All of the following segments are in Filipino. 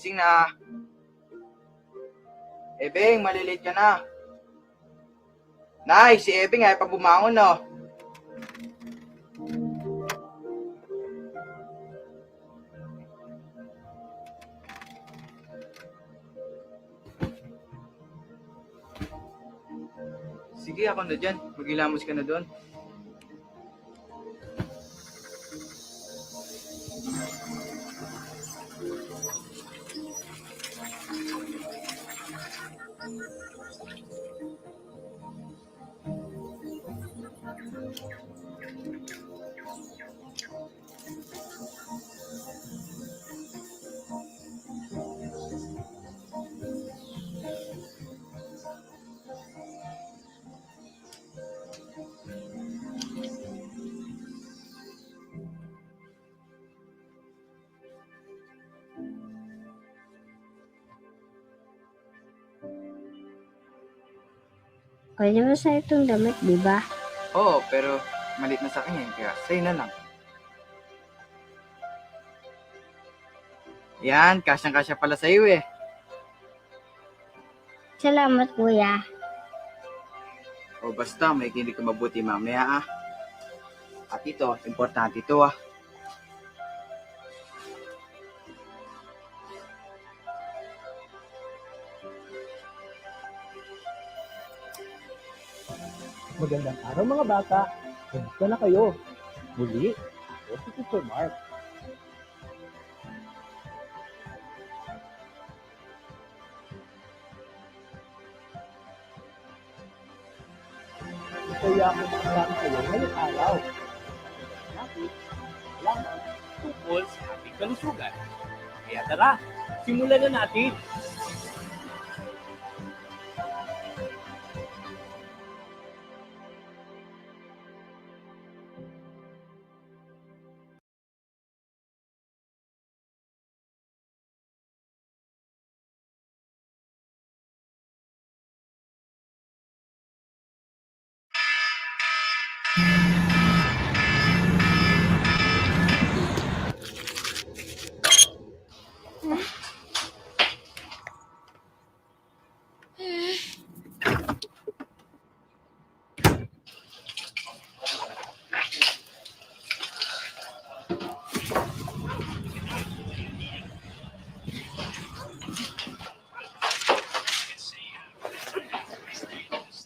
gising na. Ebeng, malilate ka na. Nay, si Ebeng ay pa bumangon, no? Sige, ako na dyan. Maghilamos ka na doon. Pwede ba sa itong damit, di ba? Oo, pero malit na sa akin yan, kaya sa'yo na lang. Yan, kasyang-kasya pala sa'yo eh. Salamat, kuya. O basta, may kinig ka mabuti mamaya ah. At ito, importante ito ah. Magandang araw mga bata. Kumusta na kayo? Muli, ako si Teacher Mark. Masaya ako makasama kayo ngayong araw. Natin, alaman tungkol sa ating kalusugan. Kaya tara, simulan na natin.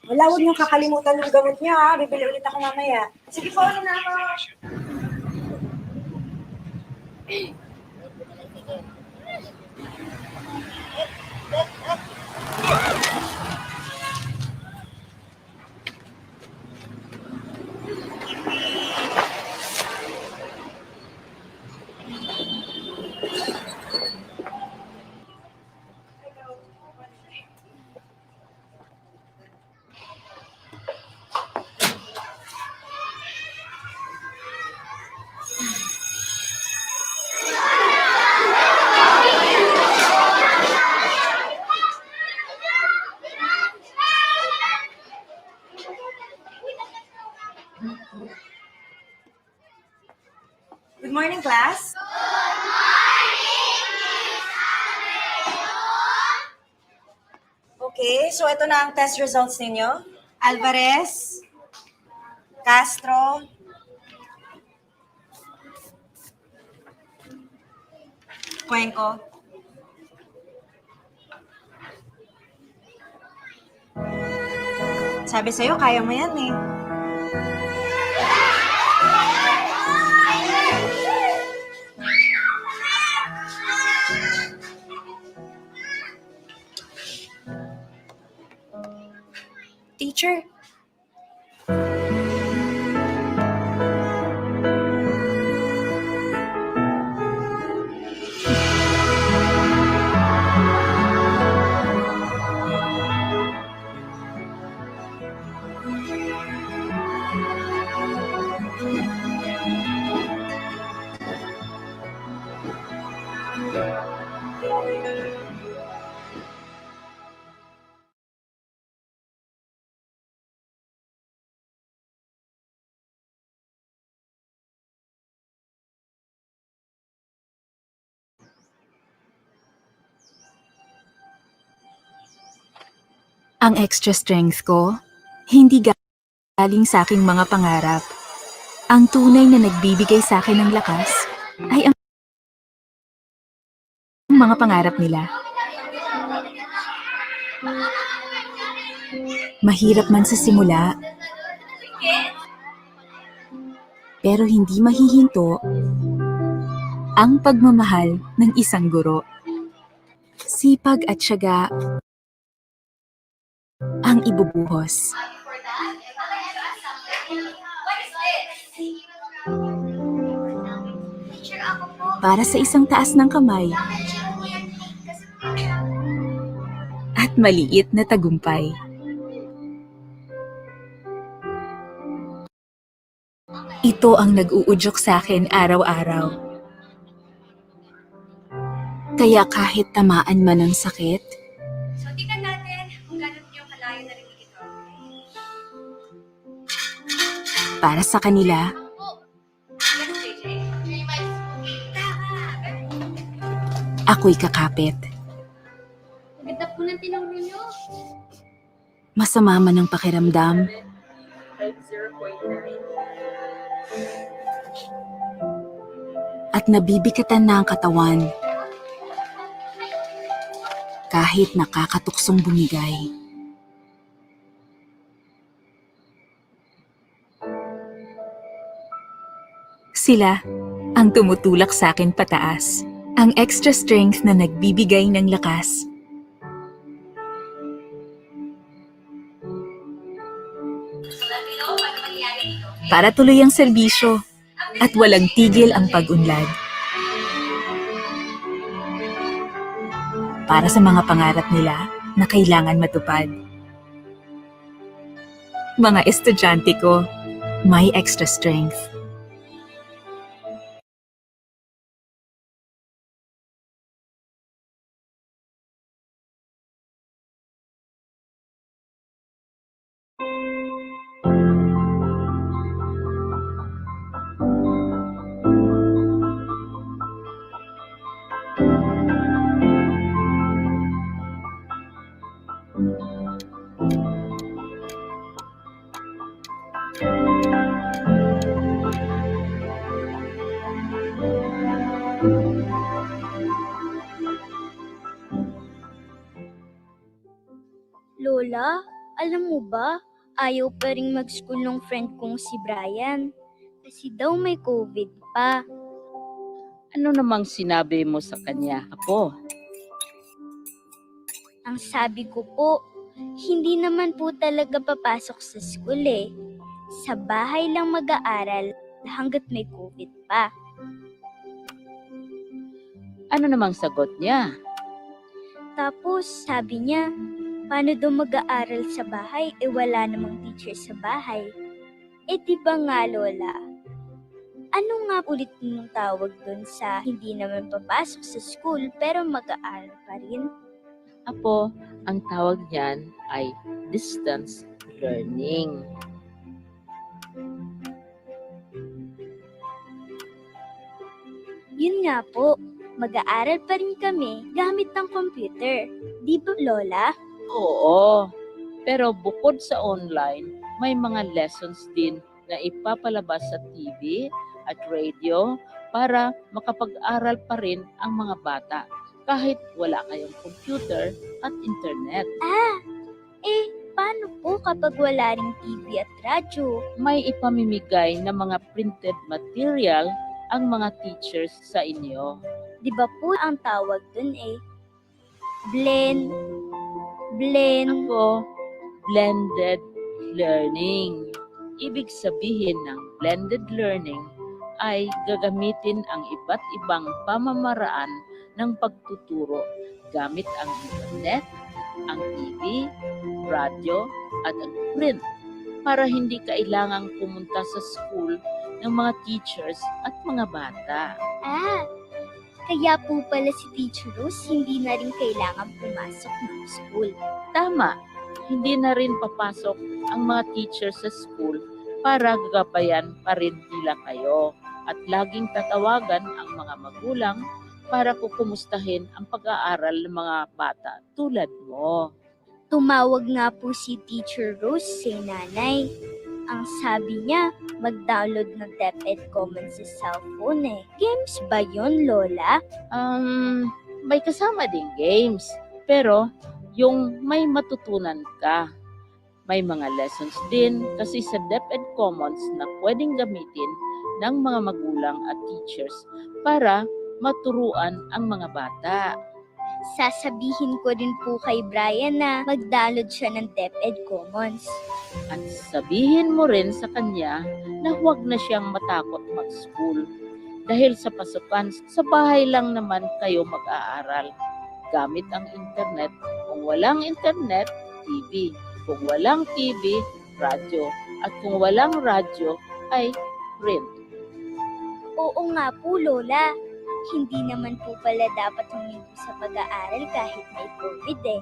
Wala, huwag niyong kakalimutan yung gamot niya, ha? Bibili ulit ako mamaya. Sige po, ano na ako? Good morning, class. Okay, so ito na ang test results ninyo. Alvarez, Castro, Cuenco. Sabi sa'yo, kaya mo yan eh. Teacher, Ang extra strength ko, hindi galing sa aking mga pangarap. Ang tunay na nagbibigay sa akin ng lakas ay ang mga pangarap nila. Mahirap man sa simula, pero hindi mahihinto ang pagmamahal ng isang guro. Sipag at tiyaga ang ibubuhos. Para sa isang taas ng kamay at maliit na tagumpay. Ito ang nag-uudyok sa akin araw-araw. Kaya kahit tamaan man ng sakit, So, tingnan natin kung gano'n yung kalayo na rin ito. para sa kanila, Yes, JJ. ako'y kakapit. Maganda po ng tinuro nyo. Masama man ang pakiramdam, at nabibigatan na ang katawan. Kahit nakakatuksong bumigay. Sila ang tumutulak sa akin pataas. Ang extra strength na nagbibigay ng lakas. Para tuloy ang serbisyo at walang tigil ang pag-unlad. Para sa mga pangarap nila na kailangan matupad. Mga estudyante ko, may extra strength. Lola, alam mo ba, ayaw pa rin mag-school ng friend kong si Brian. Kasi daw may COVID pa. Ano namang sinabi mo sa kanya, Apo? Ang sabi ko po, hindi naman po talaga papasok sa school eh. Sa bahay lang mag-aaral hanggat may COVID pa. Ano namang sagot niya? Tapos sabi niya, paano daw mag-aaral sa bahay wala namang teacher sa bahay? Di ba nga Lola? Ano nga ulit yung tawag dun sa hindi naman papasok sa school pero mag-aaral pa rin? Apo, ang tawag niyan ay distance learning. Yun nga po, mag-aaral pa rin kami gamit ng computer. Di ba Lola? Oo, pero bukod sa online, may mga lessons din na ipapalabas sa TV at radio para makapag-aral pa rin ang mga bata kahit wala kayong computer at internet. Paano po kapag wala ring TV at radyo? May ipamimigay na mga printed material ang mga teachers sa inyo. Di ba po ang tawag dun blend. Ako, blended learning. Ibig sabihin ng blended learning ay gagamitin ang iba't ibang pamamaraan ng pagtuturo gamit ang internet, ang TV, radyo, at ang print para hindi kailangang pumunta sa school ng mga teachers at mga bata. Kaya po pala si Teacher Rose hindi na rin kailangan pumasok ng school. Tama, hindi na rin papasok ang mga teachers sa school para gagabayan pa rin nila kayo at laging tatawagan ang mga magulang para kukumustahin ang pag-aaral ng mga bata tulad mo. Tumawag nga po si Teacher Rose sa nanay. Ang sabi niya, mag-download ng DepEd Commons sa cellphone eh. Games ba yun, Lola? May kasama ding games. Pero yung may matutunan ka. May mga lessons din kasi sa DepEd Commons na pwedeng gamitin ng mga magulang at teachers para maturuan ang mga bata. Sasabihin ko rin po kay Brian na mag-download siya ng DepEd Commons. At sabihin mo rin sa kanya na huwag na siyang matakot mag-school. Dahil sa pasukan, sa bahay lang naman kayo mag-aaral. Gamit ang internet. Kung walang internet, TV. Kung walang TV, radyo. At kung walang radyo, ay print. Oo nga po, Lola. Hindi naman po pala dapat huminto sa pag-aaral kahit may COVID eh.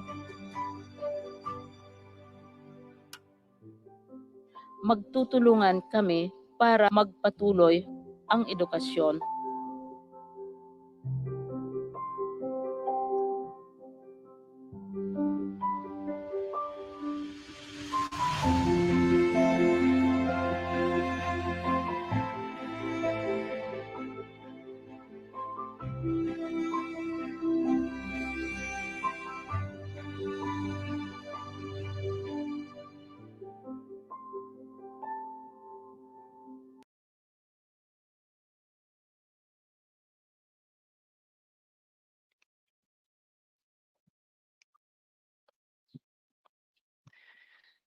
Magtutulungan kami para magpatuloy ang edukasyon.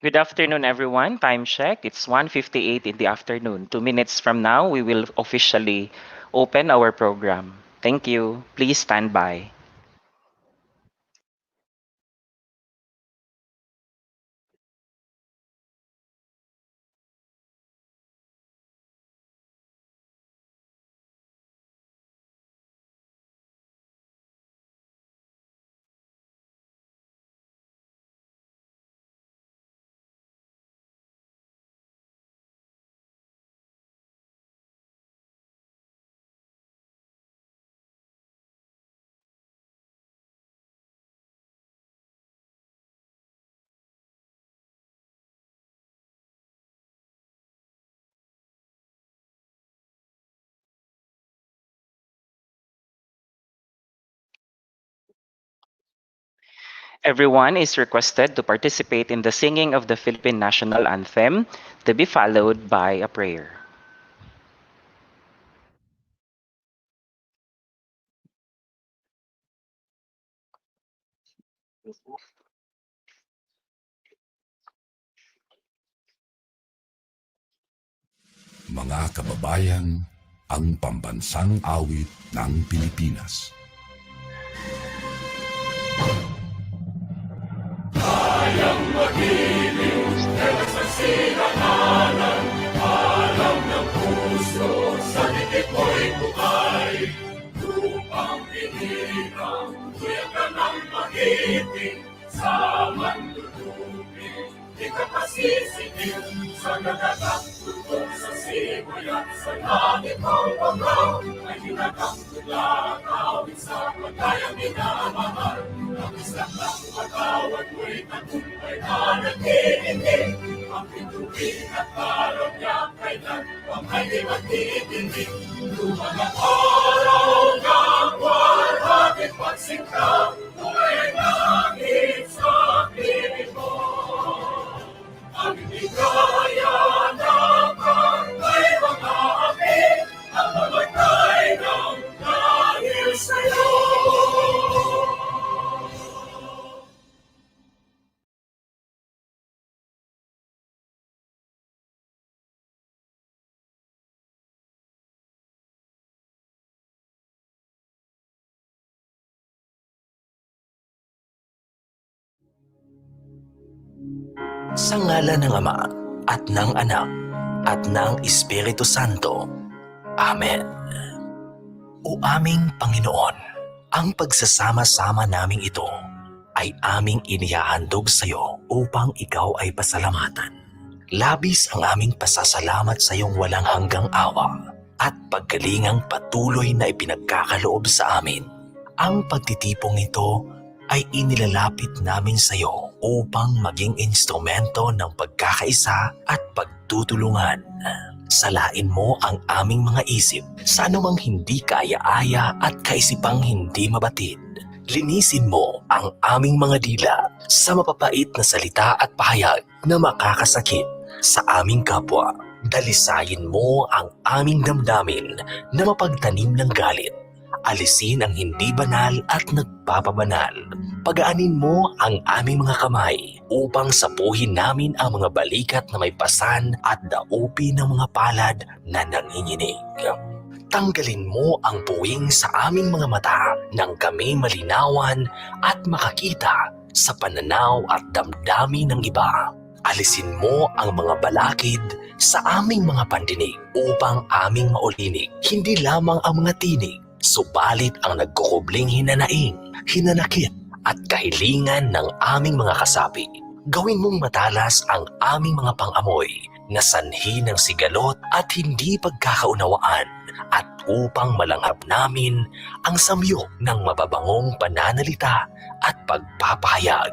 Good afternoon, everyone. Time check. It's 1:58 in the afternoon. 2 minutes from now, we will officially open our program. Thank you. Please stand by. Everyone is requested to participate in the singing of the Philippine National Anthem, to be followed by a prayer. Mga kababayan, ang pambansang awit ng Pilipinas. Kayang magiliw, dahil sa sinakanan, alam ng puso, sa dikit mo'y bukay. Lupang pinirang, kuya ka ng magiting, sa mandulupin, di ka pasisipin, sa nagagang tutok sa simoy at sa langit ang pagaw, ay hinagang tulakawin sa pagkayang minamahal. Ang isang ng patawad mo'y tagumpay na nag-iindig, ang pintuin at parang niya kailan, ang ay di magtitindig. Lumang ang araw ng warhagit pagsingka, buhay langit sa piling mo. Ang bigaya ng kay mga api, ang mamatay ng dahil sa'yo. Sa ngalan ng Ama at ng Anak at ng Espiritu Santo. Amen. O aming Panginoon, ang pagsasama-sama naming ito ay aming inihahandog sa iyo upang ikaw ay pasalamatan. Labis ang aming pasasalamat sa iyong walang hanggang awa at paggalingang patuloy na ipinagkakaloob sa amin. Ang pagtitipong ito ay inilalapit namin sa iyo upang maging instrumento ng pagkakaisa at pagtutulungan. Salain mo ang aming mga isip sa anumang hindi kaaya-aya at kaisipang hindi mabatid. Linisin mo ang aming mga dila sa mapapait na salita at pahayag na makakasakit sa aming kapwa. Dalisayin mo ang aming damdamin na mapagtanim ng galit. Alisin ang hindi banal at nagpapabanal. Pagaanin mo ang aming mga kamay upang sapuhin namin ang mga balikat na may pasan at daupin ng mga palad na nanginginig. Tanggalin mo ang puwing sa aming mga mata nang kami malinawan at makakita sa pananaw at damdamin ng iba. Alisin mo ang mga balakid sa aming mga pandinig upang aming maulinig hindi lamang ang mga tinig, subalit ang nagkukubling hinanaing, hinanakit at kahilingan ng aming mga kasapi. Gawin mong matalas ang aming mga pangamoy na sanhi ng sigalot at hindi pagkakaunawaan at upang malanghap namin ang samyok ng mababangong pananalita at pagpapahayag.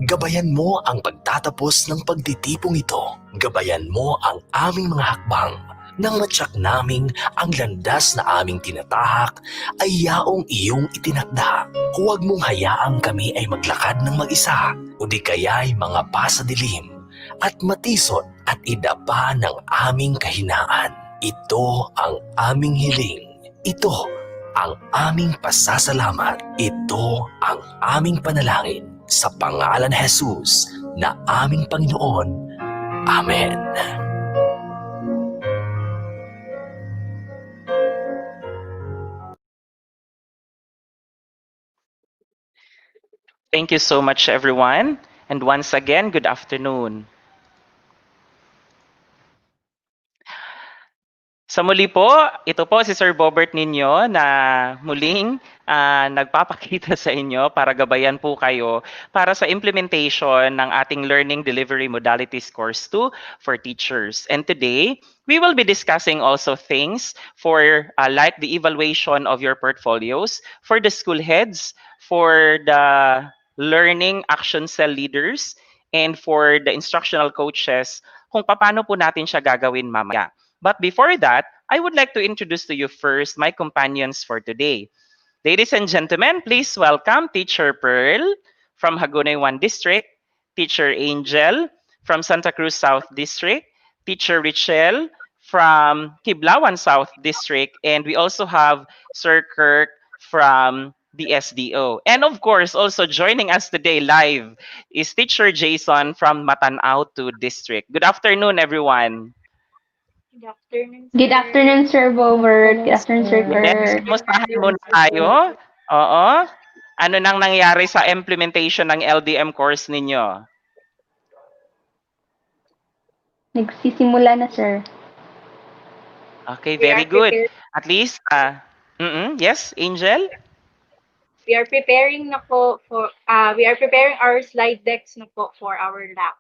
Gabayan mo ang pagtatapos ng pagtitipong ito. Gabayan mo ang aming mga hakbang nang matyak naming ang landas na aming tinatahak ay yaong iyong itinakda. Huwag mong hayaang kami ay maglakad ng mag-isa o di kaya'y mga pasadilim at matisod at idapa ng aming kahinaan. Ito ang aming hiling. Ito ang aming pasasalamat. Ito ang aming panalangin sa pangalan ni Jesus na aming Panginoon. Amen. Thank you so much, everyone. And once again, good afternoon. Sa muli po, ito po si Sir Bobert ninyo na muling nagpapakita sa inyo para gabayan po kayo para sa implementation ng ating Learning Delivery Modalities Course 2 for teachers. And today, we will be discussing also things for like the evaluation of your portfolios for the school heads, for the learning action cell leaders, and for the instructional coaches kung paano po natin siya gagawin mamaya. But before that, I would like to introduce to you first my companions for today. Ladies and gentlemen, please welcome Teacher Pearl from Hagonoy 1 District, Teacher Angel from Santa Cruz South District, Teacher Richelle from Kiblawan South District, and we also have Sir Kirk from the SDO. And of course, also joining us today live is Teacher Jason from Matanao 2 District. Good afternoon, everyone. Good afternoon, Sir Bobert. Good afternoon, Sir Yes, Kurt. kumustahan muna tayo? Oo. Ano nang nangyari sa implementation ng LDM course ninyo? Nagsisimula na, Sir. Okay, very good. At least, yes, Angel? We are preparing na po for we are preparing our slide decks na po for our lab.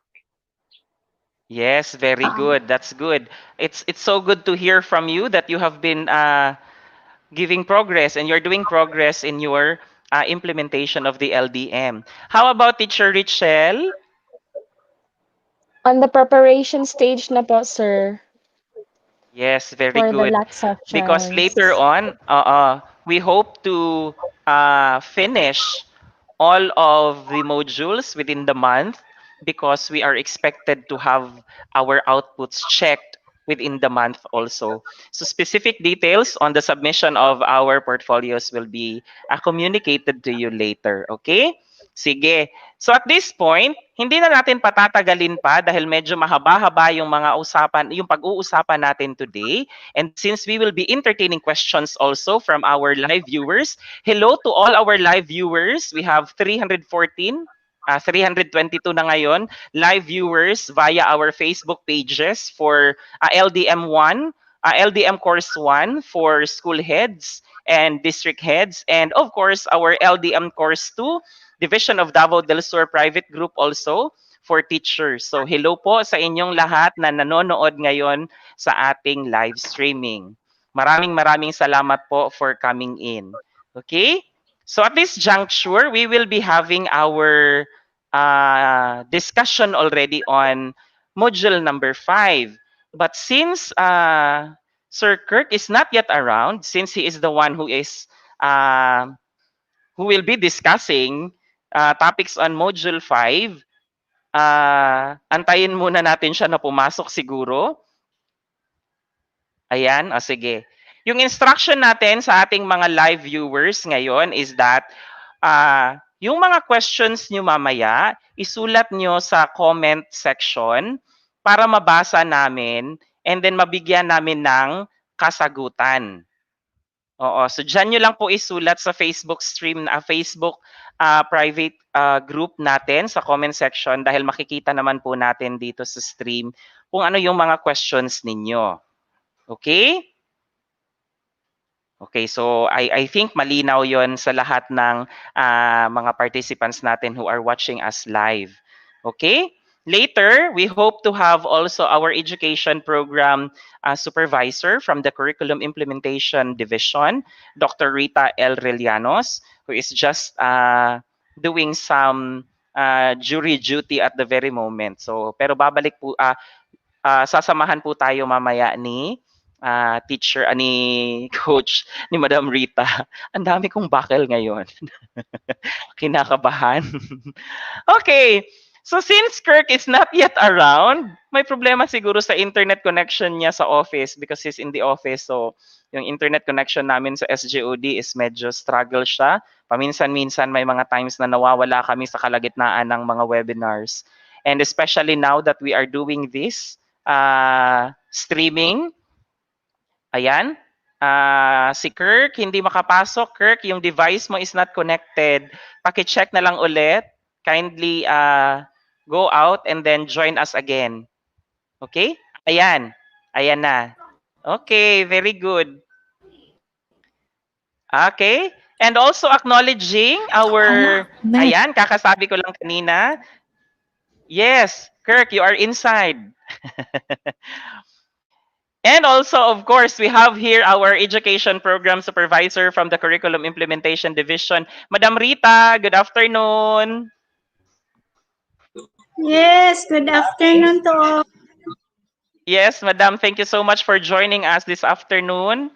Yes, very good. That's good. It's so good to hear from you that you have been giving progress and you're doing progress in your implementation of the LDM. How about Teacher Richelle? On the preparation stage na po, sir, Yes, very for the good. LAT Because sessions. later on, we hope to finish all of the modules within the month because we are expected to have our outputs checked within the month also. So specific details on the submission of our portfolios will be communicated to you later, okay? Sige. So at this point, hindi na natin patatagalin pa dahil medyo mahaba-haba yung mga usapan, yung pag-uusapan natin today. And since we will be entertaining questions also from our live viewers, hello to all our live viewers. We have 314, 322 na ngayon, live viewers via our Facebook pages for LDM 1, LDM Course 1 for school heads and district heads. And of course, our LDM Course 2, Division of Davao del Sur Private Group also for teachers. So hello po sa inyong lahat na nanonood ngayon sa ating live streaming. Maraming salamat po for coming in. Okay? So at this juncture, we will be having our discussion already on module number 5. But since Sir Kirk is not yet around, since he is the one who will be discussing topics on module 5, antayin muna natin siya na pumasok siguro. Ayan, o sige. Yung instruction natin sa ating mga live viewers ngayon is that yung mga questions nyo mamaya, isulat nyo sa comment section para mabasa namin and then mabigyan namin ng kasagutan. Oo, so dyan nyo lang po isulat sa Facebook stream, Facebook private group natin sa comment section dahil makikita naman po natin dito sa stream kung ano yung mga questions ninyo. Okay? Okay, so I think malinaw yon sa lahat ng mga participants natin who are watching us live. Okay? Later, we hope to have also our education program supervisor from the Curriculum Implementation Division, Dr. Rita L. Relianos, who is just doing some jury duty at the very moment. So, pero babalik po, sasamahan po tayo mamaya ni teacher, ni coach, ni Madam Rita. Ang dami kong bakal ngayon. Kinakabahan. Okay. So since Kirk is not yet around, may problema siguro sa internet connection niya sa office because he's in the office. So yung internet connection namin sa SGOD is medyo struggle siya. Paminsan-minsan may mga times na nawawala kami sa kalagitnaan ng mga webinars. And especially now that we are doing this streaming, ayan, si Kirk, hindi makapasok. Kirk, yung device mo is not connected. Paki-check na lang ulit. Kindly go out and then join us again. Okay? Ayan. Ayan na. Okay, very good. Okay? And also acknowledging our... Ayan, kakasabi ko lang kanina. Yes, Kirk, you are inside. And also, of course, we have here our education program supervisor from the Curriculum Implementation Division, Madam Rita. Good afternoon. Yes, good afternoon to all. Yes, Madam, thank you so much for joining us this afternoon.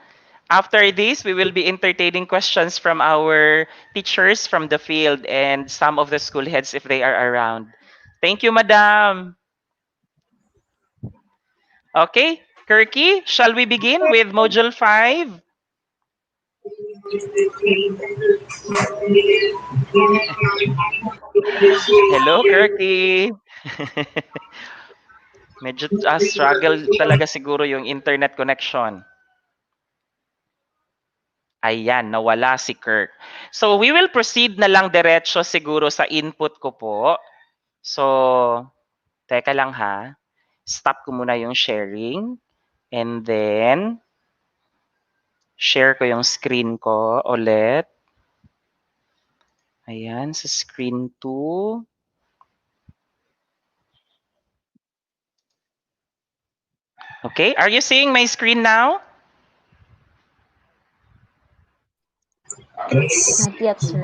After this, we will be entertaining questions from our teachers from the field and some of the school heads if they are around. Thank you, Madam. Okay, Kirky, shall we begin with Module 5? Hello, Kirky. Medyo struggle talaga siguro yung internet connection. Ayan, nawala si Kirk. So, we will proceed na lang diretso siguro sa input ko po. So, teka lang ha. Stop ko muna yung sharing. And then, share ko yung screen ko ulit. Ayan, sa screen 2. Okay, are you seeing my screen now? Not yet, sir.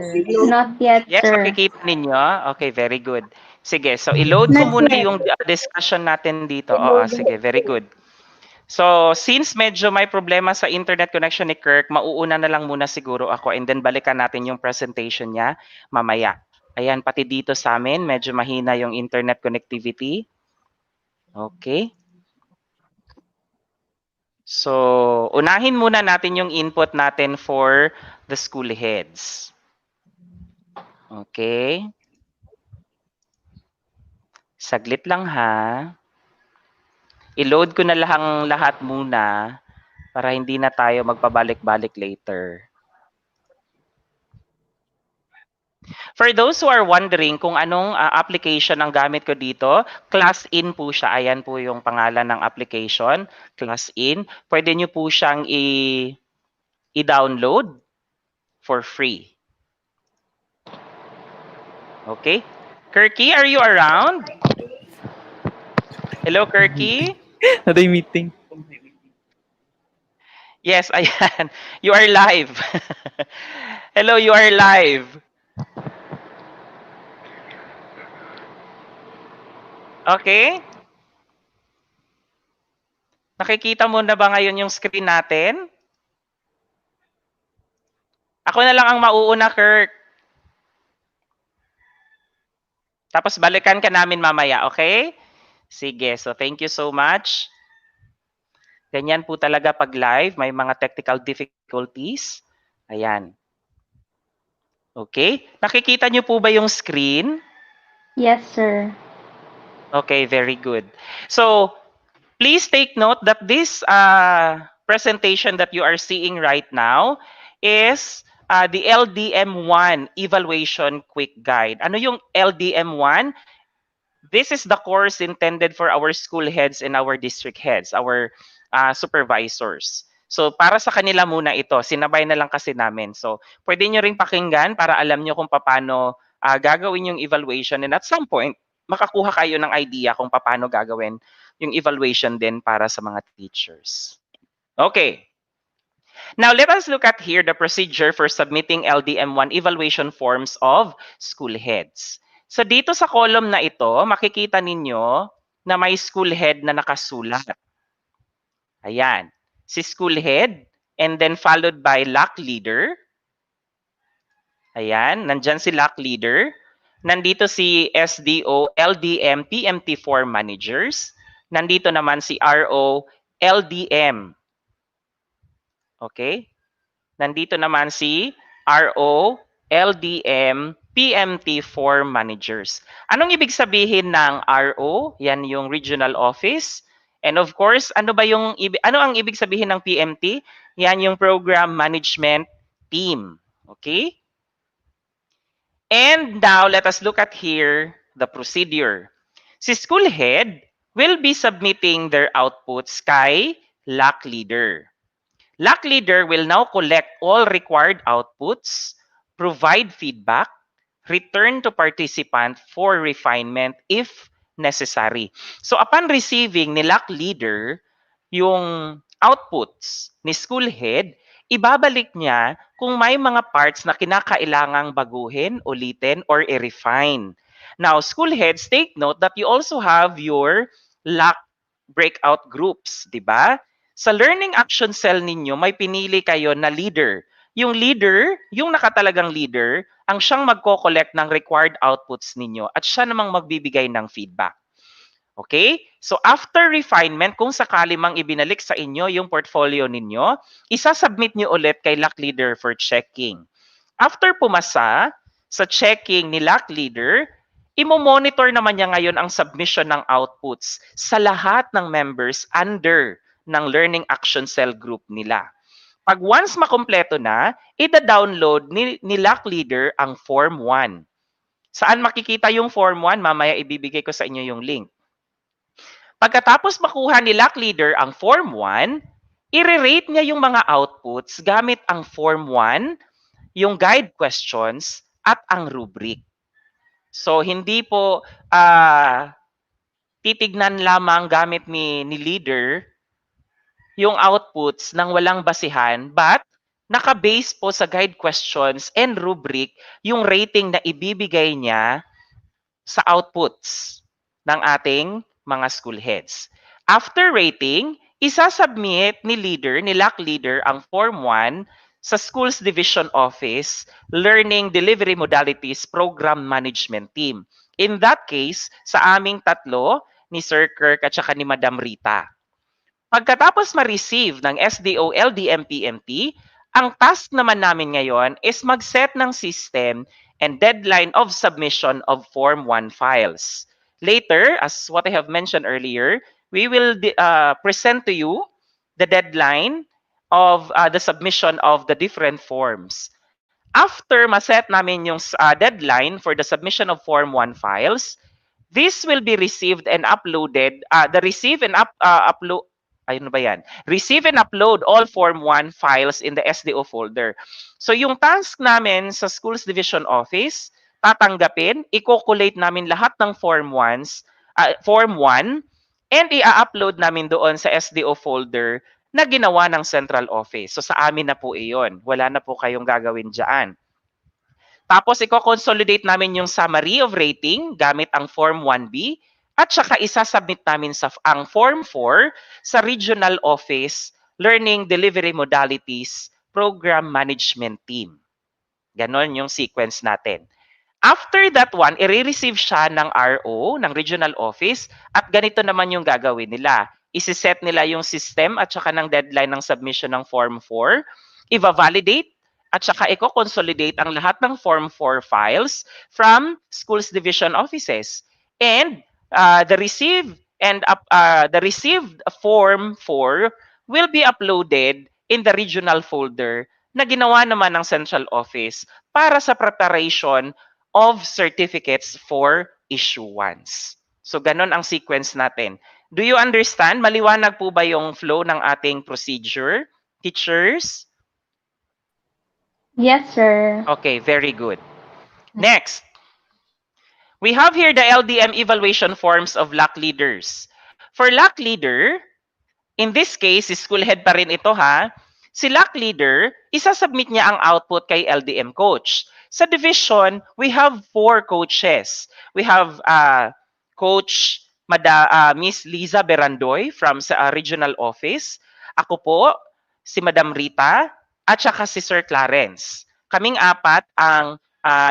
Not yet, Yes, sir. makikita ninyo. Okay, very good. Sige, so i-load ko Not muna yet. yung discussion natin dito. Oo, sige, very good. So, since medyo may problema sa internet connection ni Kirk, mauuna na lang muna siguro ako and then balikan natin yung presentation niya mamaya. Ayan, pati dito sa amin, medyo mahina yung internet connectivity. Okay. So, unahin muna natin yung input natin for the school heads. Okay. Saglit lang ha. I-load ko na lang lahat muna para hindi na tayo magpabalik-balik later. For those who are wondering kung anong application ang gamit ko dito, Class-In po siya. Ayan po yung pangalan ng application, Class-In. Pwede nyo po siyang i-download for free. Okay? Kirky, are you around? Hello, Kirky? Naday meeting. Yes, ayan. You are live. Hello, you are live. Okay? Nakikita mo na ba ngayon yung screen natin? Ako na lang ang mauuna, Kirk. Tapos balikan ka namin mamaya, okay? Sige, so thank you so much. Ganyan po talaga pag live, may mga technical difficulties. Ayan. Okay? Nakikita niyo po ba yung screen? Yes, sir. Okay, very good. So, please take note that this presentation that you are seeing right now is the LDM1 Evaluation Quick Guide. Ano yung LDM1? This is the course intended for our school heads and our district heads, our supervisors. So, para sa kanila muna ito. Sinabay na lang kasi namin. So, pwede nyo ring pakinggan para alam nyo kung paano gagawin yung evaluation. And at some point, makakuha kayo ng idea kung paano gagawin yung evaluation din para sa mga teachers. Okay. Now, let us look at here the procedure for submitting LDM1 evaluation forms of school heads. So, dito sa column na ito, makikita ninyo na may school head na nakasulat. Ayan. Si school head, and then followed by LAC leader. Ayan, nandyan si LAC leader. Nandito si SDO, LDM, PMT4 managers. Nandito naman si RO, LDM. Okay? Nandito naman si RO, LDM, PMT4 managers. Anong ibig sabihin ng RO? Yan yung regional office. And of course, ano ang ibig sabihin ng PMT? Yan yung program management team. Okay? And now let us look at here the procedure. Si school head will be submitting their outputs kay LAC leader. LAC leader will now collect all required outputs, provide feedback, return to participant for refinement if necessary. So upon receiving ni LAC leader yung outputs ni school head, ibabalik niya kung may mga parts na kinakailangang baguhin, ulitin, or i-refine. Now, school heads, take note that you also have your LAC breakout groups, di ba? Sa learning action cell ninyo, may pinili kayo na leader. Yung leader, yung nakatalagang leader, ang siyang magko-collect ng required outputs ninyo at siya namang magbibigay ng feedback. Okay? So after refinement, kung sakali mang ibinalik sa inyo yung portfolio ninyo, isasubmit nyo ulit kay LAC leader for checking. After pumasa sa checking ni LAC leader, imo-monitor naman niya ngayon ang submission ng outputs sa lahat ng members under ng Learning Action Cell group nila. Pag once makompleto na, ida-download ni LAC leader ang Form 1. Saan makikita yung Form 1? Mamaya ibibigay ko sa inyo yung link. Pagkatapos makuha ni LAC leader ang Form 1, i-rate niya yung mga outputs gamit ang Form 1, yung guide questions, at ang rubric. So, hindi po titignan lamang gamit ni leader yung outputs ng walang basihan, but naka-base po sa guide questions and rubric yung rating na ibibigay niya sa outputs ng ating mga school heads. After rating, isasubmit ni LAC leader ang Form 1 sa Schools Division Office, Learning Delivery Modalities Program Management Team. In that case, sa aming tatlo, ni Sir Kirk at saka ni Madam Rita. Pagkatapos ma-receive ng SDO, LDM, PMT, ang task naman namin ngayon is mag-set ng system and deadline of submission of Form 1 files. Later, as what I have mentioned earlier, we will present to you the deadline of the submission of the different forms. After ma-set namin yung deadline for the submission of Form 1 files, this will be received and uploaded. Receive and upload all Form 1 files in the SDO folder. So yung task namin sa Schools Division Office, tatanggapin, i-collate namin lahat ng Form 1, and i-upload namin doon sa SDO folder na ginawa ng Central Office. So sa amin na po iyon. Wala na po kayong gagawin dyan. Tapos, i-consolidate namin yung summary of rating gamit ang Form 1B At saka isasubmit namin ang Form 4 sa Regional Office Learning Delivery Modalities Program Management Team. Ganon yung sequence natin. After that one, i-receive siya ng RO, ng regional office, at ganito naman yung gagawin nila. Isi-set nila yung system at saka ng deadline ng submission ng Form 4, i-validate, at saka i-consolidate ang lahat ng Form 4 files from schools division offices. And the received Form 4 will be uploaded in the regional folder na ginawa naman ng central office para sa preparation of certificates for issuance. So, ganon ang sequence natin. Do you understand? Maliwanag po ba yung flow ng ating procedure, teachers? Yes, sir. Okay, very good. Next, we have here the LDM evaluation forms of LAC leaders. For LAC leader, in this case, school head pa rin ito ha, si LAC leader, isasubmit niya ang output kay LDM coach. Sa division, we have 4 coaches. We have Coach Miss Liza Berandoy from sa regional office. Ako po, si Madam Rita, at saka si Sir Clarence. Kaming apat ang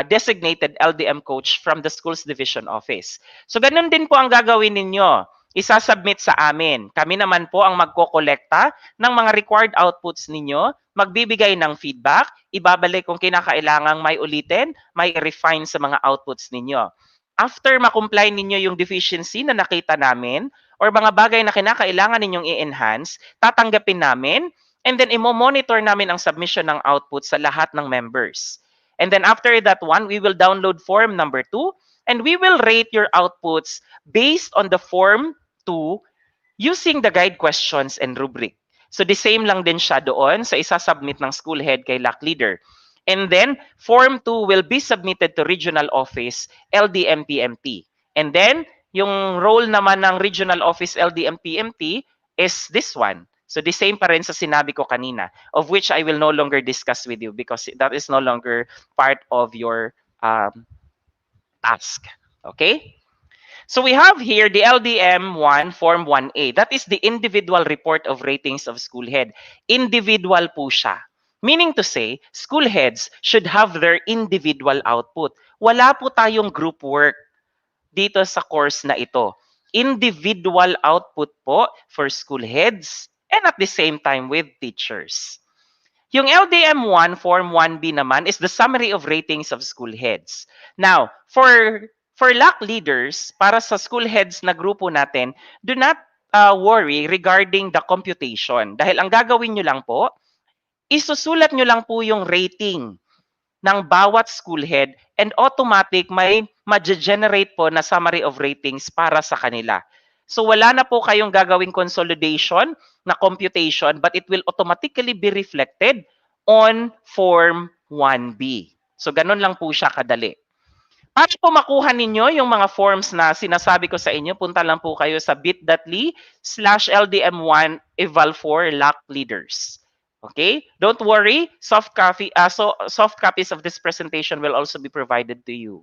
designated LDM coach from the schools division office. So ganun din po ang gagawin ninyo. Isasubmit sa amin. Kami naman po ang magkokolekta ng mga required outputs ninyo, magbibigay ng feedback, ibabalik kung kinakailangang may ulitin, may refine sa mga outputs ninyo. After makomply ninyo yung deficiency na nakita namin or mga bagay na kinakailangan ninyong i-enhance, tatanggapin namin and then imo-monitor namin ang submission ng output sa lahat ng members. And then after that one, we will download form number 2 and we will rate your outputs based on the form 2 using the guide questions and rubric. So the same lang din siya doon sa isa-submit ng school head kay LAC leader. And then, Form 2 will be submitted to Regional Office, LDM PMT. And then, yung role naman ng Regional Office, LDM PMT is this one. So the same pa rin sa sinabi ko kanina, of which I will no longer discuss with you because that is no longer part of your task. Okay? So we have here the LDM1 Form 1A. That is the individual report of ratings of school head. Individual po siya. Meaning to say, school heads should have their individual output. Wala po tayong group work dito sa course na ito. Individual output po for school heads and at the same time with teachers. Yung LDM1 Form 1B naman is the summary of ratings of school heads. Now, for LAC leaders, para sa school heads na grupo natin, do not worry regarding the computation. Dahil ang gagawin nyo lang po, isusulat nyo lang po yung rating ng bawat school head and automatic may ma-generate po na summary of ratings para sa kanila. So wala na po kayong gagawing consolidation na computation but it will automatically be reflected on Form 1B. So ganun lang po siya kadali. Para po makuha ninyo yung mga forms na sinasabi ko sa inyo, punta lang po kayo sa bit.ly/LDM1 eval4 LAC leaders. Okay? Don't worry, soft copies of this presentation will also be provided to you.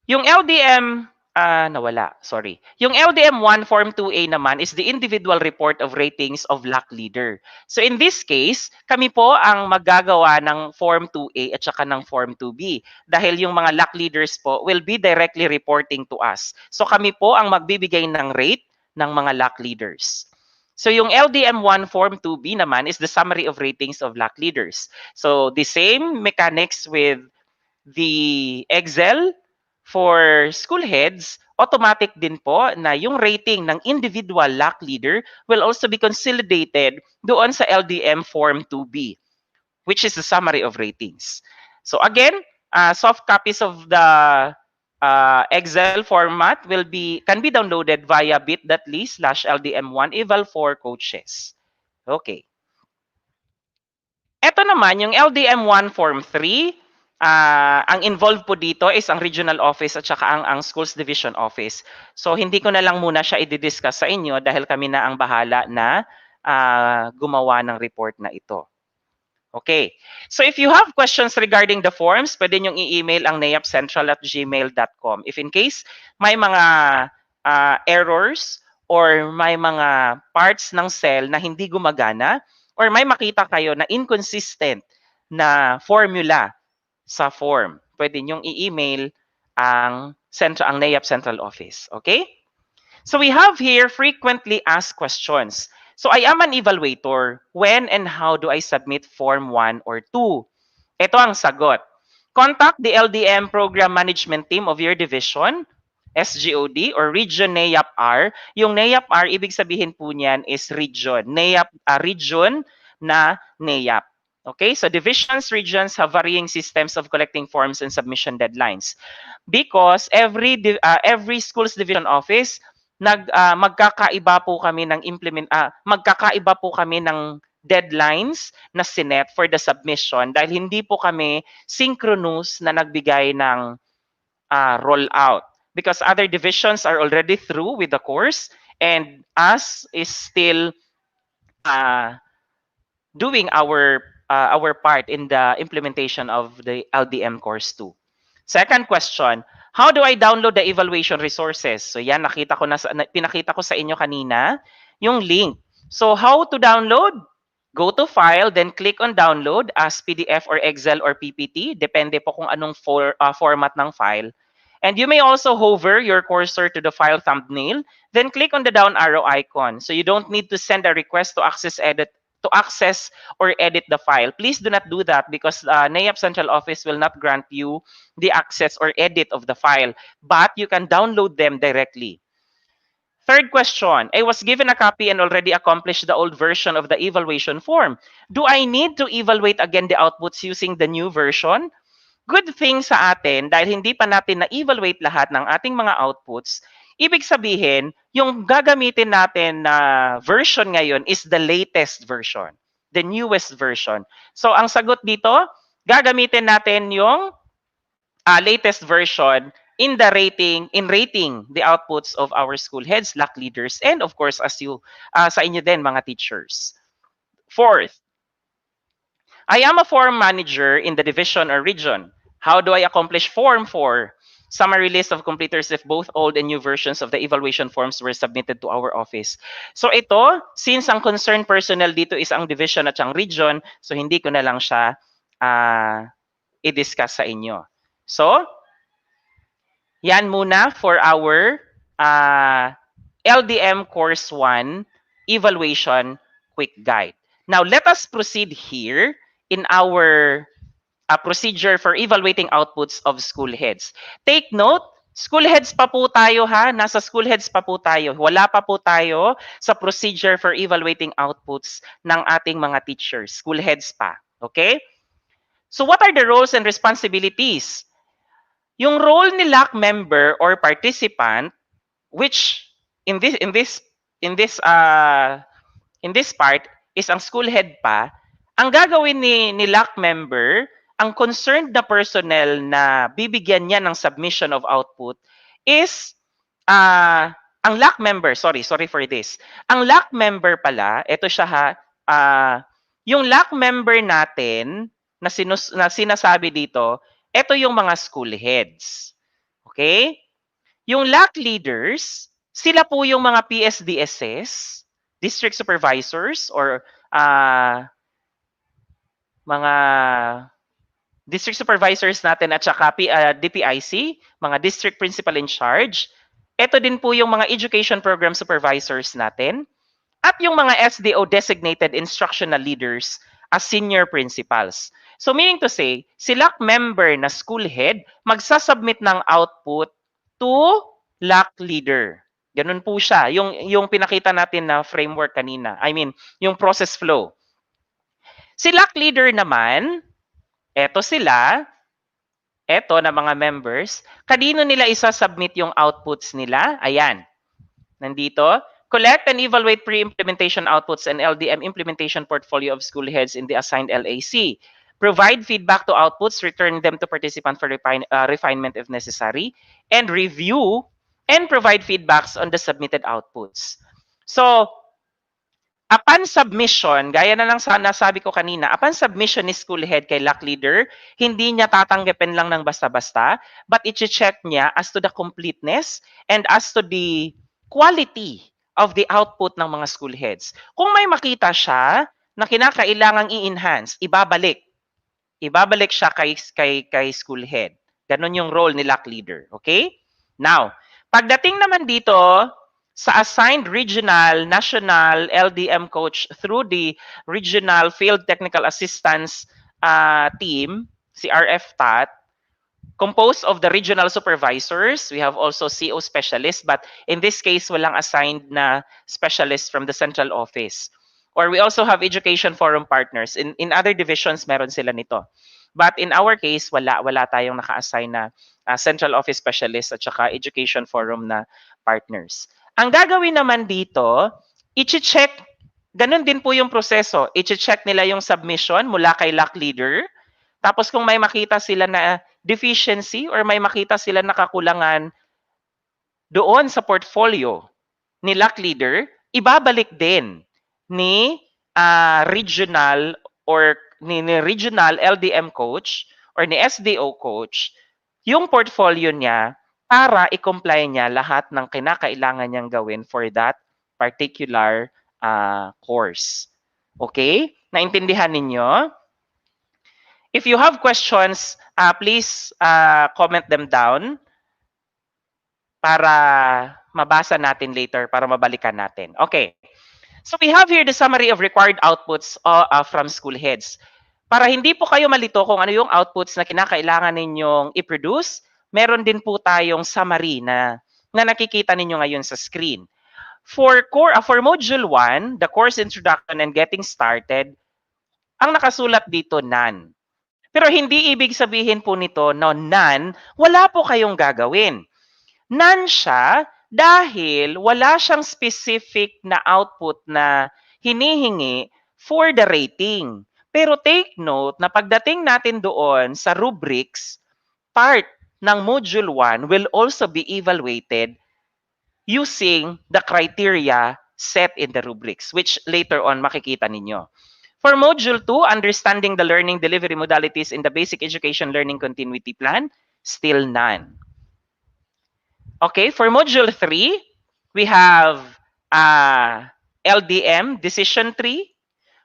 Yung LDM nawala, sorry. Yung LDM1 Form 2A naman is the individual report of ratings of LAC leader. So in this case, kami po ang maggagawa ng Form 2A at saka ng Form 2B dahil yung mga LAC leaders po will be directly reporting to us. So kami po ang magbibigay ng rate ng mga LAC leaders. So yung LDM1 Form 2B naman is the summary of ratings of LAC leaders. So the same mechanics with the Excel for school heads, automatic din po na yung rating ng individual LAC leader will also be consolidated doon sa LDM Form 2B, which is the summary of ratings. So again, soft copies of the Excel format can be downloaded via bit.ly/LDM1 eval4 coaches. Okay. Ito naman yung LDM1 Form 3. Ang involved po dito is ang regional office at saka ang schools division office. So hindi ko na lang muna siya i-discuss sa inyo dahil kami na ang bahala na gumawa ng report na ito. Okay. So if you have questions regarding the forms, pwede nyong i-email ang nayapcentral@gmail.com. If in case may mga errors or may mga parts ng cell na hindi gumagana or may makita kayo na inconsistent na formula sa form, pwede nyong i-email ang NAYAP Central Office. Okay? So we have here frequently asked questions. So I am an evaluator. When and how do I submit Form 1 or 2? Ito ang sagot. Contact the LDM Program Management Team of your division, SGOD, or Region NAYAP-R. Yung NAYAP-R, ibig sabihin po niyan is region. Region na NAYAP. Okay, so divisions, regions have varying systems of collecting forms and submission deadlines. Because every schools division office magkakaiba po kami ng magkakaiba po kami ng deadlines na sinet for the submission dahil hindi po kami synchronous na nagbigay ng rollout because other divisions are already through with the course and us is still doing our part in the implementation of the LDM course 2. Second question, how do I download the evaluation resources? So yan, pinakita ko sa inyo kanina yung link. So how to download? Go to File, then click on Download as PDF or Excel or PPT. Depende po kung anong format ng file. And you may also hover your cursor to the file thumbnail, then click on the down arrow icon. So you don't need to send a request to access or edit the file. Please do not do that because NAYAP Central Office will not grant you the access or edit of the file, but you can download them directly. Third question, I was given a copy and already accomplished the old version of the evaluation form. Do I need to evaluate again the outputs using the new version? Good thing sa atin, dahil hindi pa natin na-evaluate lahat ng ating mga outputs, ibig sabihin, yung gagamitin natin na version ngayon is the latest version, the newest version. So ang sagot dito, gagamitin natin yung latest version in rating the outputs of our school heads, LAC leaders, and of course sa inyo din mga teachers. Fourth, I am a form manager in the division or region. How do I accomplish Form 4? Summary list of completers if both old and new versions of the evaluation forms were submitted to our office. So ito, since ang concerned personnel dito is ang division at ang region, so hindi ko na lang siya i-discuss sa inyo. So, yan muna for our LDM Course 1 Evaluation Quick Guide. Now, let us proceed here in our procedure for evaluating outputs of school heads. Take note, school heads pa po tayo ha. Nasa school heads pa po tayo. Wala pa po tayo sa procedure for evaluating outputs ng ating mga teachers. School heads pa. Okay? So what are the roles and responsibilities? Yung role ni LAC member or participant, which in this part is ang school head pa, ang gagawin ni LAC member, ang concerned na personnel na bibigyan niya ng submission of output is ang LAC member, sorry for this. Ang LAC member pala, ito siya ha, yung LAC member natin na sinasabi dito, ito yung mga school heads. Okay? Yung LAC leaders, sila po yung mga PSDSS, district supervisors, or mga district supervisors natin at saka DPIC, mga district principal in charge. Ito din po yung mga education program supervisors natin. At yung mga SDO designated instructional leaders as senior principals. So meaning to say, si LAC member na school head magsasubmit ng output to LAC leader. Ganun po siya. Yung pinakita natin na framework kanina. I mean, yung process flow. Si LAC leader naman, eto sila, eto na mga members, kanino nila isa-submit yung outputs nila? Ayan. Nandito. Collect and evaluate pre-implementation outputs and LDM implementation portfolio of school heads in the assigned LAC. Provide feedback to outputs, return them to participants for refinement if necessary, and review and provide feedbacks on the submitted outputs. So, Upon submission, gaya na lang sa nasabi ko kanina, upon submission ni school head kay lock leader, hindi niya tatanggapin lang ng basta-basta, but i-check niya as to the completeness and as to the quality of the output ng mga school heads. Kung may makita siya na kinakailangang i-enhance, ibabalik. Ibabalik siya kay school head. Ganon yung role ni lock leader. Okay? Now, pagdating naman dito sa assigned regional, national LDM coach through the regional field technical assistance team, si RF-TAT, composed of the regional supervisors. We have also CO specialists, but in this case, walang assigned na specialists from the central office. Or we also have education forum partners. In other divisions, meron sila nito. But in our case, wala tayong naka-assign na central office specialist at saka education forum na partners. Ang gagawin naman dito, i-check, ganun din po yung proseso. I-check nila yung submission mula kay lock leader. Tapos kung may makita sila na deficiency or may makita sila na kakulangan doon sa portfolio ni lock leader, ibabalik din ni regional or ni regional LDM coach or ni SDO coach yung portfolio niya para i-comply niya lahat ng kinakailangan niyang gawin for that particular course. Okay? Naintindihan ninyo? If you have questions, please comment them down para mabasa natin later, para mabalikan natin. Okay. So we have here the summary of required outputs from school heads. Para hindi po kayo malito kung ano yung outputs na kinakailangan ninyong i-produce, meron din po tayong summary na nakikita ninyo ngayon sa screen. For Module 1, the course introduction and getting started, ang nakasulat dito, none. Pero hindi ibig sabihin po nito na none, wala po kayong gagawin. None siya dahil wala siyang specific na output na hinihingi for the rating. Pero take note na pagdating natin doon sa rubrics, part ng Module 1 will also be evaluated using the criteria set in the rubrics, which later on makikita ninyo. For Module 2, understanding the learning delivery modalities in the basic education learning continuity plan, still none. Okay, for Module 3, we have LDM Decision Tree.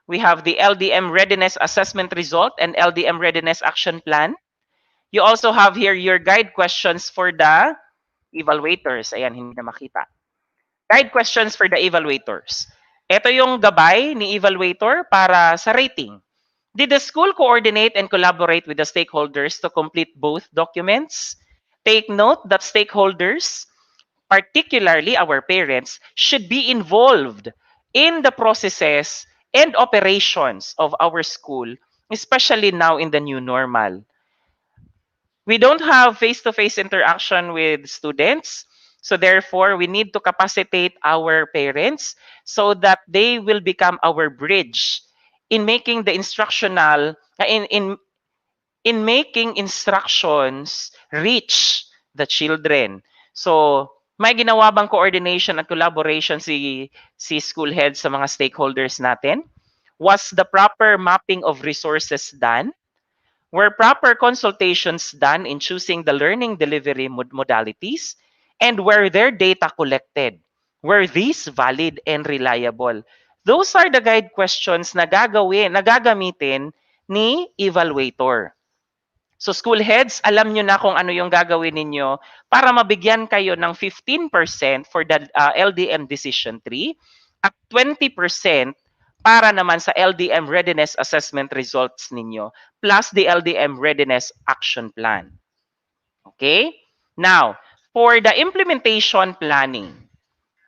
We have the LDM Readiness Assessment Result and LDM Readiness Action Plan. You also have here your guide questions for the evaluators. Ayan, hindi na makita. Guide questions for the evaluators. Ito yung gabay ni evaluator para sa rating. Did the school coordinate and collaborate with the stakeholders to complete both documents? Take note that stakeholders, particularly our parents, should be involved in the processes and operations of our school, especially now in the new normal. We don't have face-to-face interaction with students. So therefore, we need to capacitate our parents so that they will become our bridge in making the instructional, in making instructions reach the children. So, may ginawa bang coordination at collaboration si school head sa mga stakeholders natin? Was the proper mapping of resources done? Were proper consultations done in choosing the learning delivery modalities? And were their data collected? Were these valid and reliable? Those are the guide questions na gagamitin ni evaluator. So school heads, alam nyo na kung ano yung gagawin ninyo para mabigyan kayo ng 15% for the LDM Decision Tree at 20% para naman sa LDM Readiness Assessment Results ninyo plus the LDM Readiness Action Plan. Okay? Now, for the implementation planning,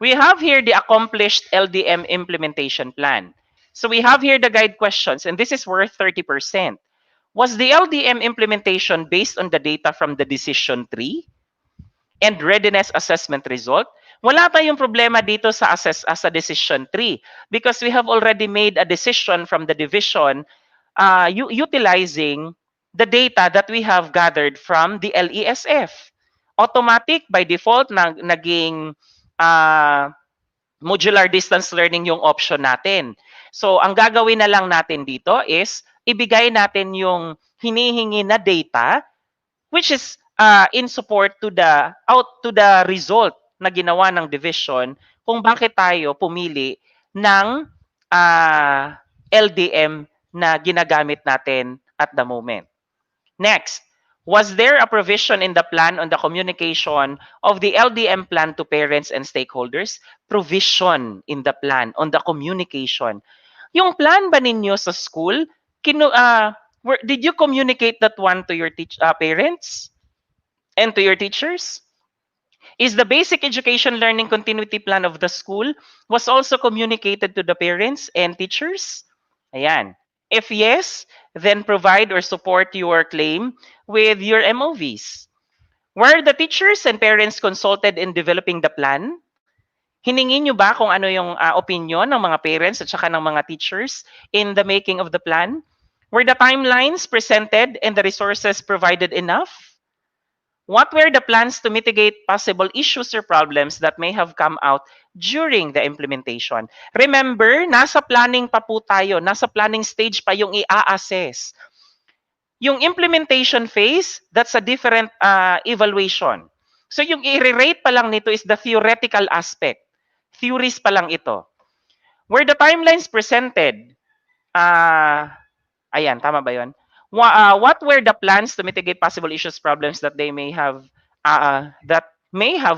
we have here the accomplished LDM implementation plan. So we have here the guide questions, and this is worth 30%. Was the LDM implementation based on the data from the decision tree and readiness assessment result? Wala tayong problema dito sa decision tree because we have already made a decision from the division utilizing the data that we have gathered from the LESF. Automatic by default naging modular distance learning yung option natin. So, ang gagawin na lang natin dito is ibigay natin yung hinihingi na data which is in support to the result na ginawa ng division kung bakit tayo pumili ng LDM na ginagamit natin at the moment. Next, was there a provision in the plan on the communication of the LDM plan to parents and stakeholders? Provision in the plan on the communication. Yung plan ba ninyo sa school, did you communicate that one to your parents and to your teachers? Is the basic education learning continuity plan of the school was also communicated to the parents and teachers? Ayan. If yes, then provide or support your claim with your MOVs. Were the teachers and parents consulted in developing the plan? Hiningi nyo ba kung ano yung opinion ng mga parents at saka ng mga teachers in the making of the plan? Were the timelines presented and the resources provided enough? What were the plans to mitigate possible issues or problems that may have come out during the implementation? Remember, nasa planning pa po tayo, nasa planning stage pa yung i-assess. Yung implementation phase, that's a different evaluation. So yung i-rate pa lang nito is the theoretical aspect. Theories pa lang ito. Were the timelines presented? Ayan, tama ba yun? What were the plans to mitigate possible issues, problems that they may have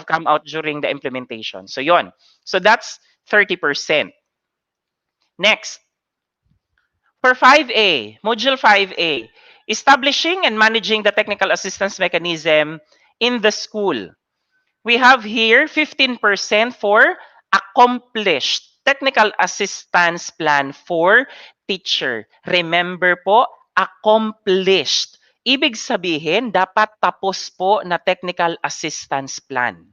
come out during the implementation? So yon. So that's 30%. Next. For 5A, Module 5A, establishing and managing the technical assistance mechanism in the school. We have here 15% for accomplished technical assistance plan for teacher. Remember po, accomplished. Ibig sabihin, dapat tapos po na technical assistance plan.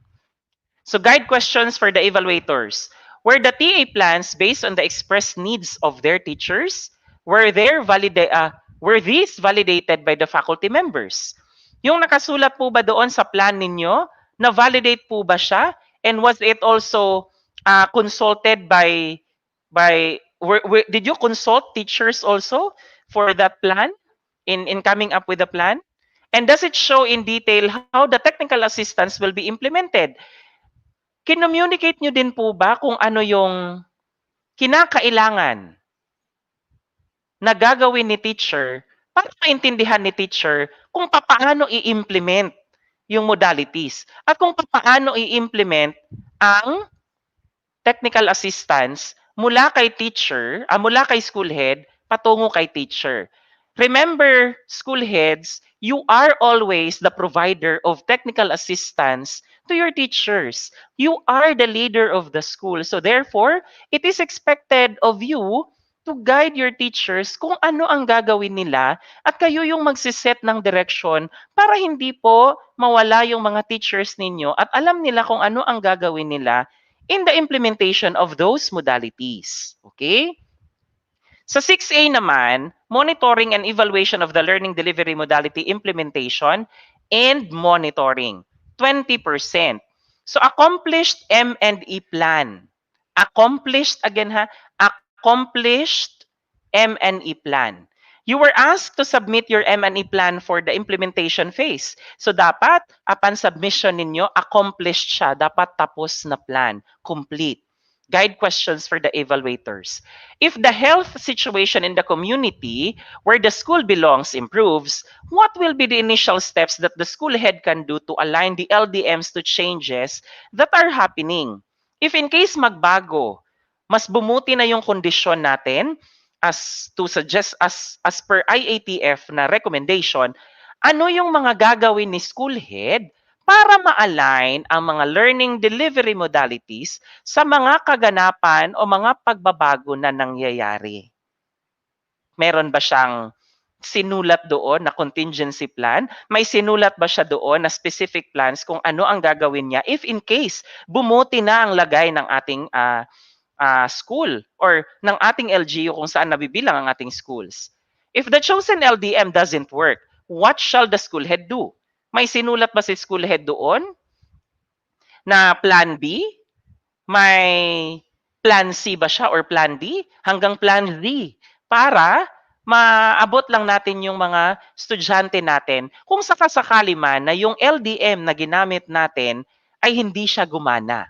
So guide questions for the evaluators. Were the TA plans based on the expressed needs of their teachers? Were these validated by the faculty members? Yung nakasulat po ba doon sa plan ninyo, na-validate po ba siya? And was it also consulted did you consult teachers also for that plan in coming up with the plan? And does it show in detail how the technical assistance will be implemented? Kinommunicate nyo din po ba kung ano yung kinakailangan na gagawin ni teacher para maintindihan ni teacher kung paano i-implement yung modalities at kung paano i-implement ang technical assistance mula kay teacher, mula kay school head patungo kay teacher. Remember, school heads, you are always the provider of technical assistance to your teachers. You are the leader of the school. So therefore, it is expected of you to guide your teachers kung ano ang gagawin nila at kayo yung magsiset ng direction para hindi po mawala yung mga teachers ninyo at alam nila kung ano ang gagawin nila in the implementation of those modalities. Okay? Sa 6A naman, monitoring and evaluation of the learning delivery modality implementation and monitoring, 20%. So accomplished M&E plan. Accomplished, again ha, accomplished M&E plan. You were asked to submit your M&E plan for the implementation phase. So dapat, upon submission ninyo, accomplished siya. Dapat tapos na plan, complete. Guide questions for the evaluators. If the health situation in the community where the school belongs improves, what will be the initial steps that the school head can do to align the LDMs to changes that are happening? If in case magbago, mas bumuti na yung kondisyon natin as to suggest as per IATF na recommendation, ano yung mga gagawin ni school head para ma-align ang mga learning delivery modalities sa mga kaganapan o mga pagbabago na nangyayari. Meron ba siyang sinulat doon na contingency plan? May sinulat ba siya doon na specific plans kung ano ang gagawin niya if in case bumuti na ang lagay ng ating school or ng ating LGU kung saan nabibilang ang ating schools? If the chosen LDM doesn't work, what shall the school head do? May sinulat ba si school head doon na plan B? May plan C ba siya or plan D? Hanggang plan Z para maabot lang natin yung mga estudyante natin kung sakasakali man na yung LDM na ginamit natin ay hindi siya gumana.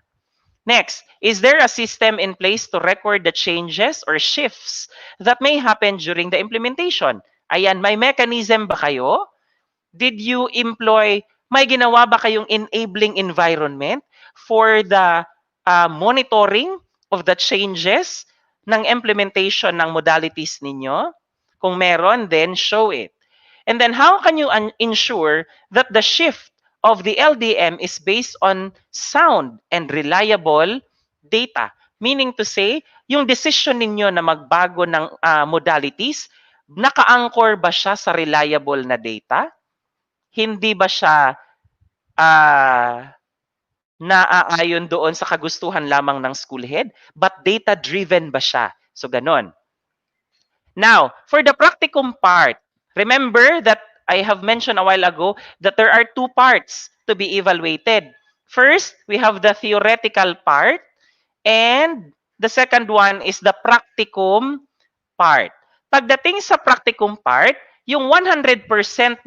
Next, is there a system in place to record the changes or shifts that may happen during the implementation? Ayan, may mechanism ba kayo? Did you employ, may ginawa ba kayong enabling environment for the monitoring of the changes ng implementation ng modalities ninyo? Kung meron, then show it. And then how can you ensure that the shift of the LDM is based on sound and reliable data? Meaning to say, yung decision ninyo na magbago ng modalities, naka-anchor ba siya sa reliable na data? Hindi ba siya naaayon doon sa kagustuhan lamang ng school head? But data-driven ba siya? So, ganon. Now, for the practicum part, remember that I have mentioned a while ago that there are two parts to be evaluated. First, we have the theoretical part, and the second one is the practicum part. Pagdating sa practicum part, yung 100%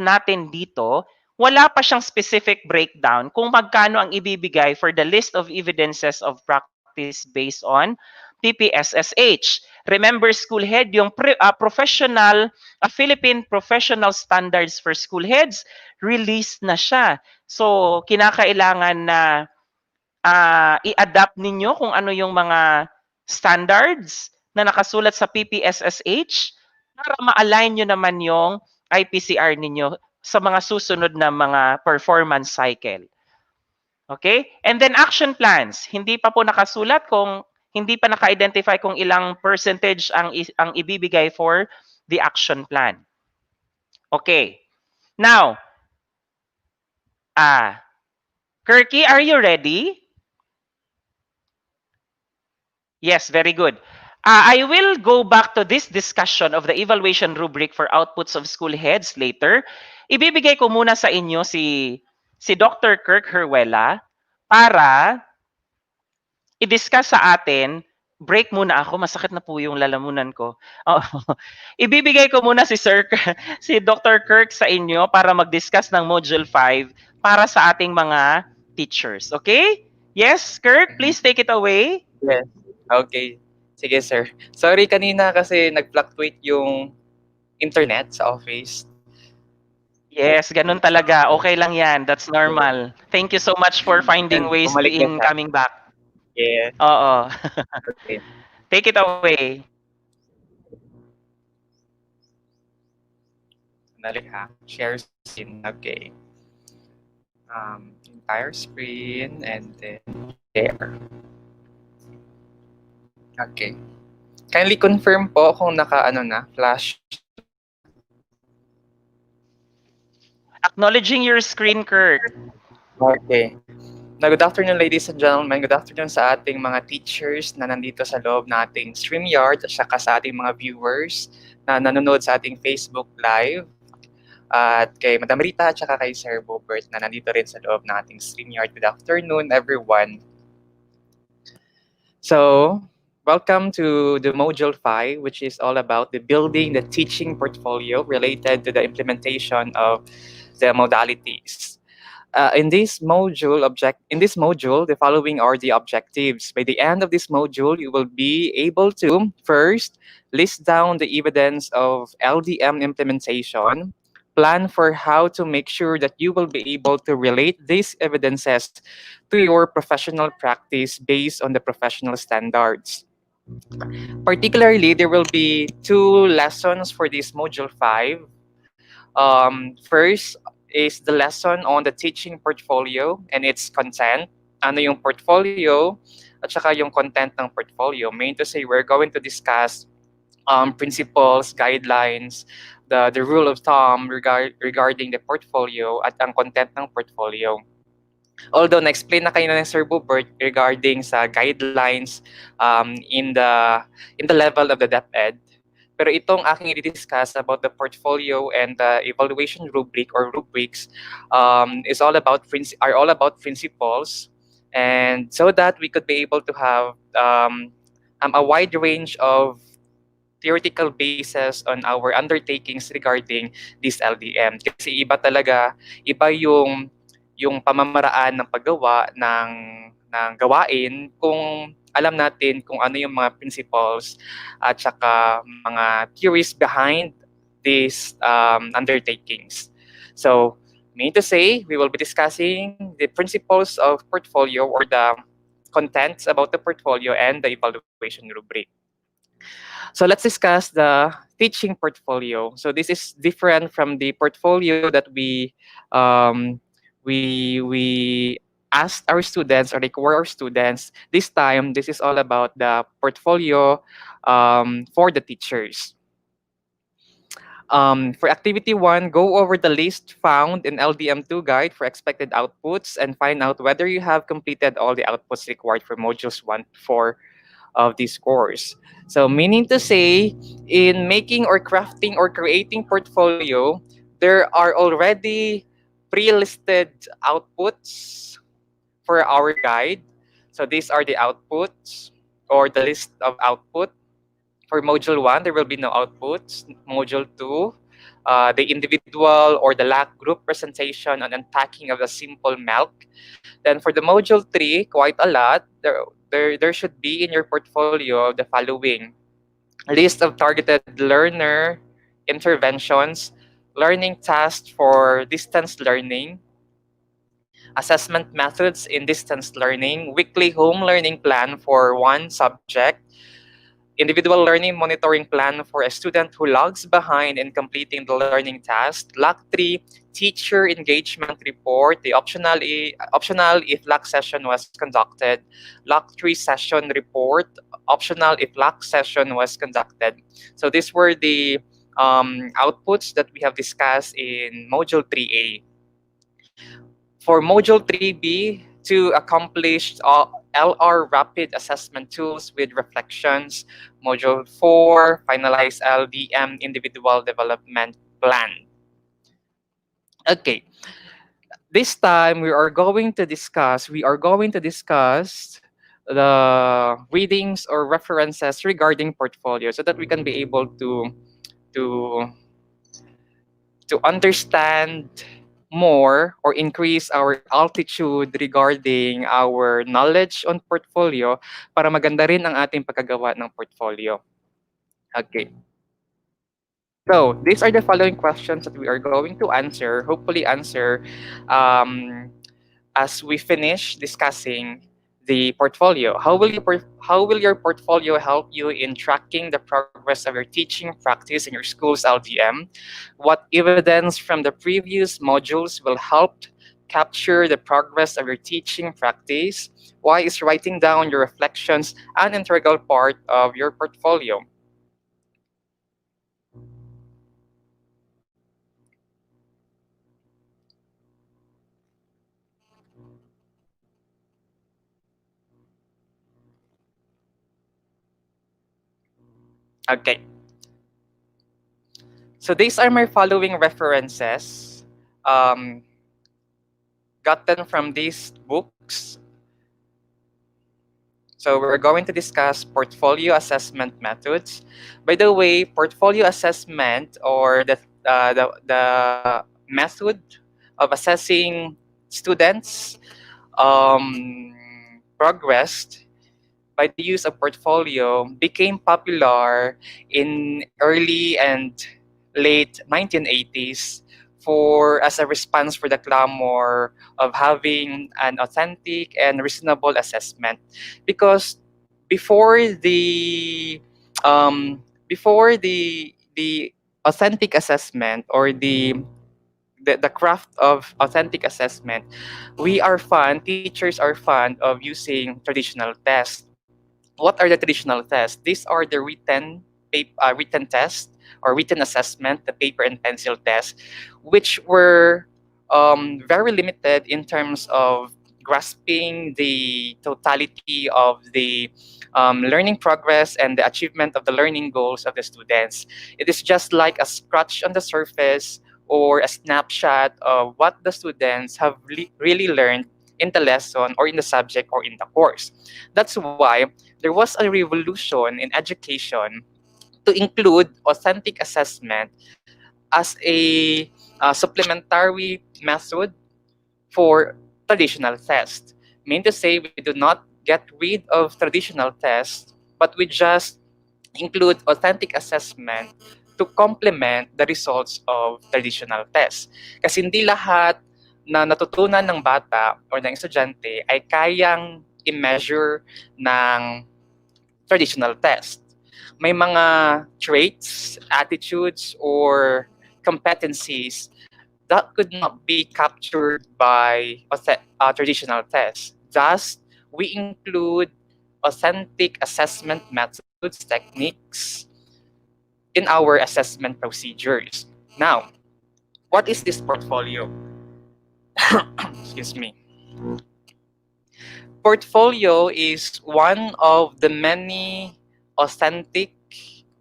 natin dito, wala pa siyang specific breakdown kung magkano ang ibibigay for the list of evidences of practice based on PPSSH. Remember, school head, yung Philippine Professional Standards for School Heads, released na siya. So, kinakailangan na i-adapt ninyo kung ano yung mga standards na nakasulat sa PPSSH para ma-align nyo naman yung IPCR ninyo sa mga susunod na mga performance cycle. Okay? And then action plans. Hindi pa po nakasulat kung hindi pa naka-identify kung ilang percentage ang ibibigay for the action plan. Okay. Now, Kirky, are you ready? Yes, very good. I will go back to this discussion of the evaluation rubric for outputs of school heads later. Ibibigay ko muna sa inyo si Dr. Kirk Herwela para i-discuss sa atin. Break muna ako, masakit na po yung lalamunan ko. Oh, ibibigay ko muna si Dr. Kirk sa inyo para mag-discuss ng Module 5 para sa ating mga teachers. Okay? Yes, Kirk, please take it away. Yes. Okay. Sige, sir. Sorry kanina kasi nag-fluctuate yung internet sa office. Yes, ganun talaga. Okay lang yan. That's normal. Thank you so much for finding And ways bumalik na in siya. coming back. Yes. Oo. Okay. Take it away. Sandali ha. Share screen. Okay. Entire screen and then share. Okay. Kindly confirm po kung naka-ano na, flash. Acknowledging your screen, Kirk. Okay. Now, good afternoon, ladies and gentlemen. Good afternoon sa ating mga teachers na nandito sa loob nating StreamYard at saka sa ating mga viewers na nanonood sa ating Facebook Live. At kay Madam Rita at saka kay Sir Bobert na nandito rin sa loob ng ating StreamYard. Good afternoon, everyone. So, welcome to the Module 5, which is all about the building the teaching portfolio related to the implementation of the modalities. In this module, the following are the objectives. By the end of this module, you will be able to first list down the evidence of LDM implementation, plan for how to make sure that you will be able to relate these evidences to your professional practice based on the professional standards. Particularly, there will be two lessons for this module 5. First is the lesson on the teaching portfolio and its content. Ano yung portfolio at saka yung content ng portfolio. Meaning to say, we're going to discuss principles, guidelines, the rule of thumb regarding the portfolio at ang content ng portfolio. Although na-explain na kayo na ng Sir Bobert regarding sa guidelines in the level of the DepEd, pero itong aking i-discuss about the portfolio and the evaluation rubric or rubrics are all about principles and so that we could be able to have a wide range of theoretical basis on our undertakings regarding this LDM. Kasi iba yung pamamaraan ng paggawa ng gawain kung alam natin kung ano yung mga principles at saka mga theories behind these undertakings. So, meaning to say, we will be discussing the principles of portfolio or the contents about the portfolio and the evaluation rubric. So let's discuss the teaching portfolio. So this is different from the portfolio that we asked our students or require our students. This time, this is all about the portfolio for the teachers. For activity 1, go over the list found in LDM2 guide for expected outputs and find out whether you have completed all the outputs required for modules 1 to 4 of this course. So meaning to say, in making or crafting or creating portfolio, there are already pre-listed outputs for our guide. So these are the outputs or the list of output. For module 1, there will be no outputs. Module 2, the individual or the LAC group presentation on unpacking of the simple milk. Then for the module 3, quite a lot. There should be in your portfolio the following: list of targeted learner interventions, learning tasks for distance learning, assessment methods in distance learning, weekly home learning plan for one subject, individual learning monitoring plan for a student who lags behind in completing the learning task. LAC 3, teacher engagement report, the optional if LAC session was conducted. LAC 3 session report, optional if LAC session was conducted. So these were the outputs that we have discussed in Module 3A. For Module 3B, to accomplish LR rapid assessment tools with reflections. Module 4, finalize LDM individual development plan. Okay. This time we are going to discuss the readings or references regarding portfolio so that we can be able to understand more or increase our altitude regarding our knowledge on portfolio para maganda rin ang ating pagkagawa ng portfolio. Okay. So, these are the following questions that we are going to answer, hopefully answer as we finish discussing the portfolio. How will your portfolio help you in tracking the progress of your teaching practice in your school's LDM? What evidence from the previous modules will help capture the progress of your teaching practice? Why is writing down your reflections an integral part of your portfolio? Okay. So these are my following references gotten from these books. So we're going to discuss portfolio assessment methods. By the way, portfolio assessment or the method of assessing students' progress by the use of portfolio became popular in early and late 1980s as a response for the clamor of having an authentic and reasonable assessment, because before the the authentic assessment or the craft of authentic assessment, teachers are fond of using traditional tests. What are the traditional tests? These are the written test or written assessment, the paper and pencil test, which were very limited in terms of grasping the totality of the learning progress and the achievement of the learning goals of the students. It is just like a scratch on the surface or a snapshot of what the students have really learned in the lesson or in the subject or in the course. That's why there was a revolution in education to include authentic assessment as a supplementary method for traditional tests. Mean to say, we do not get rid of traditional tests, but we just include authentic assessment to complement the results of traditional tests. Kasi hindi lahat na natutunan ng bata or ng estudyante ay kayang i-measure ng traditional test. May mga traits, attitudes, or competencies that could not be captured by traditional tests. Thus, we include authentic assessment methods, techniques in our assessment procedures. Now, what is this portfolio? Excuse me. Portfolio is one of the many authentic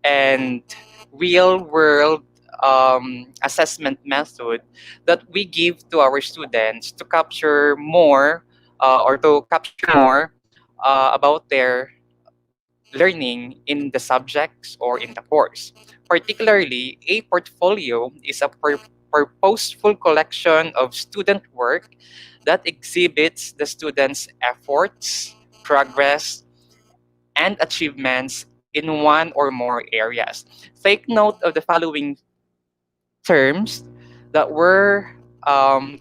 and real-world assessment method that we give to our students to capture more about their learning in the subjects or in the course. Particularly, a portfolio is a purposeful collection of student work that exhibits the students' efforts, progress, and achievements in one or more areas. Take note of the following terms that were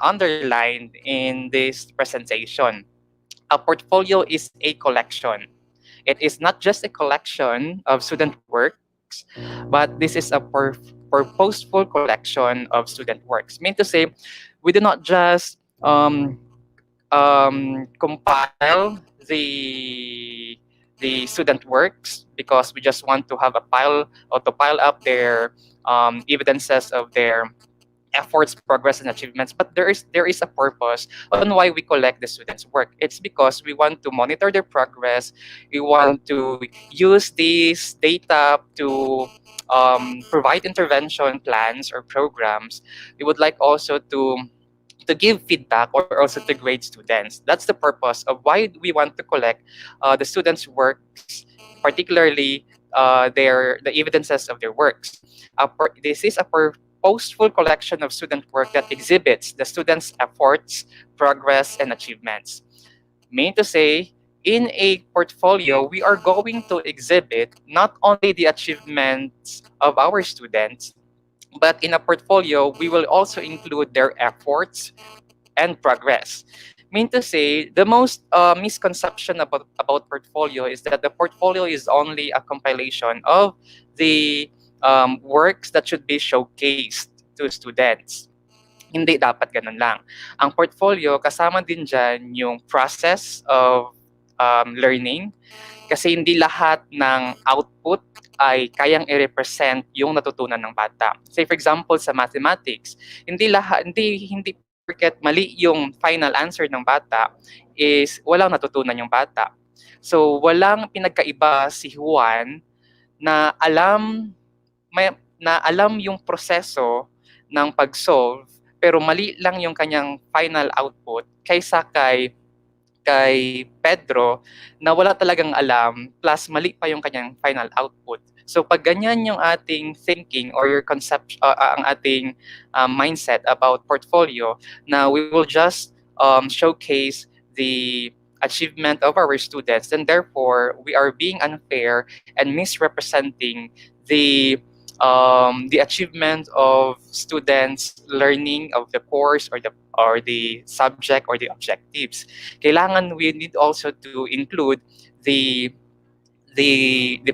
underlined in this presentation. A portfolio is a collection. It is not just a collection of student works, but this is a purposeful collection of student works. Mean to say, we do not just compile the student works because we just want to have a pile or to pile up their evidences of their efforts, progress, and achievements. But there is a purpose on why we collect the students' work. It's because we want to monitor their progress. We want to use these data to provide intervention plans or programs. We would like also to give feedback or also to grade students. That's the purpose of why we want to collect the students' works, particularly the evidences of their works. This is a purposeful collection of student work that exhibits the students' efforts, progress, and achievements. Meaning to say, in a portfolio, we are going to exhibit not only the achievements of our students, but in a portfolio, we will also include their efforts and progress. Mean to say, the most misconception about portfolio is that the portfolio is only a compilation of the works that should be showcased to students. Hindi dapat ganun lang. Ang portfolio, kasama din dyan yung process of learning, kasi hindi lahat ng output ay kayang i-represent yung natutunan ng bata. Say for example sa mathematics, hindi porket mali yung final answer ng bata is walang natutunan yung bata. So walang pinagkaiba si Juan na alam yung proseso ng pag-solve pero mali lang yung kanyang final output kaysa kay Pedro na wala talagang alam plus mali pa yung kanyang final output. So pag ganyan yung ating thinking or your concept, ang ating mindset about portfolio, na we will just showcase the achievement of our students, and therefore we are being unfair and misrepresenting the achievement of students learning of the course or the subject or the objectives. Kailangan we need also to include the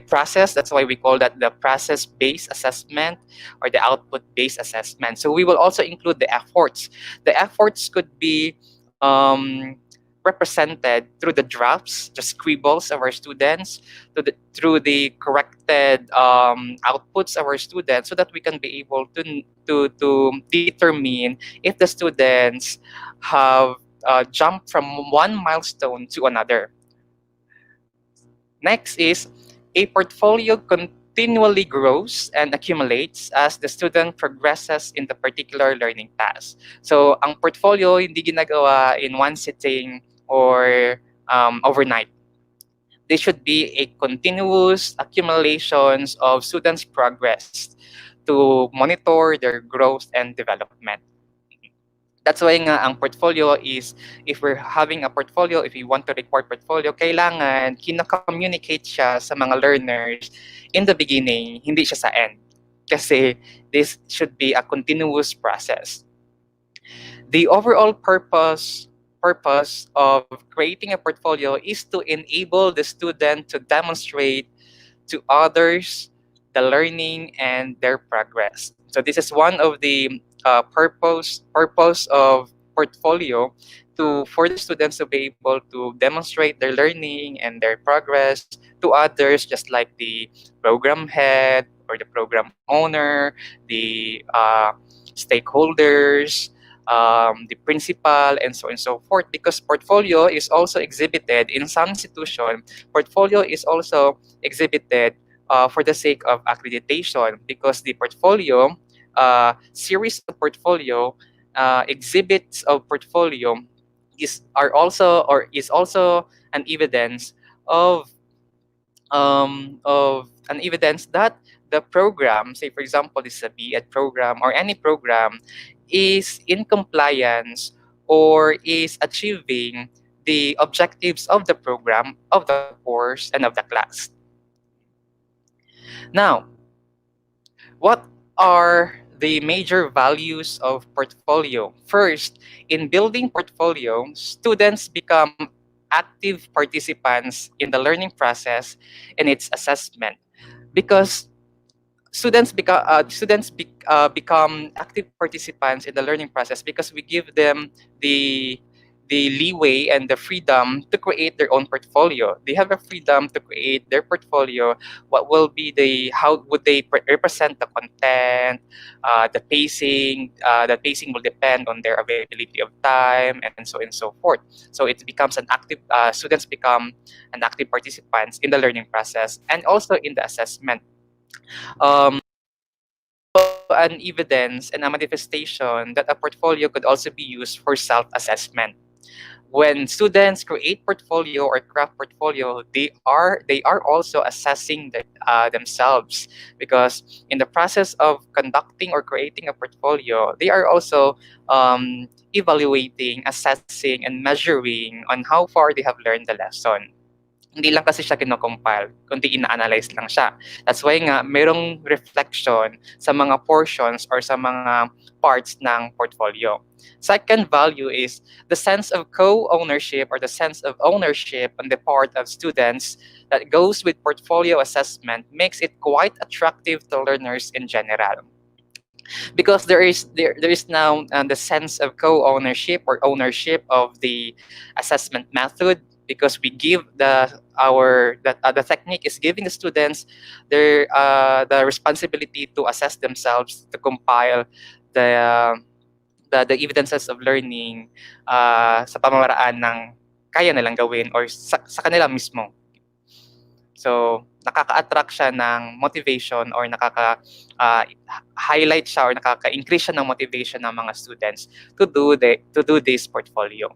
process. That's why we call that the process-based assessment or the output-based assessment. So we will also include the efforts. The efforts could be represented through the drafts, the scribbles of our students, through the corrected outputs of our students, so that we can be able to determine if the students have jumped from one milestone to another. Next is a portfolio continually grows and accumulates as the student progresses in the particular learning task. So ang portfolio hindi ginagawa in one sitting or overnight. They should be a continuous accumulations of students' progress to monitor their growth and development. That's why nga ang portfolio is, if we're having a portfolio, if we want to report portfolio, kailangan kina-communicate siya sa mga learners in the beginning, hindi siya sa end. Kasi this should be a continuous process. The overall purpose of creating a portfolio is to enable the student to demonstrate to others the learning and their progress. So this is one of the purpose of portfolio, for the students to be able to demonstrate their learning and their progress to others, just like the program head or the program owner, the stakeholders, the principal, and so on and so forth. Because portfolio is also exhibited in some institution. Portfolio is also exhibited for the sake of accreditation, because the portfolio, series of portfolio, exhibits of portfolio is also an evidence of an evidence that the program, say for example, this is a B.Ed program or any program, is in compliance or is achieving the objectives of the program, of the course, and of the class. Now, what are the major values of portfolio? First, in building portfolio, students become active participants in the learning process and its assessment, because become active participants in the learning process because we give them the leeway and the freedom to create their own portfolio. They have a freedom to create their portfolio. What will be how would they represent the content, the pacing. The pacing will depend on their availability of time, and so on and so forth. So it becomes an active. Students become an active participants in the learning process and also in the assessment. An evidence and a manifestation that a portfolio could also be used for self-assessment. When students create portfolio or craft portfolio, they are also assessing themselves, because in the process of conducting or creating a portfolio, they are also evaluating, assessing, and measuring on how far they have learned the lesson. Hindi lang kasi siya kino-compile, kundi ina-analyze lang siya. That's why nga merong reflection sa mga portions or sa mga parts ng portfolio. Second value is the sense of co-ownership or the sense of ownership on the part of students that goes with portfolio assessment makes it quite attractive to learners in general. Because there is now the sense of co-ownership or ownership of the assessment method, because we give the technique is giving the students the responsibility to assess themselves, to compile the evidences of learning sa pamamaraan ng kaya nilang gawin or sa kanila mismo. So, nakaka-attract siya ng motivation or highlight siya or nakaka-increase siya ng motivation ng mga students to do this portfolio.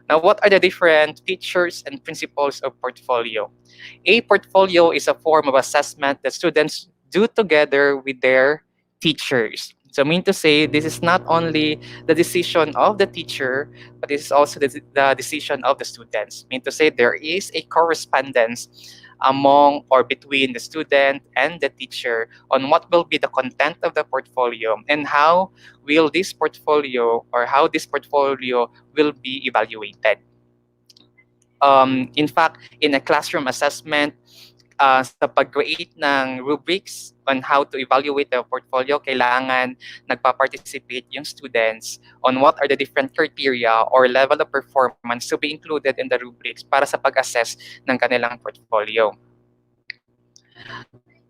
Now, what are the different features and principles of portfolio? A portfolio is a form of assessment that students do together with their teachers. So, I mean to say, this is not only the decision of the teacher, but this is also the decision of the students. I mean to say, there is a correspondence among or between the student and the teacher on what will be the content of the portfolio and how this portfolio will be evaluated. In fact, in a classroom assessment, sa pag-create ng rubrics on how to evaluate the portfolio, kailangan nagpa-participate yung students on what are the different criteria or level of performance to be included in the rubrics para sa pag-assess ng kanilang portfolio.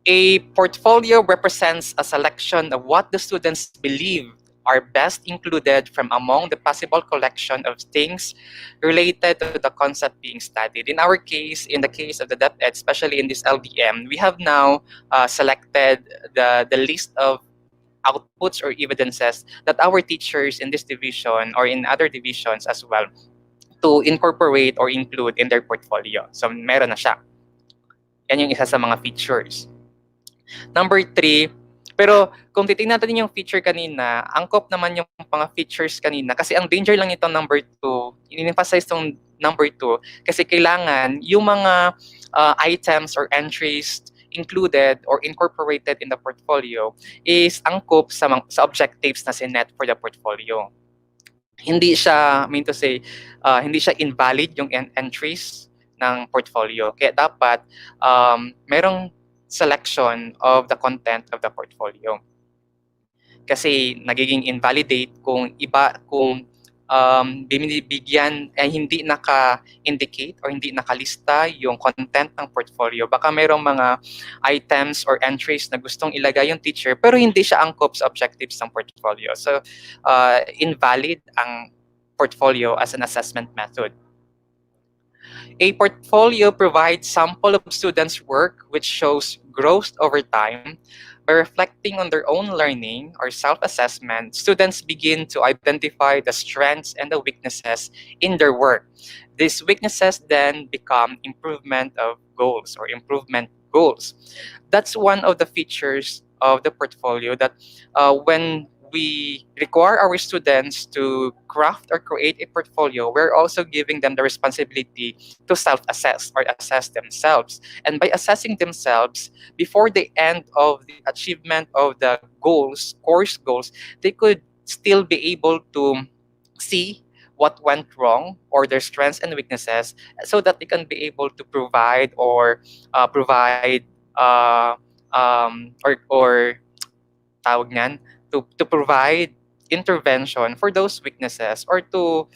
A portfolio represents a selection of what the students believe are best included from among the possible collection of things related to the concept being studied. In our case, in the case of the DepEd, especially in this LDM, we have now selected the list of outputs or evidences that our teachers in this division or in other divisions as well to incorporate or include in their portfolio. So meron na siya. Yan yung isa sa mga features. Number 3, pero kung titingnan natin yung feature kanina, angkop naman yung mga features kanina kasi ang danger lang ito number 2, in-emphasize itong number 2 kasi kailangan yung mga items or entries included or incorporated in the portfolio is angkop sa objectives na sinet for the portfolio. Hindi siya, mean to say, hindi siya invalid yung entries ng portfolio. Kaya dapat merong selection of the content of the portfolio. Kasi nagiging invalidate kung binibigyan ay hindi naka-indicate or hindi nakalista yung content ng portfolio. Baka merong mga items or entries na gustong ilagay yung teacher pero hindi siya angkop sa objectives ng portfolio. So, invalid ang portfolio as an assessment method. A portfolio provides sample of students' work which shows growth over time. By reflecting on their own learning or self-assessment, students begin to identify the strengths and the weaknesses in their work. These weaknesses then become improvement of goals or improvement goals. That's one of the features of the portfolio that when we require our students to craft or create a portfolio, we're also giving them the responsibility to self-assess or assess themselves. And by assessing themselves, before the end of the achievement of the goals, course goals, they could still be able to see what went wrong or their strengths and weaknesses so that they can be able to provide or tawag niyan, to provide intervention for those weaknesses or to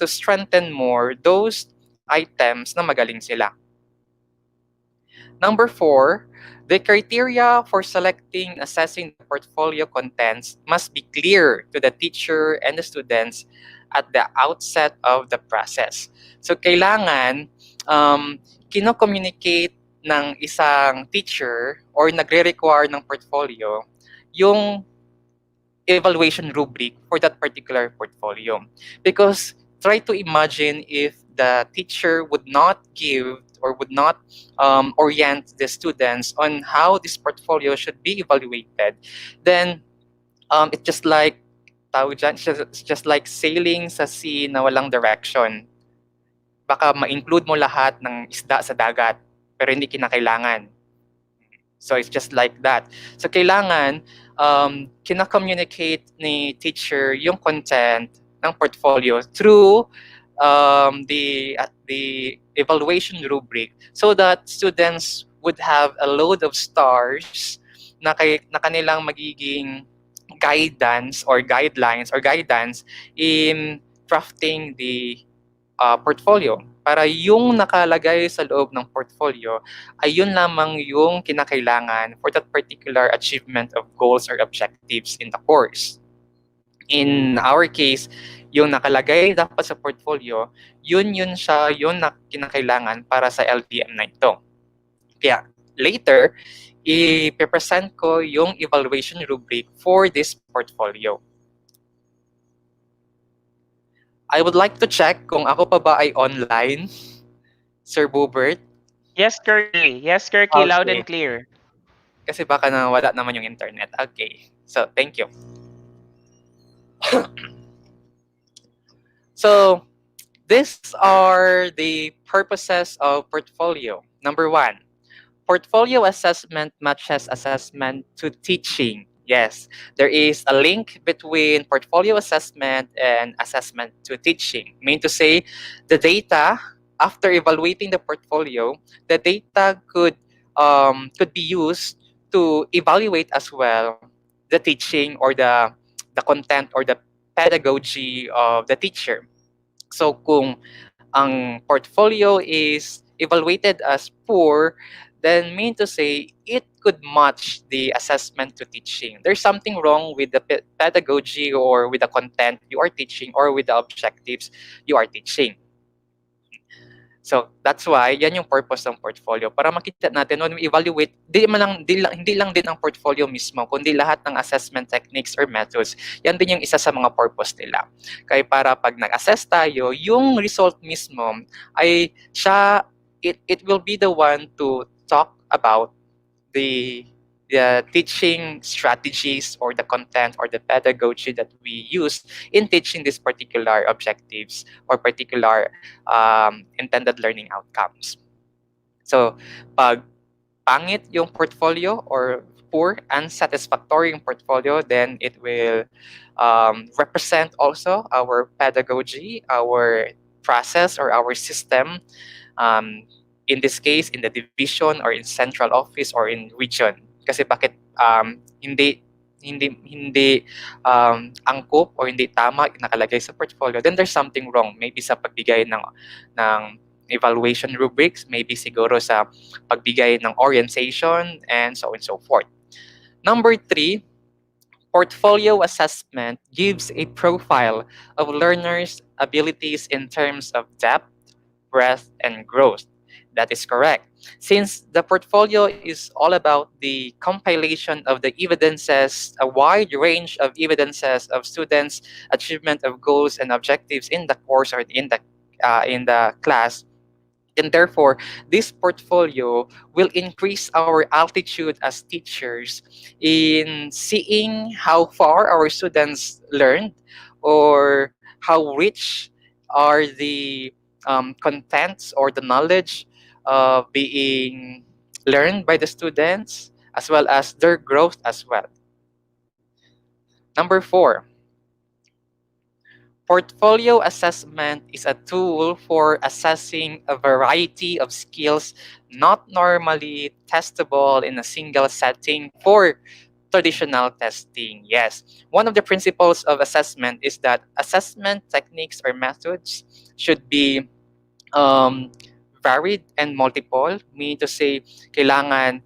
strengthen more those items na magaling sila. Number 4, the criteria for selecting, assessing the portfolio contents must be clear to the teacher and the students at the outset of the process. So kailangan kino-communicate ng isang teacher or nagre-require ng portfolio yung evaluation rubric for that particular portfolio. Because try to imagine if the teacher would not give or would not orient the students on how this portfolio should be evaluated, then it's just like it's just like sailing sa sea na walang direction. Baka ma-include mo lahat ng isda sa dagat, pero hindi kinakailangan. So it's just like that. So kailangan kina-communicate ni teacher yung content ng portfolio through the evaluation rubric so that students would have a load of stars na kanilang magiging guidance or guidelines or guidance in crafting the portfolio. Para yung nakalagay sa loob ng portfolio ay yun lamang yung kinakailangan for that particular achievement of goals or objectives in the course. In our case, yung nakalagay dapat sa portfolio, yun siya yung kinakailangan para sa LDM na ito. Kaya later, i-present ko yung evaluation rubric for this portfolio. I would like to check kung ako pa ba ay online, Sir Bubert. Yes, Kirky. Yes, Kirky. Loud Okay. and clear. Kasi baka na wala naman yung internet. Okay. So, thank you. So, these are the purposes of portfolio. Number 1, portfolio assessment matches assessment to teaching. Yes, there is a link between portfolio assessment and assessment to teaching. Mean to say, the data, after evaluating the portfolio, the data could be used to evaluate as well the teaching or the content or the pedagogy of the teacher. So kung ang portfolio is evaluated as poor, then mean to say it could match the assessment to teaching. There's something wrong with the pedagogy or with the content you are teaching or with the objectives you are teaching. So that's why yan yung purpose ng portfolio para makita natin when we evaluate hindi lang din ang portfolio mismo kundi lahat ng assessment techniques or methods. Yan din yung isa sa mga purpose nila. Kaya para pag nag-assess tayo, yung result mismo ay it will be the one to talk about the teaching strategies or the content or the pedagogy that we use in teaching these particular objectives or particular intended learning outcomes. So, pag pangit yung portfolio or poor, unsatisfactory yung portfolio, then it will represent also our pedagogy, our process or our system, in this case, in the division or in central office or in region. Kasi bakit hindi angkop or hindi tama nakalagay sa portfolio, then there's something wrong. Maybe sa pagbigay ng evaluation rubrics, maybe siguro sa pagbigay ng orientation, and so on and so forth. Number 3, portfolio assessment gives a profile of learners' abilities in terms of depth, breadth, and growth. That is correct. Since the portfolio is all about the compilation of the evidences, a wide range of evidences of students' achievement of goals and objectives in the course or in the class, and therefore, this portfolio will increase our altitude as teachers in seeing how far our students learned or how rich are the contents or the knowledge being learned by the students, as well as their growth as well. Number 4, portfolio assessment is a tool for assessing a variety of skills not normally testable in a single setting for traditional testing. Yes, one of the principles of assessment is that assessment techniques or methods should be varied and multiple, meaning to say, kailangan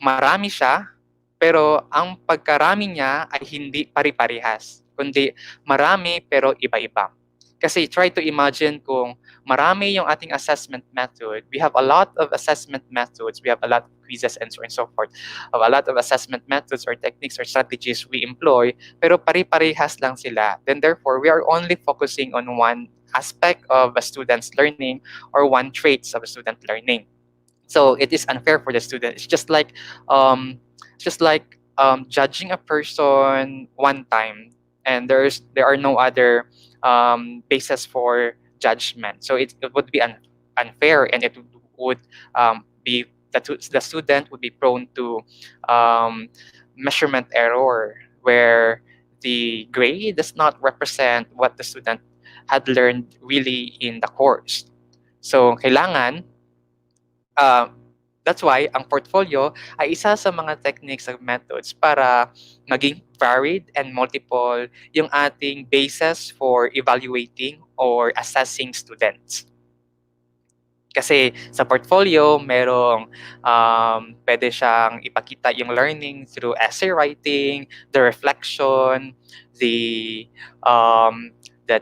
marami siya, pero ang pagkarami niya ay hindi pari-parihas, kundi marami pero iba-iba. Kasi try to imagine kung marami yung ating assessment method, we have a lot of assessment methods, we have a lot of quizzes and so on and so forth, of a lot of assessment methods or techniques or strategies we employ, pero pari-parihas lang sila. Then therefore, we are only focusing on one aspect of a student's learning or one traits of a student learning. So it is unfair for the student. It's just like judging a person one time, and there are no other basis for judgment. So it would be unfair, and it would be the student would be prone to measurement error, where the grade does not represent what the student had learned really in the course. So kailangan that's why ang portfolio ay isa sa mga techniques and methods para maging varied and multiple yung ating basis for evaluating or assessing students. Kasi sa portfolio, merong pwede siyang ipakita yung learning through essay writing, the reflection, the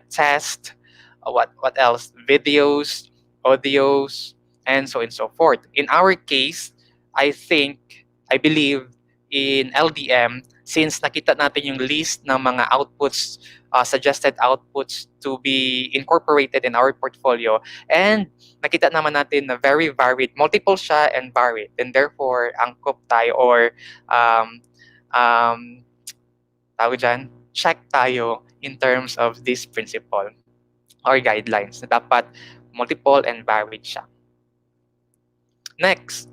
test, what else? Videos, audios, and so on and so forth. In our case, I believe in LDM, since nakita natin yung list ng mga outputs, suggested outputs to be incorporated in our portfolio, and nakita naman natin na very varied, multiple siya and varied, and therefore, angkop tayo or tawag dyan, check tayo in terms of this principle or guidelines na dapat multiple and varied siya. Next,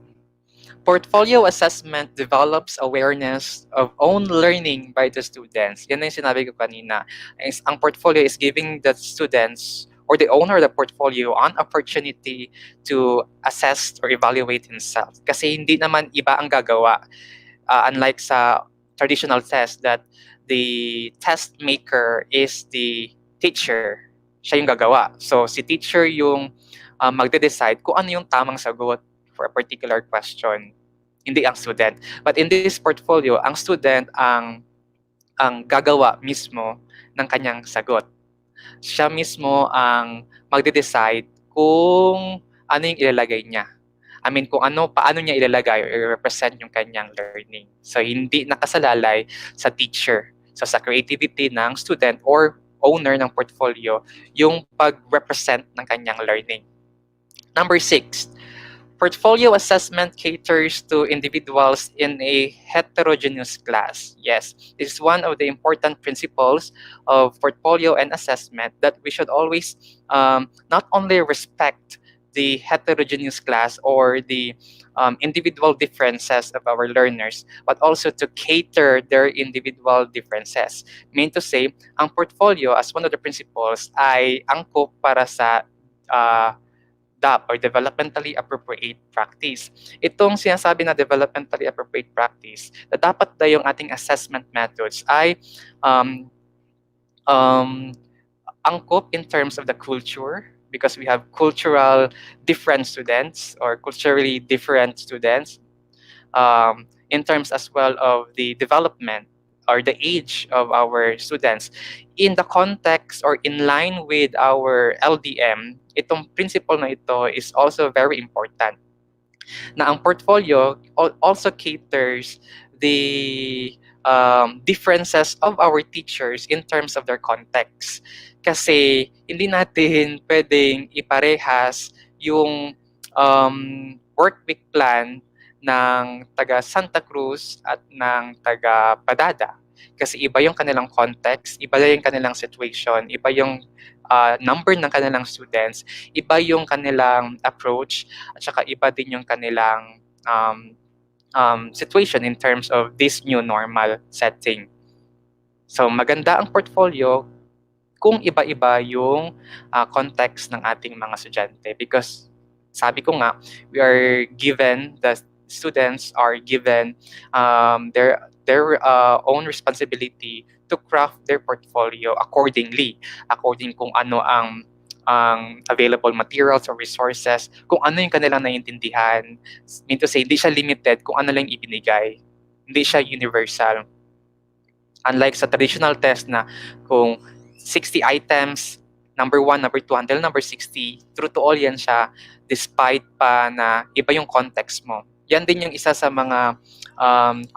portfolio assessment develops awareness of own learning by the students. Yan yung sinabi ko kanina. Ang portfolio is giving the students or the owner of the portfolio an opportunity to assess or evaluate himself. Kasi hindi naman iba ang gagawa. Unlike sa traditional test that the test maker is the teacher. Siya yung gagawa. So si teacher yung magde-decide kung ano yung tamang sagot for a particular question. Hindi ang student. But in this portfolio, ang student ang gagawa mismo ng kanyang sagot. Siya mismo ang magde-decide kung ano yung ilalagay niya. I mean, paano niya ilalagay or i-represent yung kanyang learning. So, hindi nakasalalay sa teacher. So, sa creativity ng student or owner ng portfolio, yung pag-represent ng kanyang learning. Number 6, portfolio assessment caters to individuals in a heterogeneous class. Yes, this is one of the important principles of portfolio and assessment, that we should always not only respect the heterogeneous class or the individual differences of our learners, but also to cater their individual differences. Mean to say, ang portfolio as one of the principles ay angkop para sa DAP or developmentally appropriate practice. Itong sinasabi na developmentally appropriate practice, na dapat na yung ating assessment methods ay angkop in terms of the culture, because we have cultural different students or culturally different students, in terms as well of the development or the age of our students. In the context or in line with our LDM, itong principle na ito is also very important. Na ang portfolio also caters the differences of our teachers in terms of their context. Kasi hindi natin pwedeng iparehas yung work week plan ng taga Santa Cruz at ng taga Padada. Kasi iba yung kanilang context, iba yung kanilang situation, iba yung number ng kanilang students, iba yung kanilang approach, at saka iba din yung kanilang situation in terms of this new normal setting. So maganda ang portfolio kung iba-iba yung context ng ating mga estudyante, because sabi ko nga, the students are given their own responsibility to craft their portfolio according kung ano ang available materials or resources, kung ano yung kanilang naiintindihan. Mean to say, hindi siya limited kung ano lang ibinigay. Hindi siya universal. Unlike sa traditional test na kung 60 items, number 1, number 2, until number 60, true to all yan siya, despite pa na iba yung context mo. Yan din yung isa sa mga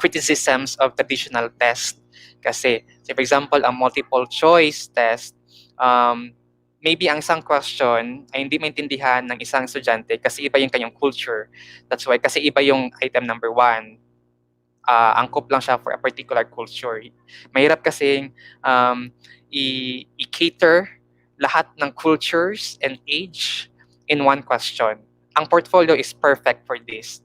criticisms of traditional test. Kasi, for example, ang multiple choice test, maybe ang isang question ay hindi maintindihan ng isang estudyante kasi iba yung kanyang culture. That's why, kasi iba yung item number 1. Angkop lang siya for a particular culture. Mahirap kasing i-cater lahat ng cultures and age in one question. Ang portfolio is perfect for this.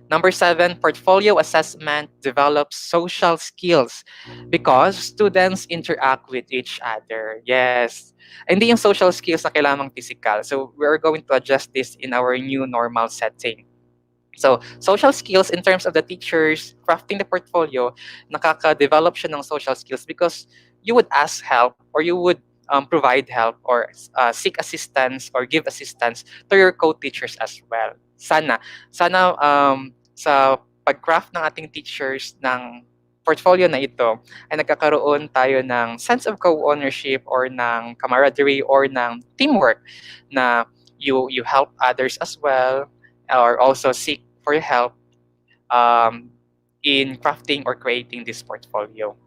Number 7, portfolio assessment develops social skills because students interact with each other. Yes. Hindi yung social skills na kailangang physical. So we're going to adjust this in our new normal setting. So, social skills in terms of the teachers crafting the portfolio, nakaka-develop siya ng social skills because you would ask help or you would provide help or seek assistance or give assistance to your co-teachers as well. Sana sa pag-craft ng ating teachers ng portfolio na ito ay nagkakaroon tayo ng sense of co-ownership or ng camaraderie or ng teamwork na you help others as well, or also seek for help in crafting or creating this portfolio.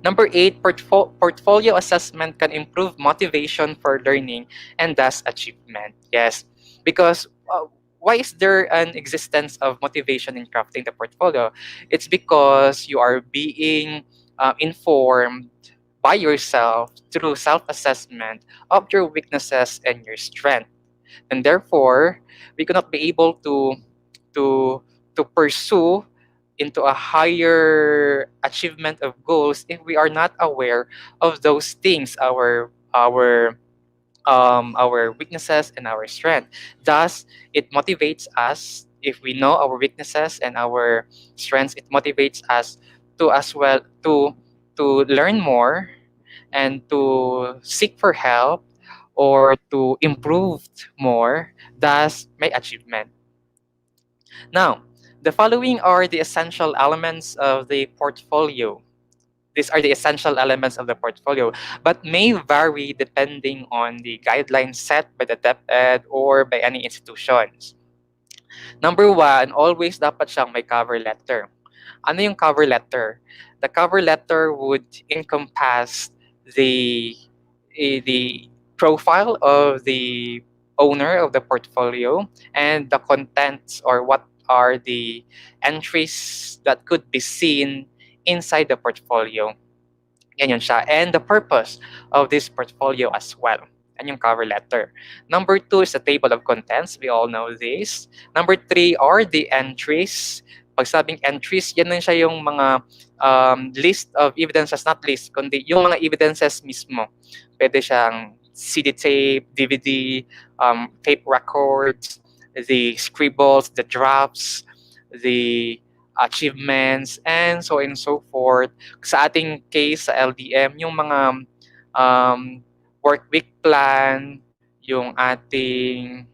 Number 8, portfolio assessment can improve motivation for learning and thus achievement. Yes, because why is there an existence of motivation in crafting the portfolio? It's because you are being informed by yourself through self-assessment of your weaknesses and your strength. And therefore, we cannot be able to pursue into a higher achievement of goals if we are not aware of those things, our weaknesses and our strength. Thus, it motivates us. If we know our weaknesses and our strengths, it motivates us to as well to learn more and to seek for help or to improve more, thus may achievement. Now, the following are the essential elements of the portfolio. These are the essential elements of the portfolio, but may vary depending on the guidelines set by the DepEd or by any institutions. Number one, always dapat siyang may cover letter. Ano yung cover letter? The cover letter would encompass the the profile of the owner of the portfolio and the contents or what are the entries that could be seen inside the portfolio. Ganyan siya. And the purpose of this portfolio as well. Yan yung cover letter. Number two is the table of contents. We all know this. Number three are the entries. Pag sabing entries, yan din siya yung mga list of evidences, not list, kundi yung mga evidences mismo. Pwede siyang CD tape, DVD, tape records, the scribbles, the drafts, the achievements, and so on and so forth. Sa ating case sa LDM, yung mga work week plan, yung ating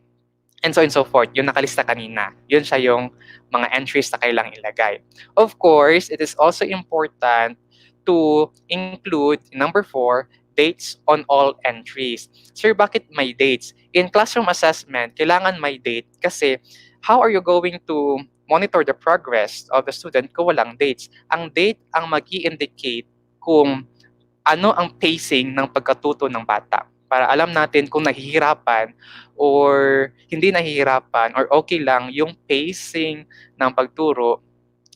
and so on and so forth, yung nakalista kanina. Yun siya yung mga entries na kailangang ilagay. Of course, it is also important to include, number 4, dates on all entries. Sir, bakit may dates? In classroom assessment, kailangan may date kasi how are you going to monitor the progress of the student kung walang dates? Ang date ang mag-i-indicate kung ano ang pacing ng pagkatuto ng bata para alam natin kung nahihirapan or hindi nahihirapan or okay lang yung pacing ng pagturo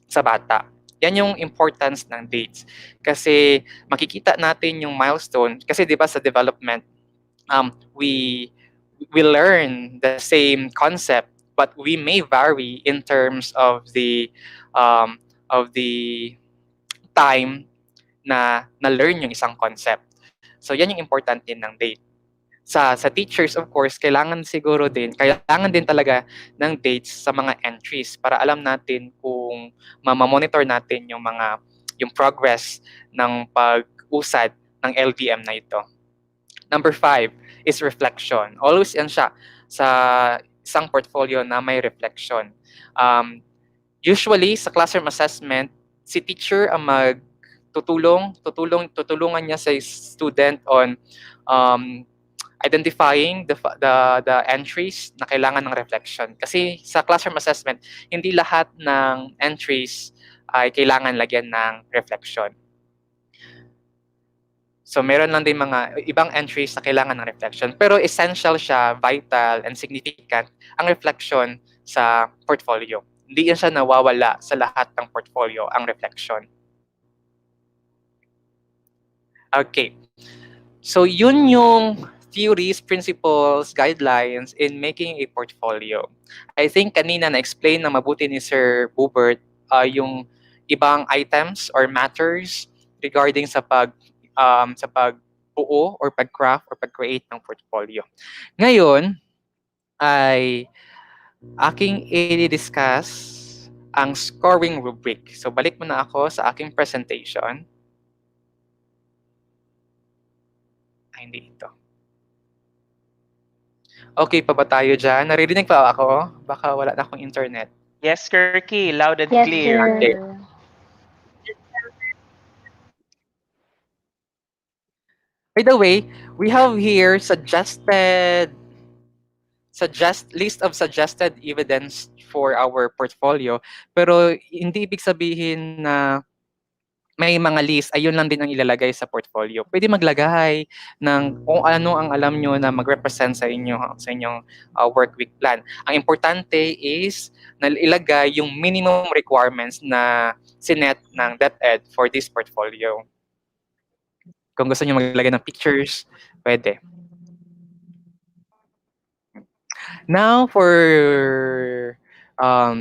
sa bata. Yan yung importance ng dates. Kasi makikita natin yung milestone. Kasi di ba sa development, we learn the same concept but we may vary in terms of the time na na-learn yung isang concept. So yan yung important din ng date. Sa teachers, of course, kailangan din talaga ng dates sa mga entries para alam natin kung ma-monitor natin yung progress ng pag-usad ng LDM na ito. Number 5 is reflection. Always yan siya sa isang portfolio na may reflection. Usually, sa classroom assessment, si teacher ang tutulungan niya sa student on identifying the entries na kailangan ng reflection. Kasi sa classroom assessment, hindi lahat ng entries ay kailangan lagyan ng reflection. So meron lang din mga ibang entries na kailangan ng reflection. Pero essential siya, vital, and significant ang reflection sa portfolio. Hindi yan siya nawawala sa lahat ng portfolio, ang reflection. Okay. So yun yung theories, principles, guidelines in making a portfolio. I think kanina na-explain na mabuti ni Sir Bubert yung ibang items or matters regarding sa pagbuo or pag-craft or pag-create ng portfolio. Ngayon ay aking i-discuss ang scoring rubric. So balik muna ako sa aking presentation. Ay, hindi ito. Okay pa ba tayo dyan? Naririnig pa ako? Baka wala na akong internet. Yes, Kirky, loud and Yes, clear. sir. Okay. By the way, we have here list of suggested evidence for our portfolio. Pero hindi ibig sabihin na may mga list, ayun lang din ang ilalagay sa portfolio. Pwede maglagay ng kung ano ang alam nyo na mag-represent sa inyong work week plan. Ang importante is na ilagay yung minimum requirements na sinet ng DepEd for this portfolio. Kung gusto nyo maglagay ng pictures, pwede. Now for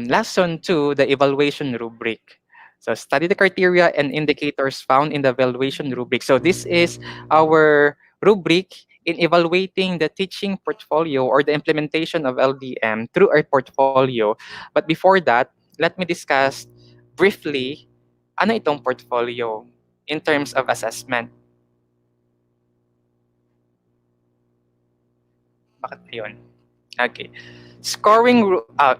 lesson 2, the evaluation rubric. So study the criteria and indicators found in the evaluation rubric. So this is our rubric in evaluating the teaching portfolio or the implementation of LDM through our portfolio. But before that, let me discuss briefly ano itong portfolio in terms of assessment. Bakit ayun? Okay.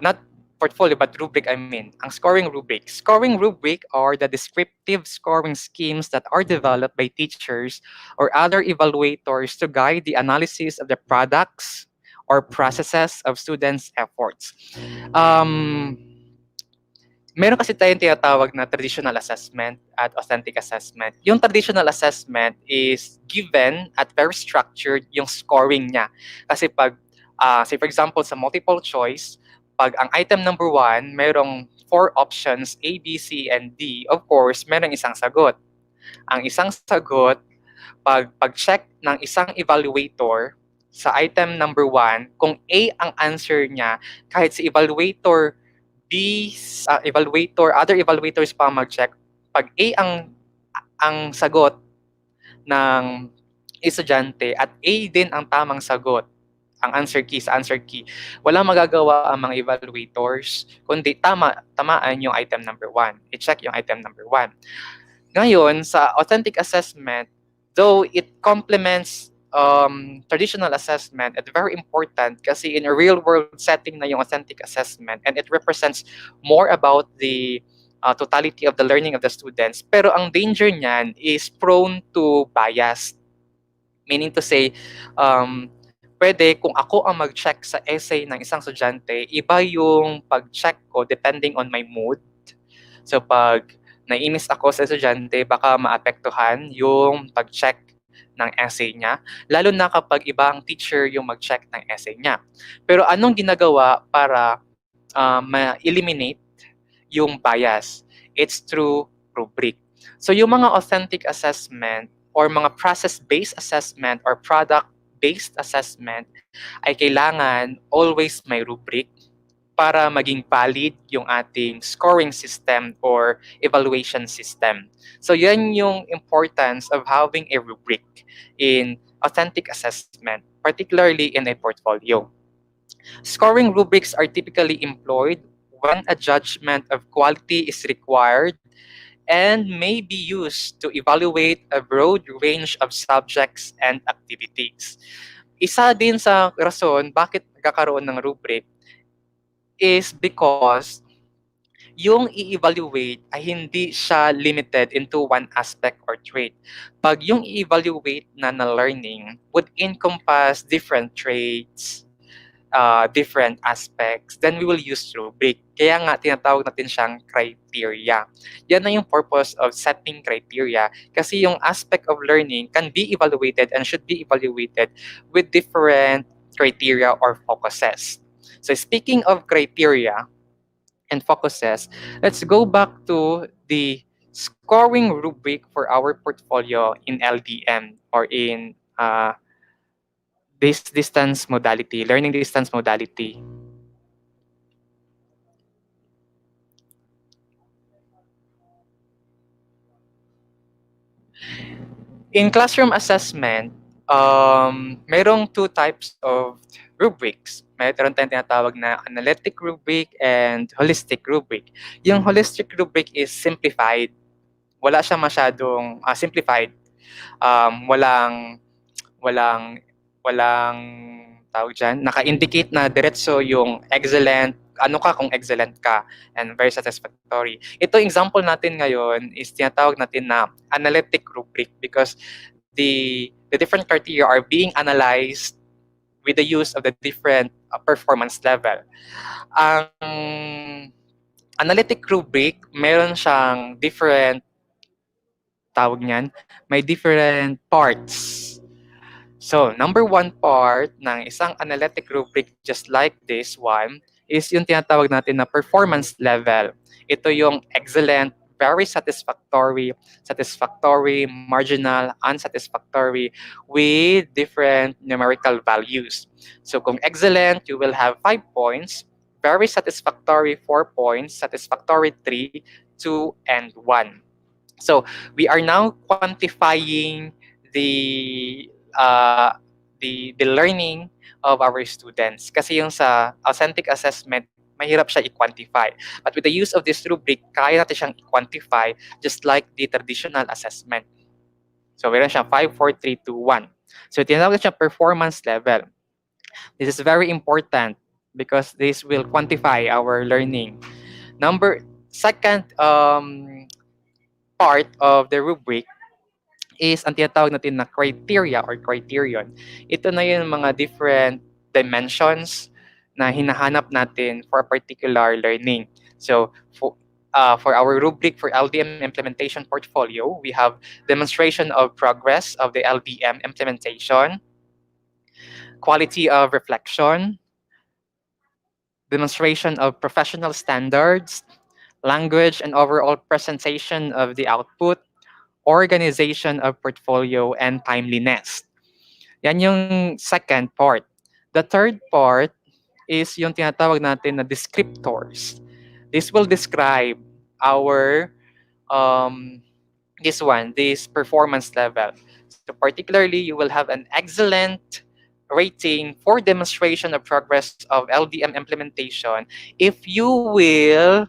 Not portfolio but rubric I mean. Ang scoring rubric. Scoring rubric are the descriptive scoring schemes that are developed by teachers or other evaluators to guide the analysis of the products or processes of students' efforts. Um, Meron kasi tayong tinatawag na traditional assessment at authentic assessment. Yung traditional assessment is given at very structured yung scoring niya. Kasi pag, say for example, sa multiple choice, pag ang item number 1, merong 4 options, A, B, C, and D, of course, merong isang sagot. Ang isang sagot, pag-check ng isang evaluator sa item number 1, kung A ang answer niya, kahit si evaluator other evaluators pa mag-check, pag A ang sagot ng estudyante at A din ang tamang sagot, ang answer key sa answer key, walang magagawa ang mga evaluators kundi tamaan yung item number 1. I-check yung item number 1. Ngayon, sa authentic assessment, though it complements traditional assessment, it's very important kasi in a real-world setting na yung authentic assessment and it represents more about the totality of the learning of the students. Pero ang danger niyan is prone to bias. Meaning to say, pwede kung ako ang mag-check sa essay ng isang estudyante, iba yung pag-check ko depending on my mood. So pag naiinis ako sa estudyante, baka maapektuhan yung pag-check ng essay niya, lalo na kapag ibang teacher yung mag-check ng essay niya. Pero anong ginagawa para ma-eliminate yung bias? It's through rubric. So yung mga authentic assessment or mga process-based assessment or product-based assessment ay kailangan always may rubric para maging valid yung ating scoring system or evaluation system. So yan yung importance of having a rubric in authentic assessment, particularly in a portfolio. Scoring rubrics are typically employed when a judgment of quality is required and may be used to evaluate a broad range of subjects and activities. Isa din sa rason bakit nagkakaroon ng rubric is because yung i-evaluate ay hindi siya limited into one aspect or trait. Pag yung i-evaluate na learning would encompass different traits, different aspects, then we will use rubric. Kaya nga tinatawag natin siyang criteria. Yan na yung purpose of setting criteria kasi yung aspect of learning can be evaluated and should be evaluated with different criteria or focuses. So speaking of criteria and focuses, let's go back to the scoring rubric for our portfolio in LDM or in this distance modality, learning distance modality. In classroom assessment, mayroong two types of rubrics. Mayroon tayong tinatawag na analytic rubric and holistic rubric. Yung holistic rubric is simplified. Wala siya masyadong simplified. Walang tawag dyan, naka-indicate na diretso yung excellent, ano ka kung excellent ka, and very satisfactory. Ito example natin ngayon is tinatawag natin na analytic rubric because the different criteria are being analyzed with the use of the different performance level. Ang analytic rubric, meron siyang different tawag niyan, may different parts. So, number 1 part ng isang analytic rubric just like this one is yung tinatawag natin na performance level. Ito yung excellent, very satisfactory, marginal, unsatisfactory with different numerical values. So, kung excellent, you will have 5 points, very satisfactory 4 points, satisfactory 3, 2, and 1. So, we are now quantifying the learning of our students. Kasi yung sa authentic assessment, mahirap siya i-quantify. But with the use of this rubric, kaya natin siyang i-quantify just like the traditional assessment. So meron siyang 5, 4, 3, 2, 1. So tinatawag siya performance level. This is very important because this will quantify our learning. Second part of the rubric is ang tinatawag natin na criteria or criterion. Ito na yung mga different dimensions na hinahanap natin for a particular learning. So, for our rubric for LDM implementation portfolio, we have demonstration of progress of the LDM implementation, quality of reflection, demonstration of professional standards, language and overall presentation of the output, organization of portfolio, and timeliness. Yan yung second part. The third part is yung tinatawag natin na descriptors. This will describe our this performance level. So particularly, you will have an excellent rating for demonstration of progress of LDM implementation if you will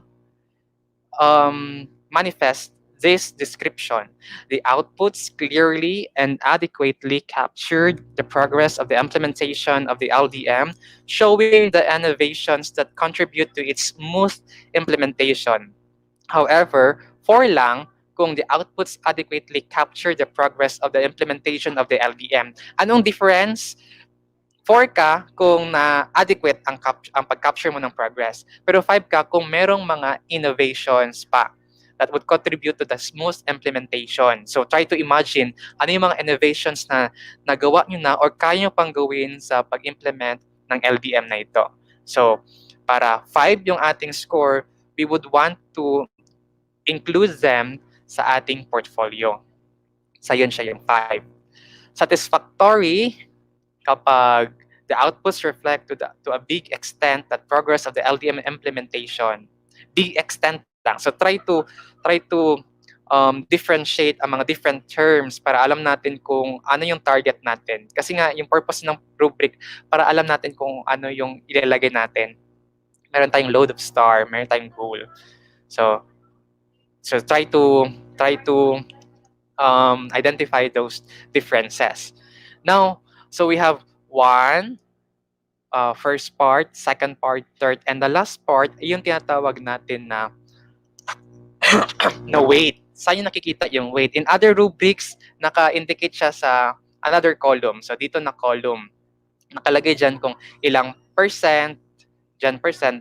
manifest this description. The outputs clearly and adequately captured the progress of the implementation of the LDM, showing the innovations that contribute to its smooth implementation. However, 4 lang kung the outputs adequately capture the progress of the implementation of the LDM. Anong difference? 4 ka kung na-adequate ang pag-capture mo ng progress. Pero 5 ka kung merong mga innovations pa that would contribute to the smooth implementation. So try to imagine ano yung mga innovations na nagawa nyo na or kaya nyo pang gawin sa pag-implement ng LDM na ito. So para 5 yung ating score, we would want to include them sa ating portfolio. So yun siya yung 5. Satisfactory kapag the outputs reflect to a big extent that progress of the LDM implementation. Big extent lang. So try to differentiate ang mga different terms para alam natin kung ano yung target natin. Kasi nga yung purpose ng rubric para alam natin kung ano yung ilalagay natin. Meron tayong load of star, meron tayong goal. So try to identify those differences. Now, so we have first part, second part, third, and the last part, yung tinatawag natin na weight. Saan yung nakikita yung weight? In other rubrics, naka-indicate siya sa another column. So dito na column, nakalagay dyan kung ilang percent,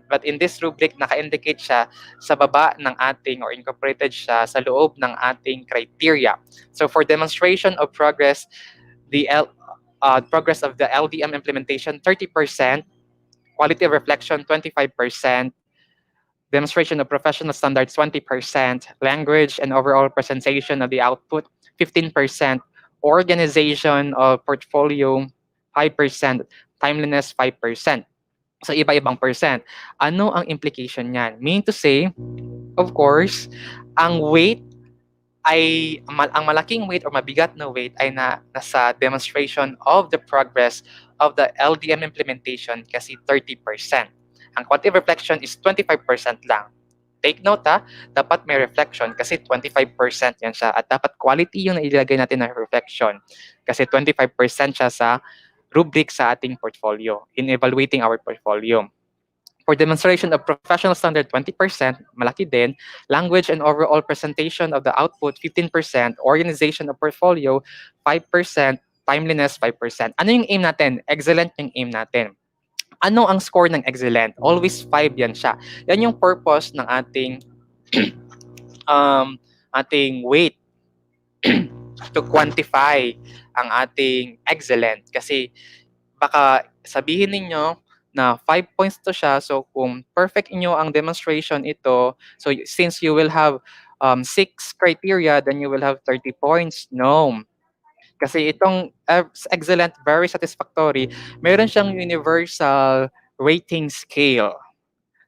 but in this rubric, naka-indicate siya sa baba ng ating or incorporated siya sa loob ng ating criteria. So for demonstration of progress, the progress of the LDM implementation, 30%, quality of reflection, 25%, demonstration of professional standards, 20%, language and overall presentation of the output, 15%, organization of portfolio, 5%, timeliness, 5%. So iba-ibang percent. Ano ang implication niyan? Meaning to say, of course, ang weight ay ang malaking weight or mabigat na weight ay nasa demonstration of the progress of the LDM implementation kasi 30%. Ang qualitative reflection is 25% lang. Take note dapat may reflection kasi 25% yan siya at dapat quality yung nailagay natin na reflection kasi 25% siya sa rubric sa ating portfolio in evaluating our portfolio. For demonstration of professional standard, 20%, malaki din. Language and overall presentation of the output, 15%. Organization of portfolio, 5%. Timeliness, 5%. Ano yung aim natin? Excellent yung aim natin. Ano ang score ng excellent? Always 5 yan siya. Yan yung purpose ng ating weight to quantify ang ating excellent. Kasi baka sabihin ninyo, na 5 points to siya. So kung perfect inyo ang demonstration ito, so since you will have 6 criteria, then you will have 30 points. No. Kasi itong excellent, very satisfactory, meron siyang universal rating scale.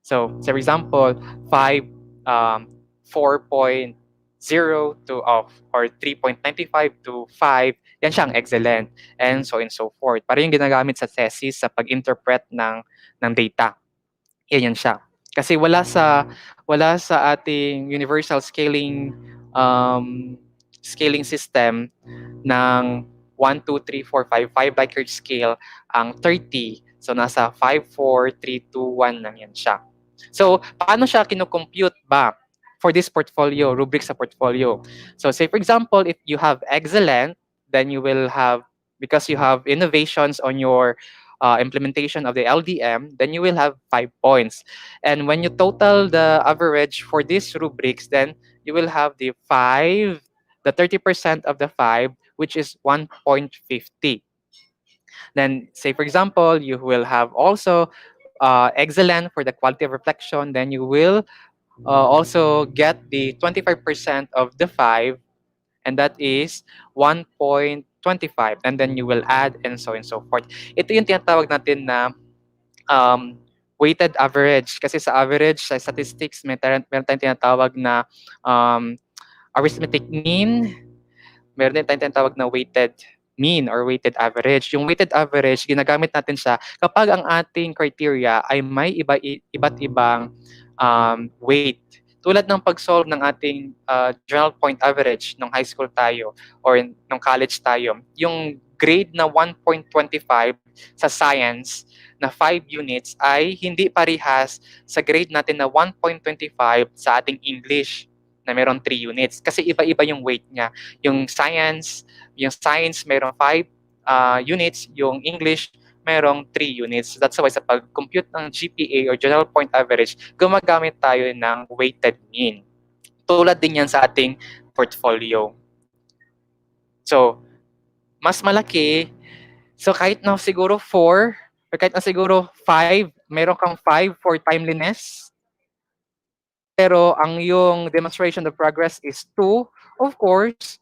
So, for example, 5, 4.0 to or 3.95 to 5, yan siyang excellent, and so on and so forth. Para yung ginagamit sa thesis sa pag-interpret ng data. Yan siya. Kasi wala sa ating universal scaling system ng 1, 2, 3, 4, 5 Likert scale ang 30 So nasa 5, 4, 3, 2, 1 lang yan siya. So paano siya kinocompute ba for this portfolio, rubric sa portfolio? So say for example, if you have excellent, then you will have, because you have innovations on your implementation of the LDM, then you will have 5 points. And when you total the average for these rubrics, then you will have the 5, the 30% of the 5, which is 1.50. Then say for example, you will have also excellent for the quality of reflection, then you will also get the 25% of the 5, and that is 1.25, and then you will add and so on and so forth. Ito yung tinatawag natin na weighted average. Kasi sa average, sa statistics, meron tayong tinatawag na um, arithmetic mean, meron din tayong tinatawag na weighted mean or weighted average. Yung weighted average, ginagamit natin siya kapag ang ating criteria ay may iba't ibang weight. Tulad ng pag-solve ng ating general point average nung high school tayo or nung college tayo, yung grade na 1.25 sa science na 5 units ay hindi parehas sa grade natin na 1.25 sa ating English na meron 3 units. Kasi iba-iba yung weight niya. Yung science merong 5 units, yung English merong 3 units. That's why sa pag-compute ng GPA or general point average, gumagamit tayo ng weighted mean. Tulad din yan sa ating portfolio. So, mas malaki. So, kahit na siguro 4, or kahit na siguro 5, meron kang 5 for timeliness, pero ang yung demonstration of progress is 2, of course,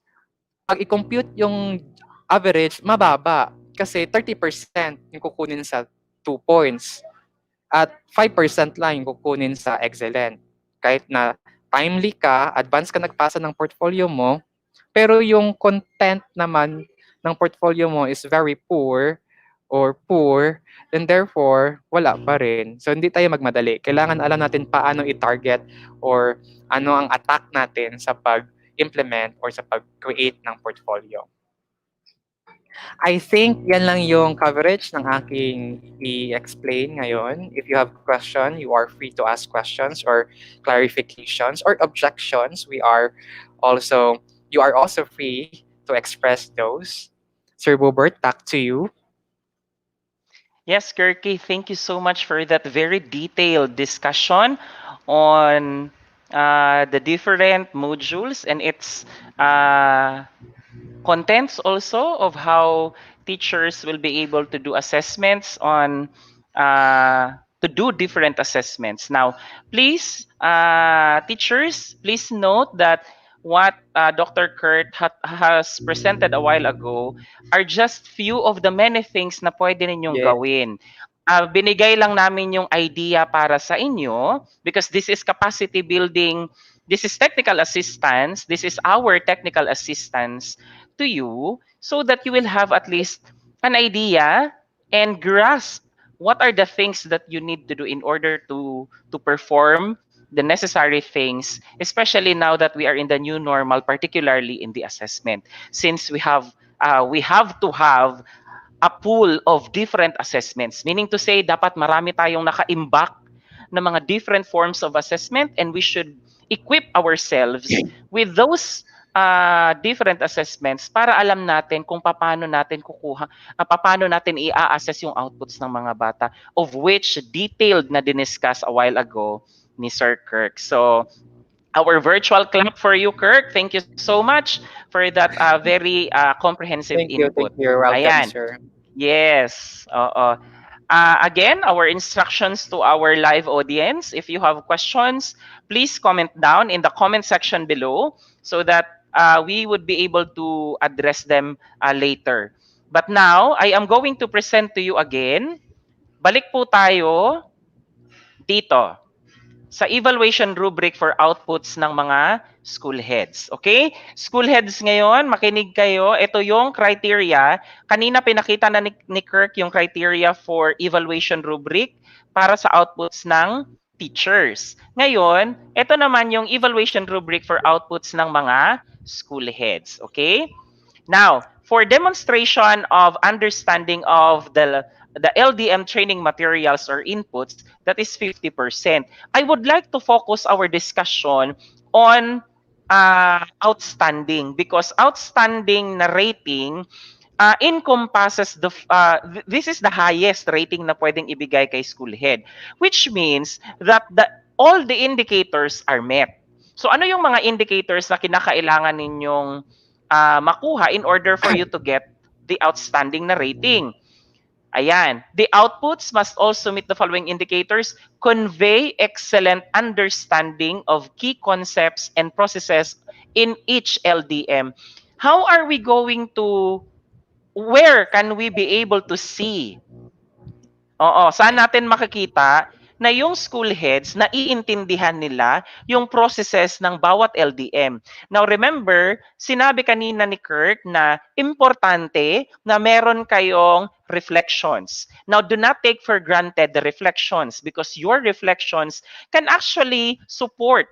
pag i-compute yung average, mababa. Kasi 30% yung kukunin sa 2 points. At 5% lang yung kukunin sa excellent. Kahit na timely ka, advance ka nagpasa ng portfolio mo, pero yung content naman ng portfolio mo is very poor or poor, then therefore, wala pa rin. So, hindi tayo magmadali. Kailangan alam natin paano i-target or ano ang attack natin sa pag-implement or sa pag-create ng portfolio. I think yan lang yung coverage ng aking i-explain ngayon. If you have question, you are free to ask questions or clarifications or objections. You are also free to express those. Sir Bobert, back to you. Yes, Kirky, thank you so much for that very detailed discussion on the different modules and its contents also of how teachers will be able to do assessments on to do different assessments. Now, please, teachers, please note that what Dr. Kurt has presented a while ago are just few of the many things na pwede ninyong Yeah. gawin. Binigay lang namin yung idea para sa inyo because this is capacity building, this is technical assistance, this is our technical assistance to you so that you will have at least an idea and grasp what are the things that you need to do in order to perform the necessary things, especially now that we are in the new normal, particularly in the assessment, since we have to have a pool of different assessments, meaning to say dapat marami tayong nakaimbak na mga different forms of assessment, and we should equip ourselves with those different assessments para alam natin kung paano natin paano natin i-assess yung outputs ng mga bata, of which detailed na diniscuss a while ago ni Sir Kirk. So, our virtual clap for you, Kirk. Thank you so much for that very comprehensive Thank you. input. You're welcome, Ayan. sir. Yes. Oo. Again, our instructions to our live audience. If you have questions, please comment down in the comment section below so that we would be able to address them later. But now, I am going to present to you again. Balik po tayo dito sa evaluation rubric for outputs ng mga school heads. Okay? School heads ngayon, makinig kayo. Ito yung criteria. Kanina pinakita na ni Kirk yung criteria for evaluation rubric para sa outputs ng teachers. Ngayon, ito naman yung evaluation rubric for outputs ng mga school heads. Okay? Now, for demonstration of understanding of the the LDM training materials or inputs, that is 50%. I would like to focus our discussion on outstanding, because outstanding na rating encompasses this is the highest rating na pwedeng ibigay kay school head, which means that all the indicators are met. So ano yung mga indicators na kinakailangan ninyong makuha in order for you to get the outstanding na rating? Ayan. The outputs must also meet the following indicators: convey excellent understanding of key concepts and processes in each LDM. How are we going to, where can we be able to see? Oo, saan natin makikita na yung school heads na iintindihan nila yung processes ng bawat LDM. Now remember, sinabi kanina ni Kirk na importante na meron kayong reflections. Now do not take for granted the reflections, because your reflections can actually support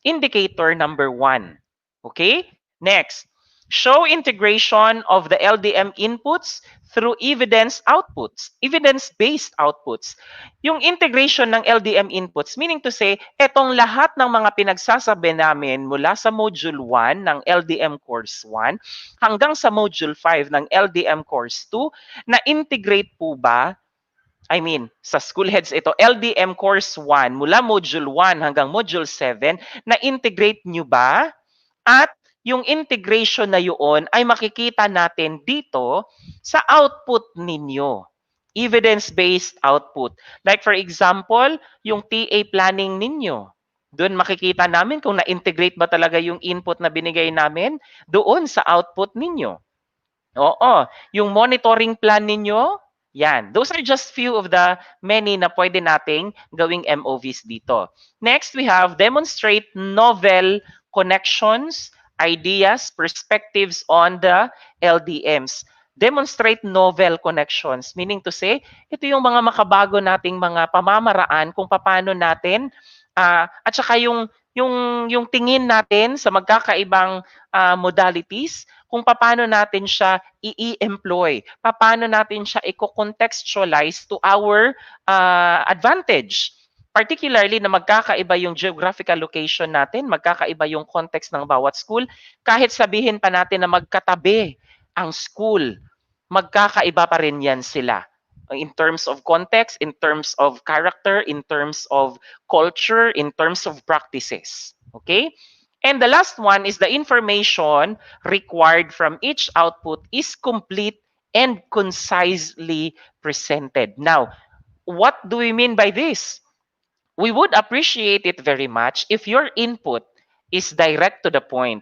indicator number 1. Okay? Next, show integration of the LDM inputs through evidence-based outputs. Yung integration ng LDM inputs, meaning to say, etong lahat ng mga pinagsasabi namin mula sa Module 1 ng LDM Course 1 hanggang sa Module 5 ng LDM Course 2, na-integrate po ba? I mean, sa school heads ito, LDM Course 1, mula Module 1 hanggang Module 7, na-integrate nyo ba? At yung integration na yun ay makikita natin dito sa output ninyo. Evidence-based output. Like for example, yung TA planning ninyo. Doon makikita namin kung na-integrate ba talaga yung input na binigay namin doon sa output ninyo. Oo, yung monitoring plan ninyo, yan. Those are just few of the many na pwede nating gawing MOVs dito. Next, we have demonstrate novel connections, ideas, perspectives on the LDMs. Demonstrate novel connections, meaning to say, ito yung mga makabago nating mga pamamaraan kung paano natin at saka yung tingin natin sa magkakaibang modalities, kung paano natin siya i-employ, paano natin siya i-contextualize to our advantage. Particularly na magkakaiba yung geographical location natin, magkakaiba yung context ng bawat school, kahit sabihin pa natin na magkatabi ang school, magkakaiba pa rin yan sila. In terms of context, in terms of character, in terms of culture, in terms of practices. Okay? And the last one is the information required from each output is complete and concisely presented. Now, what do we mean by this? We would appreciate it very much if your input is direct to the point.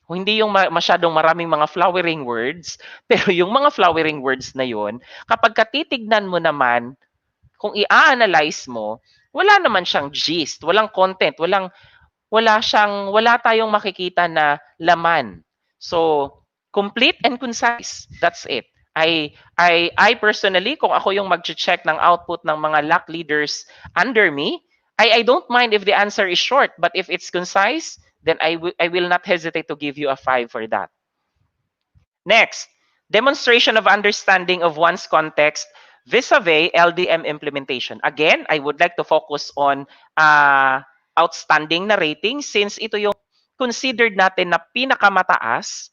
Hindi yung masyadong maraming mga flowering words, pero yung mga flowering words na yon, kapag katitignan mo naman, kung i-analyze mo, wala naman siyang gist, walang content, wala tayong makikita na laman. So, complete and concise. That's it. I personally, kung ako yung mag-check ng output ng mga LAC leaders under me, I don't mind if the answer is short, but if it's concise, then I will not hesitate to give you a 5 for that. Next, demonstration of understanding of one's context vis-a-vis LDM implementation. Again, I would like to focus on outstanding na rating, since ito yung considered natin na pinakamataas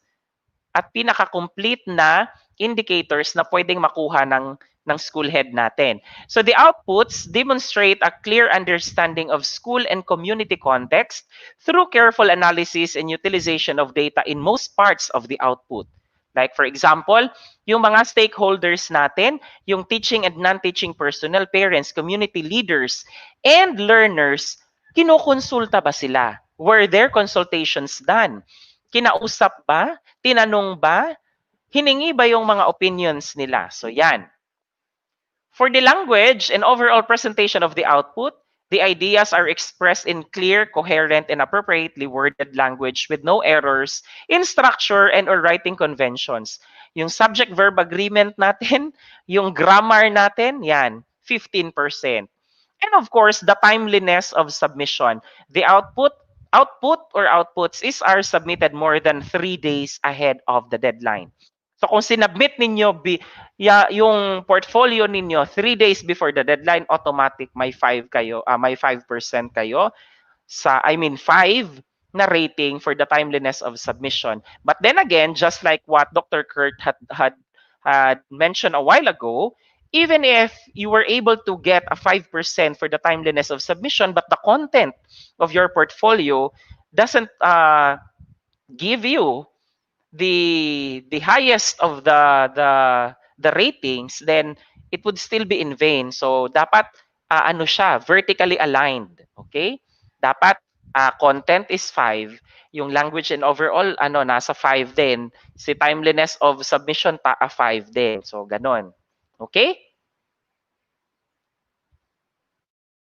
at pinaka-complete na indicators na pwedeng makuha ng school head natin. So the outputs demonstrate a clear understanding of school and community context through careful analysis and utilization of data in most parts of the output. Like for example, yung mga stakeholders natin, yung teaching and non-teaching personnel, parents, community leaders, and learners, kinukonsulta ba sila? Were their consultations done? Kinausap ba? Tinanong ba? Hiningi ba yung mga opinions nila? So yan. For the language and overall presentation of the output, the ideas are expressed in clear, coherent, and appropriately worded language with no errors in structure and or writing conventions. Yung subject-verb agreement natin, yung grammar natin, yan, 15%. And of course, the timeliness of submission. The output or outputs are submitted more than 3 days ahead of the deadline. So kung sinubmit ninyo yung portfolio ninyo 3 days before the deadline, automatic may 5 kayo, may 5% kayo I mean 5 na rating for the timeliness of submission. But then again, just like what Dr. Kurt had mentioned a while ago, even if you were able to get a 5% for the timeliness of submission, but the content of your portfolio doesn't give you the highest of the ratings, then it would still be in vain. So dapat ano siya, vertically aligned, okay? Dapat content is 5, yung language and overall ano nasa 5 din, si timeliness of submission 5 din. So ganon. Okay?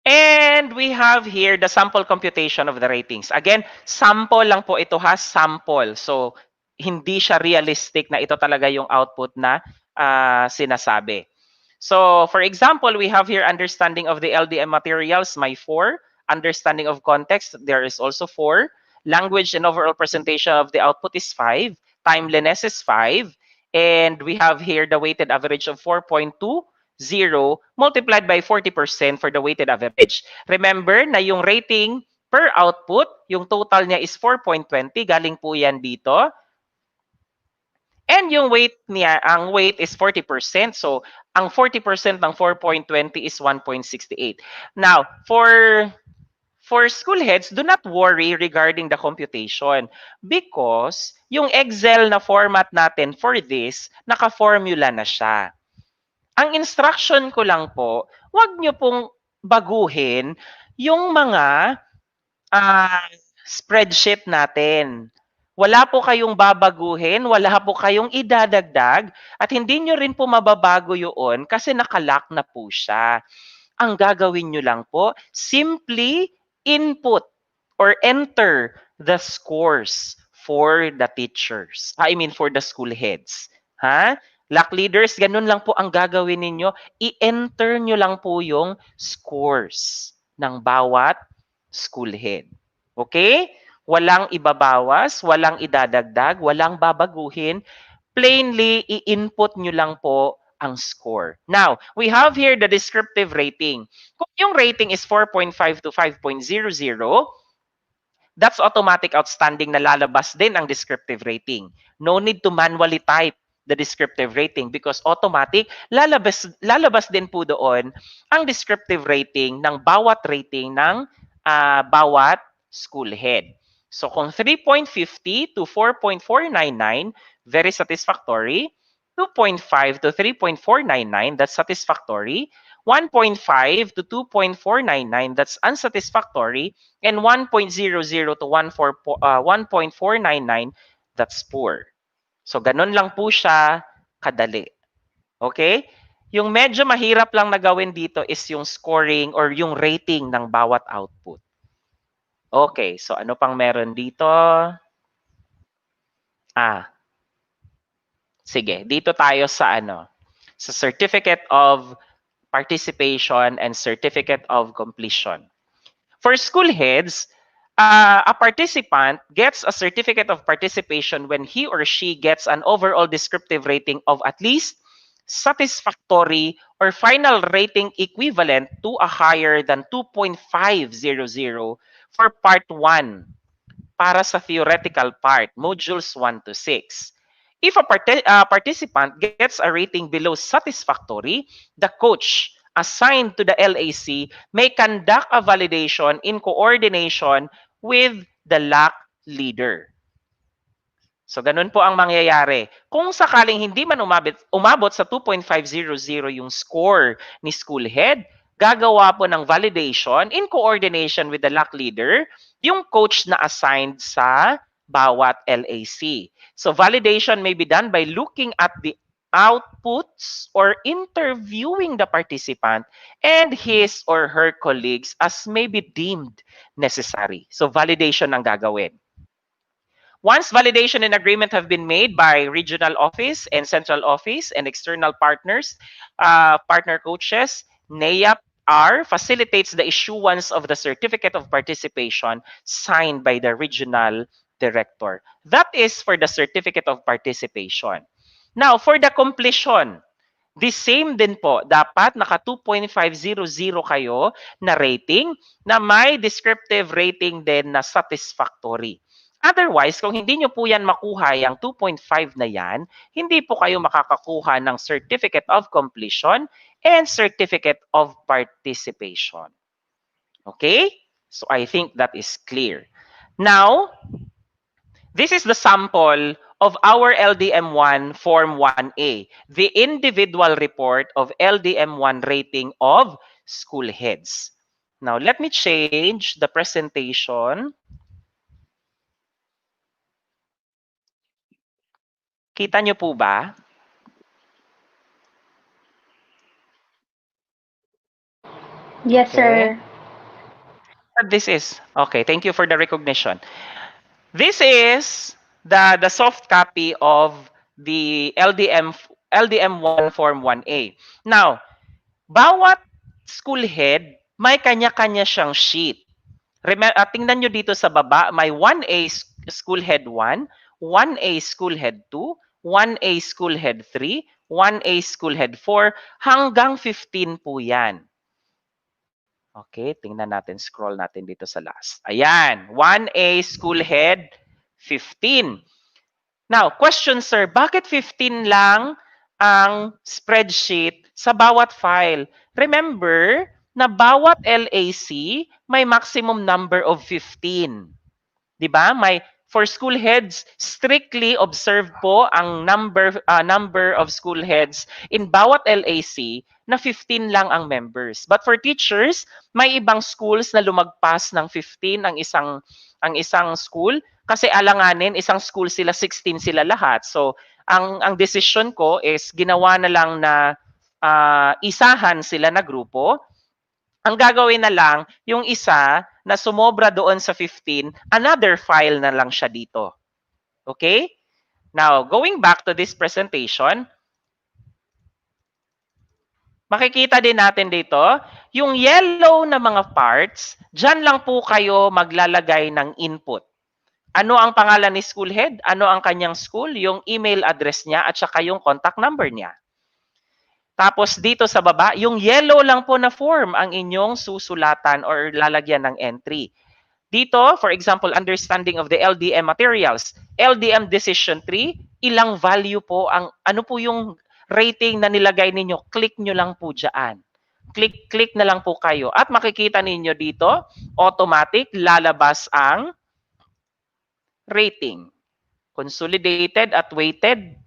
And we have here the sample computation of the ratings. Again, sample lang po ito ha, sample. So, hindi siya realistic na ito talaga yung output na sinasabi. So, for example, we have here understanding of the LDM materials, may 4. Understanding of context, there is also 4. Language and overall presentation of the output is 5. Timeliness is 5. And we have here the weighted average of 4.20 multiplied by 40% for the weighted average. Remember na yung rating per output, yung total niya is 4.20. Galing po yan dito. And yung weight niya, ang weight is 40%. So, ang 40% ng 4.20 is 1.68. Now, for school heads, do not worry regarding the computation because yung Excel na format natin for this, naka-formula na siya. Ang instruction ko lang po, wag nyo pong baguhin yung mga spreadsheet natin. Wala po kayong babaguhin, wala po kayong idadagdag, at hindi nyo rin po mababago yun kasi nakalock na po siya. Ang gagawin nyo lang po, simply input or enter the scores for the teachers. I mean, for the school heads. Ha? Lock leaders, ganun lang po ang gagawin ninyo. I-enter nyo lang po yung scores ng bawat school head. Okay? Walang ibabawas, walang idadagdag, walang babaguhin. Plainly, i-input nyo lang po ang score. Now, we have here the descriptive rating. Kung yung rating is 4.5 to 5.00, that's automatic outstanding na lalabas din ang descriptive rating. No need to manually type the descriptive rating because automatic, lalabas din po doon ang descriptive rating ng bawat rating ng bawat school head. So kung 3.50 to 4.499, very satisfactory. 2.5 to 3.499, that's satisfactory. 1.5 to 2.499, that's unsatisfactory. And 1.00 to 1.499, that's poor. So, ganun lang po siya kadali. Okay? Yung medyo mahirap lang na gawin dito is yung scoring or yung rating ng bawat output. Okay, so ano pang meron dito? Sige, dito tayo sa sa Certificate of Participation and Certificate of Completion. For school heads, a participant gets a certificate of participation when he or she gets an overall descriptive rating of at least satisfactory or final rating equivalent to a higher than 2.500 for part 1 para sa theoretical part, modules 1 to 6. If a participant gets a rating below satisfactory, the coach assigned to the LAC may conduct a validation in coordination with the LAC leader. So, ganun po ang mangyayari. Kung sakaling hindi man umabot sa 2.500 yung score ni school head, gagawa po ng validation in coordination with the LAC leader, yung coach na assigned sa bawat LAC. So, validation may be done by looking at the outputs or interviewing the participant and his or her colleagues as may be deemed necessary. So, validation ang gagawin. Once validation and agreement have been made by regional office and central office and external partners, partner coaches, NAIAP-R facilitates the issuance of the certificate of participation signed by the regional director. That is for the certificate of participation. Now, for the completion, the same din po. Dapat naka 2.500 kayo na rating na may descriptive rating din na satisfactory. Otherwise, kung hindi nyo po yan makuha yung 2.5 na yan, hindi po kayo makakakuha ng Certificate of Completion and Certificate of Participation. Okay? So I think that is clear. Now, this is the sample of our LDM1 Form 1A, the individual report of LDM1 rating of school heads. Now, let me change the presentation. Kita nyo po ba? Yes, Okay. sir. This is, okay, thank you for the recognition. This is the soft copy of the LDM1 Form 1A. Now, bawat school head, may kanya-kanya siyang sheet. Tingnan nyo dito sa baba, may 1A school head 1, 1A school head 2, 1A school head 3, 1A school head 4, hanggang 15 po yan. Okay, tingnan natin, scroll natin dito sa last. Ayan, 1A school head 15. Now, question sir, bakit 15 lang ang spreadsheet sa bawat file? Remember na bawat LAC may maximum number of 15. 'Di ba? May for school heads, strictly observe po ang number of school heads in bawat LAC na 15 lang ang members. But for teachers, may ibang schools na lumagpas ng 15 ang isang school kasi alanganin isang school sila 16 sila lahat. So ang decision ko is ginawa na lang na isahan sila na grupo. Ang gagawin na lang, yung isa na sumobra doon sa 15, another file na lang siya dito. Okay? Now, going back to this presentation, makikita din natin dito, yung yellow na mga parts, dyan lang po kayo maglalagay ng input. Ano ang pangalan ni school head? Ano ang kanyang school? Yung email address niya at saka yung contact number niya. Tapos dito sa baba, yung yellow lang po na form ang inyong susulatan or lalagyan ng entry. Dito, for example, understanding of the LDM materials. LDM Decision Tree, ilang value po ang, ano po yung rating na nilagay ninyo? Click nyo lang po dyan. Click na lang po kayo. At makikita ninyo dito, automatic, lalabas ang rating. Consolidated at weighted.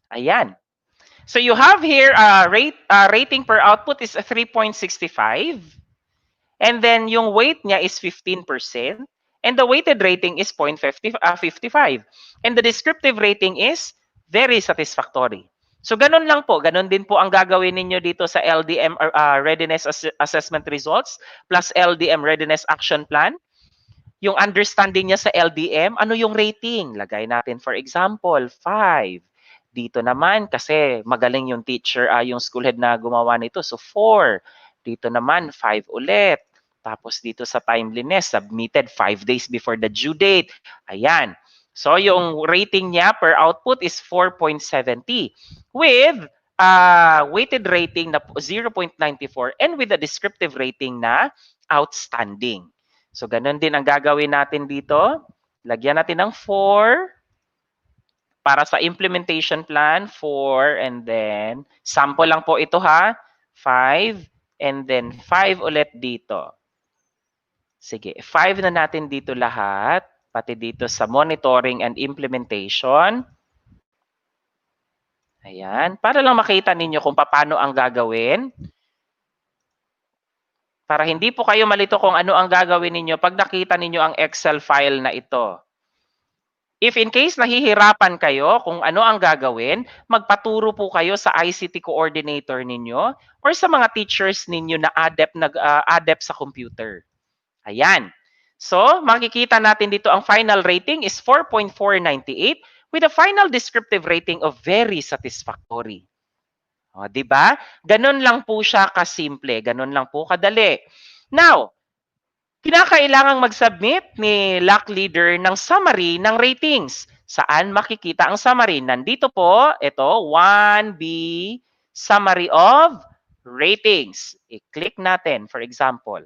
Ayan. So you have here rating per output is a 3.65. And then yung weight niya is 15%. And the weighted rating is 0.55. And the descriptive rating is very satisfactory. So ganun lang po. Ganun din po ang gagawin ninyo dito sa LDM Readiness Assessment Results plus LDM Readiness Action Plan. Yung understanding niya sa LDM, ano yung rating? Lagay natin for example, 5. Dito naman, kasi magaling yung teacher, yung school head na gumawa nito. So, 4. Dito naman, 5 ulit. Tapos dito sa timeliness, submitted 5 days before the due date. Ayan. So, yung rating niya per output is 4.70 with weighted rating na 0.94 and with a descriptive rating na outstanding. So, ganun din ang gagawin natin dito. Lagyan natin ng 4. Para sa implementation plan, 4. And then, sample lang po ito ha. 5. And then, 5 ulit dito. Sige, 5 na natin dito lahat. Pati dito sa monitoring and implementation. Ayan. Para lang makita ninyo kung paano ang gagawin. Para hindi po kayo malito kung ano ang gagawin ninyo pag nakita ninyo ang Excel file na ito. If in case nahihirapan kayo kung ano ang gagawin, magpaturo po kayo sa ICT coordinator ninyo or sa mga teachers ninyo na adept sa computer. Ayan. So, makikita natin dito ang final rating is 4.498 with a final descriptive rating of very satisfactory. O, di ba? Ganun lang po siya kasimple. Ganun lang po kadali. Now, kinakailangang mag-submit ni LAC leader ng summary ng ratings. Saan makikita ang summary? Nandito po, ito, 1B, summary of ratings. I-click natin, for example.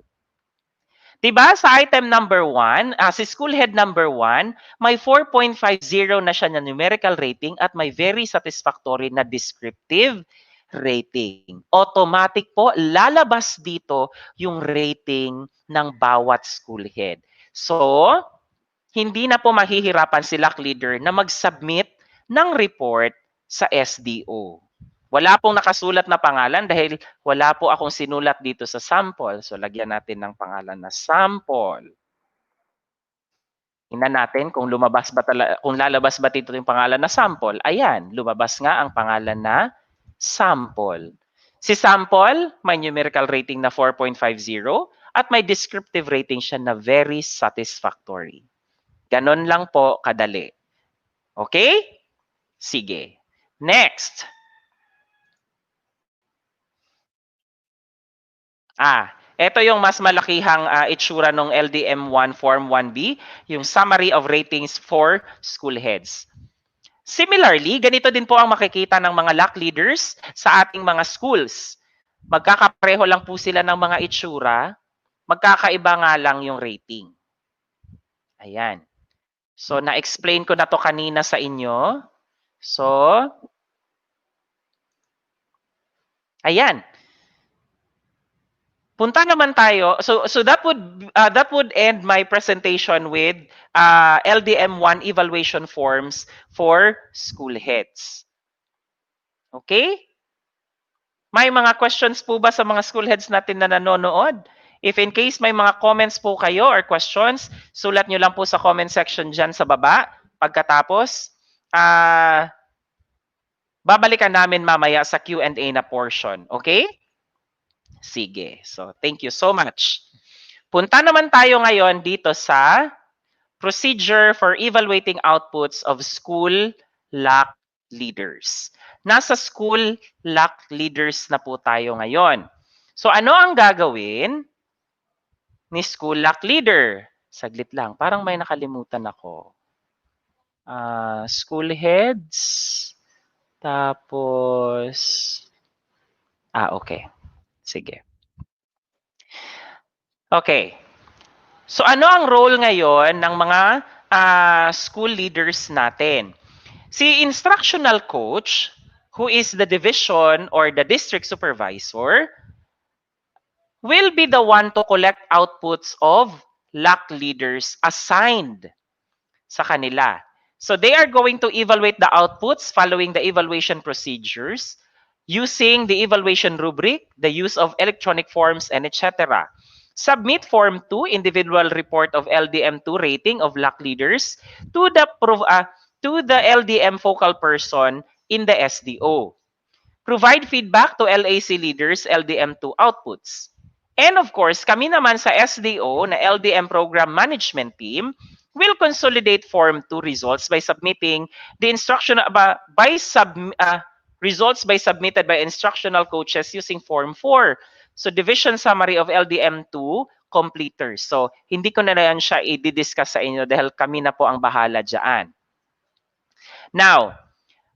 Diba sa item number 1, si school head number 1, may 4.50 na siya na numerical rating at may very satisfactory na descriptive rating. Automatic po, lalabas dito yung rating ng bawat school head. So, hindi na po mahihirapan si LAC leader na mag-submit ng report sa SDO. Wala pong nakasulat na pangalan dahil wala po akong sinulat dito sa sample. So, lagyan natin ng pangalan na sample. Tingnan natin kung lumabas ba kung lalabas ba dito yung pangalan na sample. Ayan, lumabas nga ang pangalan na sample. Si sample, may numerical rating na 4.50 at may descriptive rating siya na very satisfactory. Ganon lang po kadali. Okay? Sige. Next. Ito yung mas malakihang itsura ng LDM1 Form 1B, yung Summary of Ratings for School Heads. Similarly, ganito din po ang makikita ng mga LAC leaders sa ating mga schools. Magkakapareho lang po sila ng mga itsura, magkakaiba nga lang yung rating. Ayan. So, na-explain ko na to kanina sa inyo. So, ayan. Punta naman tayo. So that would end my presentation with LDM1 evaluation forms for school heads. Okay? May mga questions po ba sa mga school heads natin na nanonood? If in case may mga comments po kayo or questions, sulat nyo lang po sa comment section dyan sa baba. Pagkatapos, babalikan namin mamaya sa Q&A na portion. Okay? Sige. So, thank you so much. Punta naman tayo ngayon dito sa procedure for evaluating outputs of school LAC leaders. Nasa school LAC leaders na po tayo ngayon. So, ano ang gagawin ni school LAC leader? Saglit lang. Parang may nakalimutan ako. School heads. Tapos, okay. Sige. Okay. So ano ang role ngayon ng mga school leaders natin? Si instructional coach, who is the division or the district supervisor, will be the one to collect outputs of LAC leaders assigned sa kanila. So they are going to evaluate the outputs following the evaluation procedures using the evaluation rubric, the use of electronic forms, and etc. Submit Form 2, Individual Report of LDM2 Rating of LAC Leaders to the LDM focal person in the SDO. Provide feedback to LAC leaders LDM2 outputs. And of course, kami naman sa SDO na LDM Program Management Team will consolidate Form 2 results by submitting the results submitted by instructional coaches using Form 4. So, division summary of LDM2 completers. So, hindi ko na yan siya i-discuss sa inyo dahil kami na po ang bahala dyan. Now,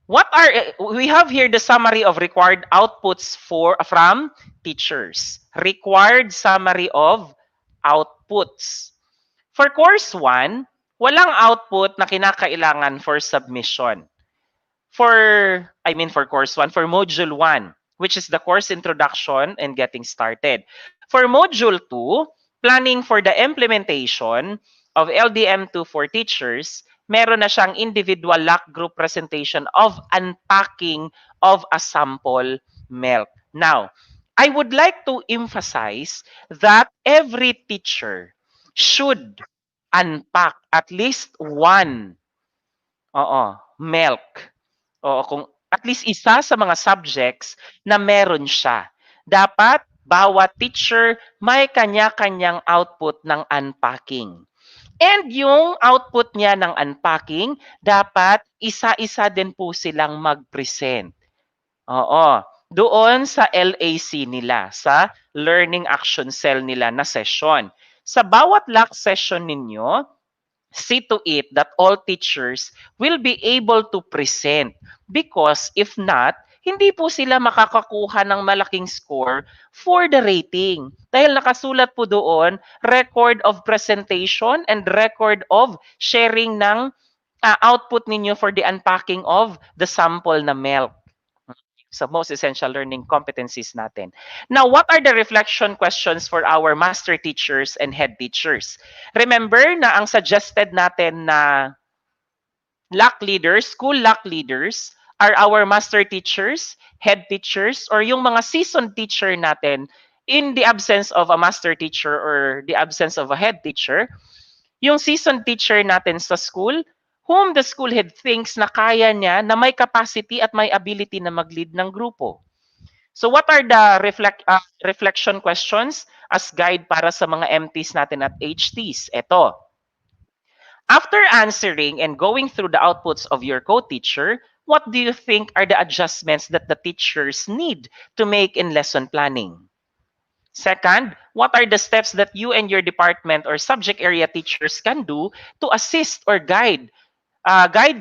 we have here the summary of required outputs from teachers. Required summary of outputs. For course 1, walang output na kinakailangan for submission. For course 1, for module 1, which is the course introduction and getting started. For module 2, planning for the implementation of LDM2 for teachers, meron na siyang individual LAC group presentation of unpacking of a sample milk. Now, I would like to emphasize that every teacher should unpack at least one milk. Kung at least isa sa mga subjects na meron siya. Dapat bawat teacher may kanya-kanyang output ng unpacking. And yung output niya ng unpacking, dapat isa-isa din po silang mag-present. Doon sa LAC nila, sa Learning Action Cell nila na session. Sa bawat LAC session ninyo, see to it that all teachers will be able to present. Because if not, hindi po sila makakakuha ng malaking score for the rating. Dahil nakasulat po doon, record of presentation and record of sharing ng output ninyo for the unpacking of the sample na milk. Sa most essential learning competencies natin. Now, what are the reflection questions for our master teachers and head teachers? Remember na ang suggested natin na LAC leaders, school LAC leaders, are our master teachers, head teachers, or yung mga seasoned teacher natin in the absence of a master teacher or the absence of a head teacher. Yung seasoned teacher natin sa school, whom the school head thinks na kaya niya, na may capacity at may ability na mag-lead ng grupo. So what are the reflection questions as guide para sa mga MTs natin at HTs? Ito. After answering and going through the outputs of your co-teacher, what do you think are the adjustments that the teachers need to make in lesson planning? Second, what are the steps that you and your department or subject area teachers can do to assist or guide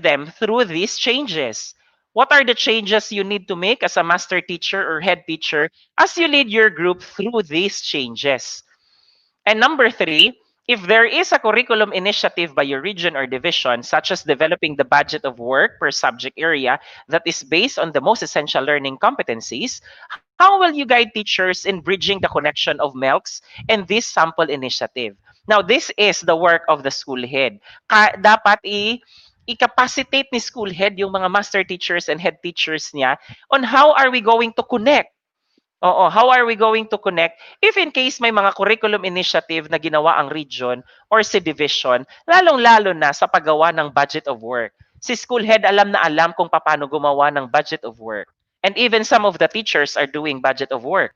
them through these changes? What are the changes you need to make as a master teacher or head teacher as you lead your group through these changes? And number three, if there is a curriculum initiative by your region or division, such as developing the budget of work per subject area that is based on the most essential learning competencies, how will you guide teachers in bridging the connection of MELCs and this sample initiative? Now, this is the work of the school head. Dapat i-capacitate ni school head yung mga master teachers and head teachers niya on how are we going to connect. How are we going to connect if in case may mga curriculum initiative na ginawa ang region or si division, lalong-lalo na sa paggawa ng budget of work. Si school head alam na alam kung paano gumawa ng budget of work. And even some of the teachers are doing budget of work.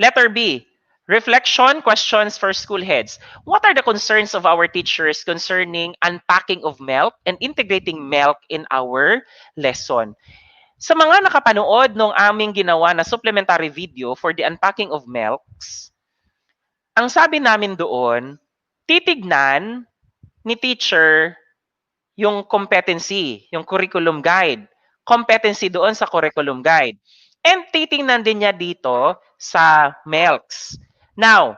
Letter B, reflection questions for school heads. What are the concerns of our teachers concerning unpacking of milk and integrating milk in our lesson? Sa mga nakapanood nung aming ginawa na supplementary video for the unpacking of milks, ang sabi namin doon, titignan ni teacher yung competency, yung curriculum guide. Competency doon sa curriculum guide. And titingnan din niya dito sa milks. Now,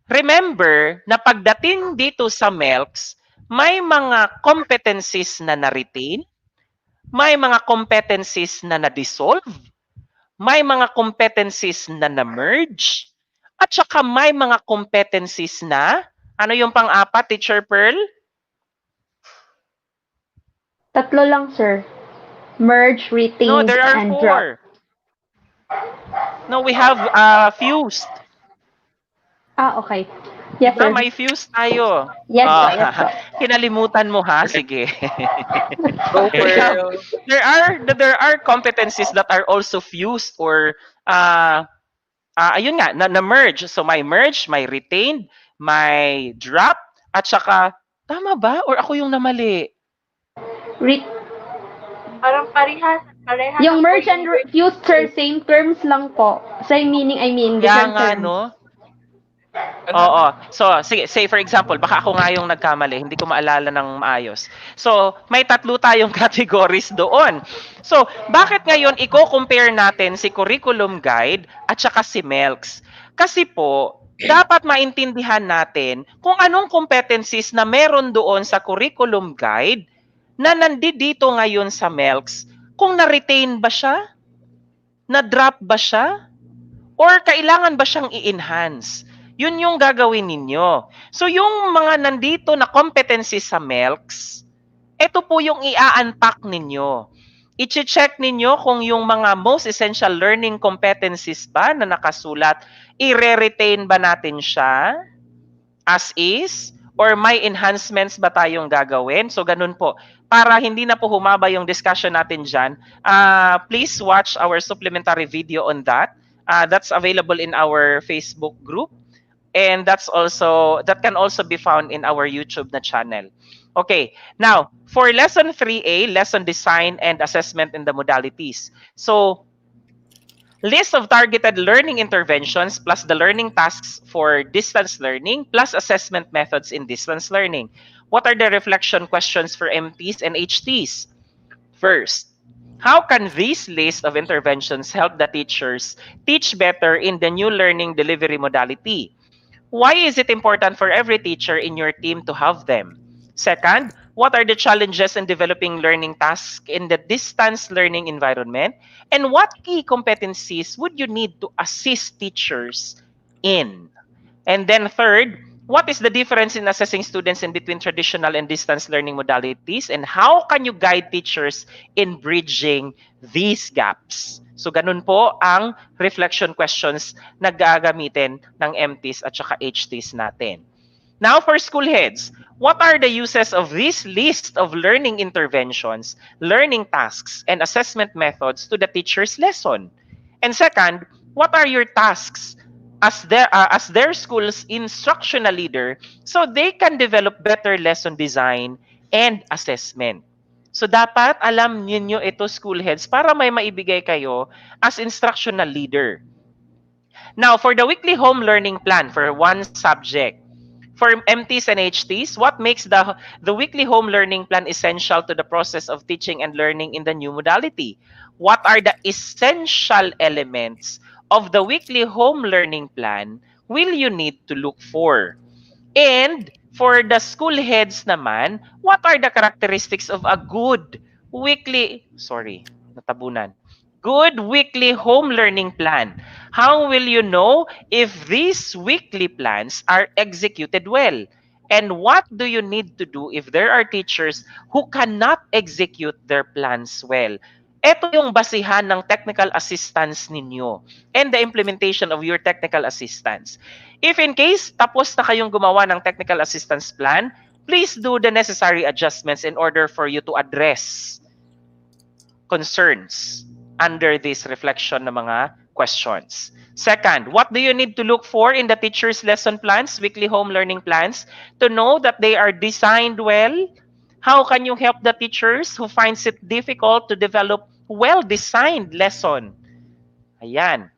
remember na pagdating dito sa milks, may mga competencies na na-retain, may mga competencies na na-dissolve, may mga competencies na na-merge, at saka may mga competencies na, ano yung pang-apat, Teacher Pearl? Tatlo lang, sir. Merge, retained, No, there are and drop. 4. No, we have fused. Okay. Yes, Diba? sir. May fuse tayo. Yes, po. Yes, po. Kinalimutan mo ha? Sige. Go, We have- Pearl. there are competencies that are also fused or ayun nga, na-merge. So may merge, may retained, may drop, at saka, tama ba? Or ako yung namali? Parang pareha Yung lang po merge and fuse, sir, same terms lang po. Same meaning, Kaya different nga, terms. no? Oo. So, sige, say for example, baka ako nga yung nagkamali, hindi ko maalala ng maayos. So, may tatlo tayong categories doon. So, bakit ngayon i-compare natin si curriculum guide at saka si MELCS? Kasi po, dapat maintindihan natin kung anong competencies na meron doon sa curriculum guide na nandito ngayon sa MELCS. Kung na-retain ba siya? Na-drop ba siya? Or kailangan ba siyang i-enhance? Yun yung gagawin ninyo. So yung mga nandito na competencies sa MELCS, ito po yung i-unpack ninyo. I-check ninyo kung yung mga most essential learning competencies ba na nakasulat, i-retain ba natin siya as is? Or may enhancements ba tayong gagawin? So ganun po. Para hindi na po humaba yung discussion natin dyan, please watch our supplementary video on that. That's available in our Facebook group. And that can also be found in our YouTube na channel. Okay, now for lesson 3A, lesson design and assessment in the modalities. So List of targeted learning interventions plus the learning tasks for distance learning plus assessment methods in distance learning. What are the reflection questions for MTs and HTs? First, how can this list of interventions help the teachers teach better in the new learning delivery modality? Why is it important for every teacher in your team to have them? Second, what are the challenges in developing learning tasks in the distance learning environment? And what key competencies would you need to assist teachers in? And then third, what is the difference in assessing students in between traditional and distance learning modalities? And how can you guide teachers in bridging these gaps? So ganun po ang reflection questions na gagamitin ng MTs at saka HTs natin. Now for school heads, what are the uses of this list of learning interventions, learning tasks, and assessment methods to the teacher's lesson? And second, what are your tasks as their school's instructional leader so they can develop better lesson design and assessment? So dapat alam niyo ito school heads para may maibigay kayo as instructional leader. Now, for the weekly home learning plan for one subject, for MTs and HTs, what makes the weekly home learning plan essential to the process of teaching and learning in the new modality? What are the essential elements of the weekly home learning plan will you need to look for? And for the school heads naman, what are the characteristics of a natabunan. Good weekly home learning plan. How will you know if these weekly plans are executed well? And what do you need to do if there are teachers who cannot execute their plans well? Ito yung basihan ng technical assistance ninyo and the implementation of your technical assistance. If in case tapos na kayong gumawa ng technical assistance plan, please do the necessary adjustments in order for you to address concerns under this reflection ng mga questions. Second, what do you need to look for in the teacher's lesson plans, weekly home learning plans, to know that they are designed well? How can you help the teachers who finds it difficult to develop well-designed lesson? Ayan.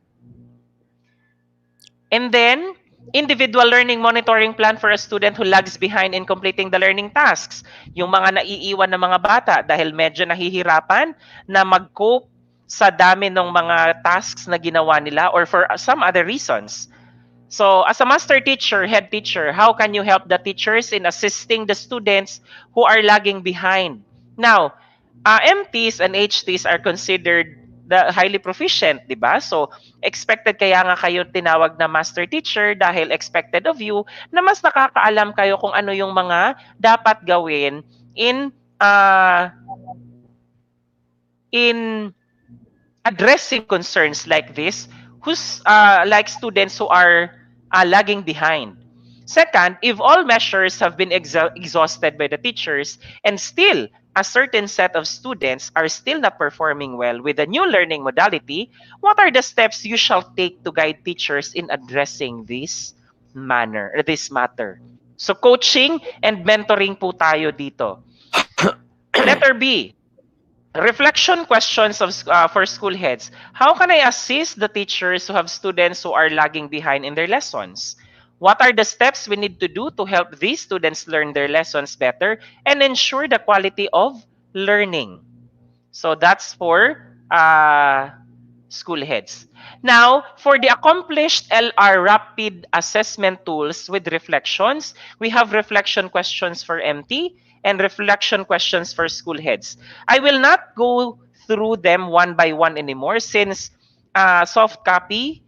And then, individual learning monitoring plan for a student who lags behind in completing the learning tasks. Yung mga naiiwan na mga bata dahil medyo nahihirapan na mag-cope sa dami ng mga tasks na ginawa nila or for some other reasons. So, as a master teacher, head teacher, how can you help the teachers in assisting the students who are lagging behind? Now, MTs and HTs are considered the highly proficient, di ba? So, expected kaya nga kayo tinawag na master teacher dahil expected of you na mas nakakaalam kayo kung ano yung mga dapat gawin in addressing concerns like this, who's like students who are lagging behind. Second, if all measures have been exhausted by the teachers and still a certain set of students are still not performing well with the new learning modality, what are the steps you shall take to guide teachers in addressing this matter? So coaching and mentoring po tayo dito. Letter B, reflection questions for school heads. How can I assist the teachers who have students who are lagging behind in their lessons? What are the steps we need to do to help these students learn their lessons better and ensure the quality of learning? So that's for school heads. Now, for the accomplished LR rapid assessment tools with reflections, we have reflection questions for MT and reflection questions for school heads. I will not go through them one by one anymore since the soft copies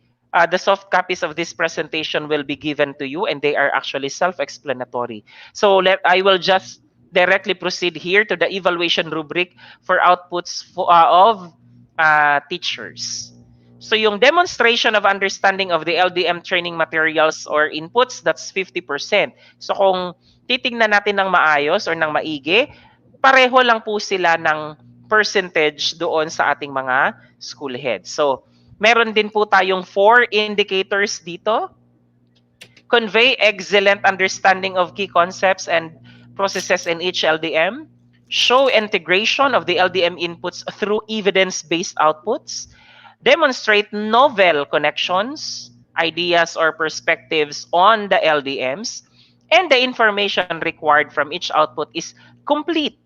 of this presentation will be given to you and they are actually self-explanatory. So I will just directly proceed here to the evaluation rubric for outputs of teachers. So yung demonstration of understanding of the LDM training materials or inputs, that's 50%. So kung titingnan natin ng maayos or ng maigi, pareho lang po sila ng percentage doon sa ating mga school heads. So meron din po tayong 4 indicators dito. Convey excellent understanding of key concepts and processes in each LDM. Show integration of the LDM inputs through evidence-based outputs. demonstrate novel connections, ideas, or perspectives on the LDMs, and the information required from each output is complete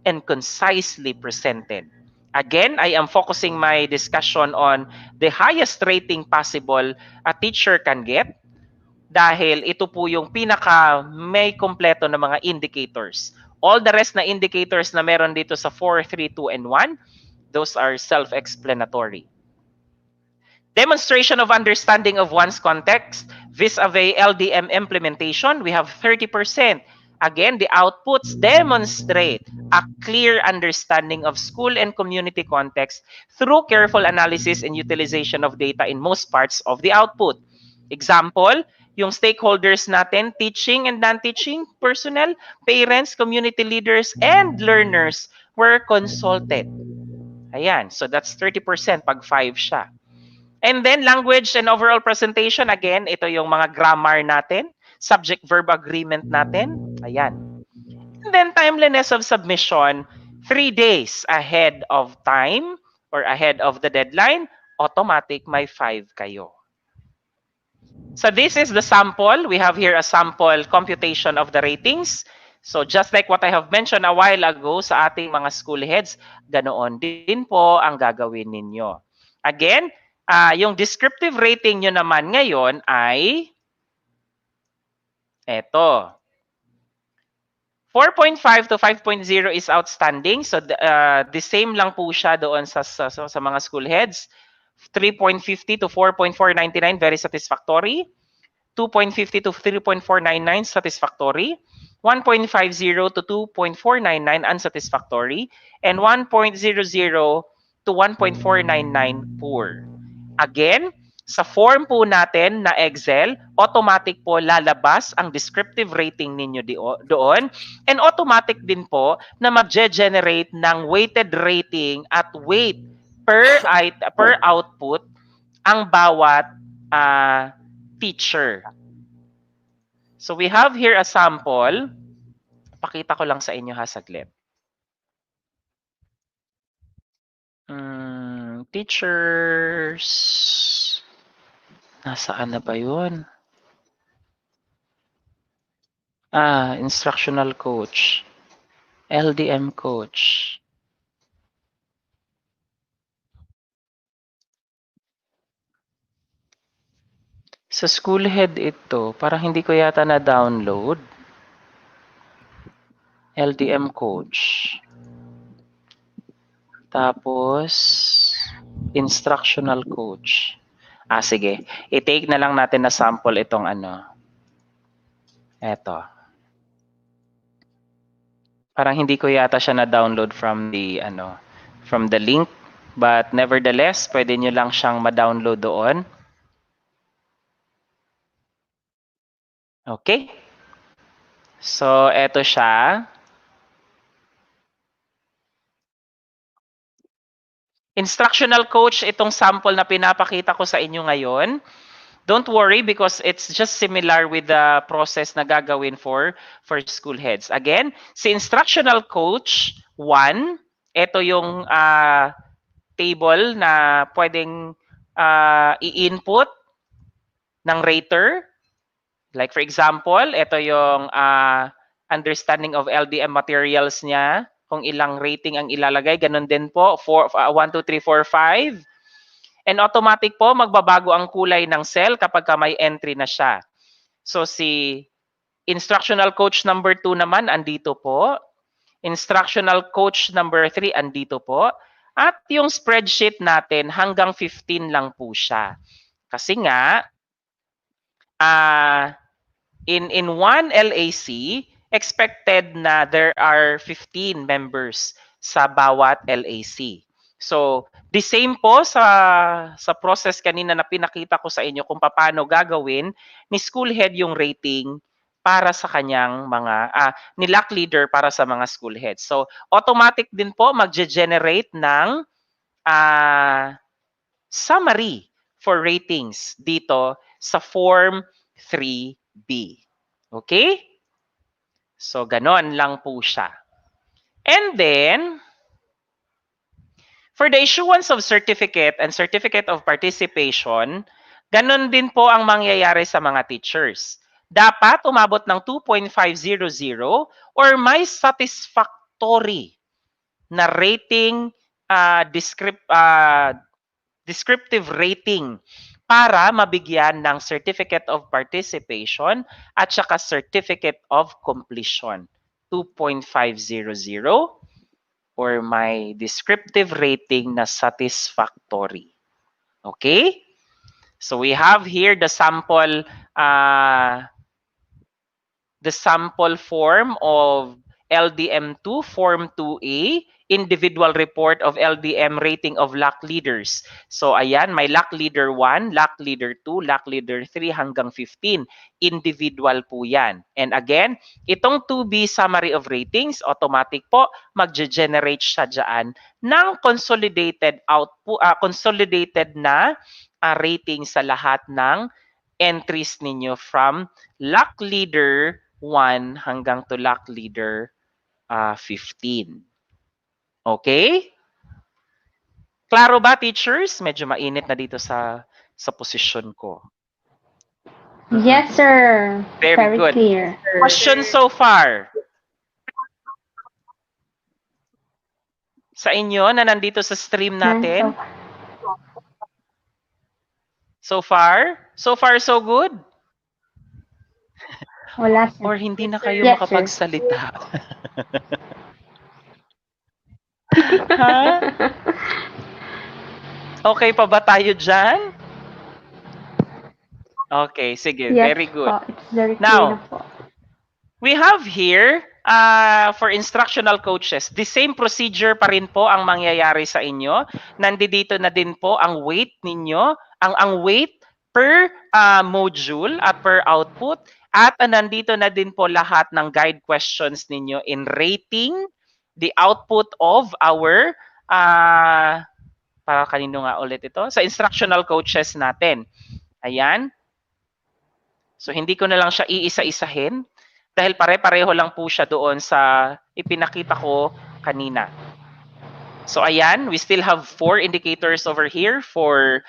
and concisely presented. Again, I am focusing my discussion on the highest rating possible a teacher can get dahil ito po yung pinaka may kompleto na mga indicators. All the rest na indicators na meron dito sa 4, 3, 2, and 1, those are self-explanatory. Demonstration of understanding of one's context vis-a-vis LDM implementation, we have 30%. Again, the outputs demonstrate a clear understanding of school and community context through careful analysis and utilization of data in most parts of the output. Example, yung stakeholders natin, teaching and non-teaching personnel, parents, community leaders, and learners were consulted. Ayan, so that's 30% pag 5 siya. And then language and overall presentation, again, ito yung mga grammar natin, subject-verb agreement natin. Ayan. And then timeliness of submission, 3 days ahead of time or ahead of the deadline, automatic may 5 kayo. So this is the sample. We have here a sample computation of the ratings. So just like what I have mentioned a while ago sa ating mga school heads, ganoon din po ang gagawin ninyo. Again, yung descriptive rating nyo naman ngayon ay eto. 4.5 to 5.0 is outstanding. So the same lang po siya doon sa mga school heads. 3.50 to 4.499 very satisfactory. 2.50 to 3.499 satisfactory. 1.50 to 2.499 unsatisfactory. And 1.00 to 1.499 poor. Again, sa form po natin na Excel, automatic po lalabas ang descriptive rating ninyo doon. And automatic din po na mag-generate ng weighted rating at weight per output ang bawat teacher. So we have here a sample. Pakita ko lang sa inyo ha saglit. Teachers. Nasaan na ba yun? Instructional coach. LDM coach. Sa school head ito, parang hindi ko yata na-download. LDM coach. Tapos, instructional coach. Sige. I-take na lang natin na sample itong Eto. Parang hindi ko yata siya na-download from the link. But nevertheless, pwede nyo lang siyang ma-download doon. Okay? So, eto siya. Instructional coach, itong sample na pinapakita ko sa inyo ngayon. Don't worry because it's just similar with the process na gagawin for school heads. Again, si instructional coach 1, ito yung table na pwedeng i-input ng rater. Like for example, ito yung understanding of LDM materials niya. Kung ilang rating ang ilalagay, ganun din po. 1, 2, 3, 4, 5. And automatic po, magbabago ang kulay ng cell kapag may entry na siya. So si instructional coach number 2 naman, andito po. Instructional coach number 3, andito po. At yung spreadsheet natin, hanggang 15 lang po siya. Kasi nga, in one LAC, expected na there are 15 members sa bawat LAC. So, the same po sa process kanina na pinakita ko sa inyo kung paano gagawin ni school head yung rating para sa kanyang mga, ni LAC leader para sa mga school heads. So, automatic din po mag-generate ng summary for ratings dito sa form 3B. Okay? So, ganon lang po siya. And then, For the issuance of certificate and certificate of participation, ganun din po ang mangyayari sa mga teachers. Dapat umabot ng 2.500 or may satisfactory na rating, descriptive rating para mabigyan ng certificate of participation at saka certificate of completion. 2.500 or may descriptive rating na satisfactory. Okay? So we have here the sample form of LDM2, Form 2A, individual report of LDM rating of LAC leaders. So ayan, may LAC leader 1, LAC leader 2, LAC leader 3 hanggang 15. Individual po yan. And again, itong 2B summary of ratings, automatic po, magge-generate siya dyan ng consolidated output, consolidated na rating sa lahat ng entries ninyo from LAC leader 1 hanggang to LAC leader 15. Okay? Klaro ba, teachers? Medyo mainit na dito sa posisyon ko. Yes, sir. Very good. Clear. Questions so far? Sa inyo na nandito sa stream natin? So far? So far, so good? Wala, sir. Or hindi na kayo Yes, makapagsalita? Ha? Okay pa ba tayo dyan? Okay, sige. Yes, Very good. po. It's very clear Now, na po. we have here, for instructional coaches, the same procedure pa rin po ang mangyayari sa inyo. Nandito na din po ang weight ninyo, ang weight per module at per output. At nandito na din po lahat ng guide questions ninyo in rating the output of our, para kanino nga ulit ito? Sa instructional coaches natin. Ayan. So, hindi ko na lang siya iisa-isahin dahil pare-pareho lang po siya doon sa ipinakita ko kanina. So, ayan, we still have 4 indicators over here for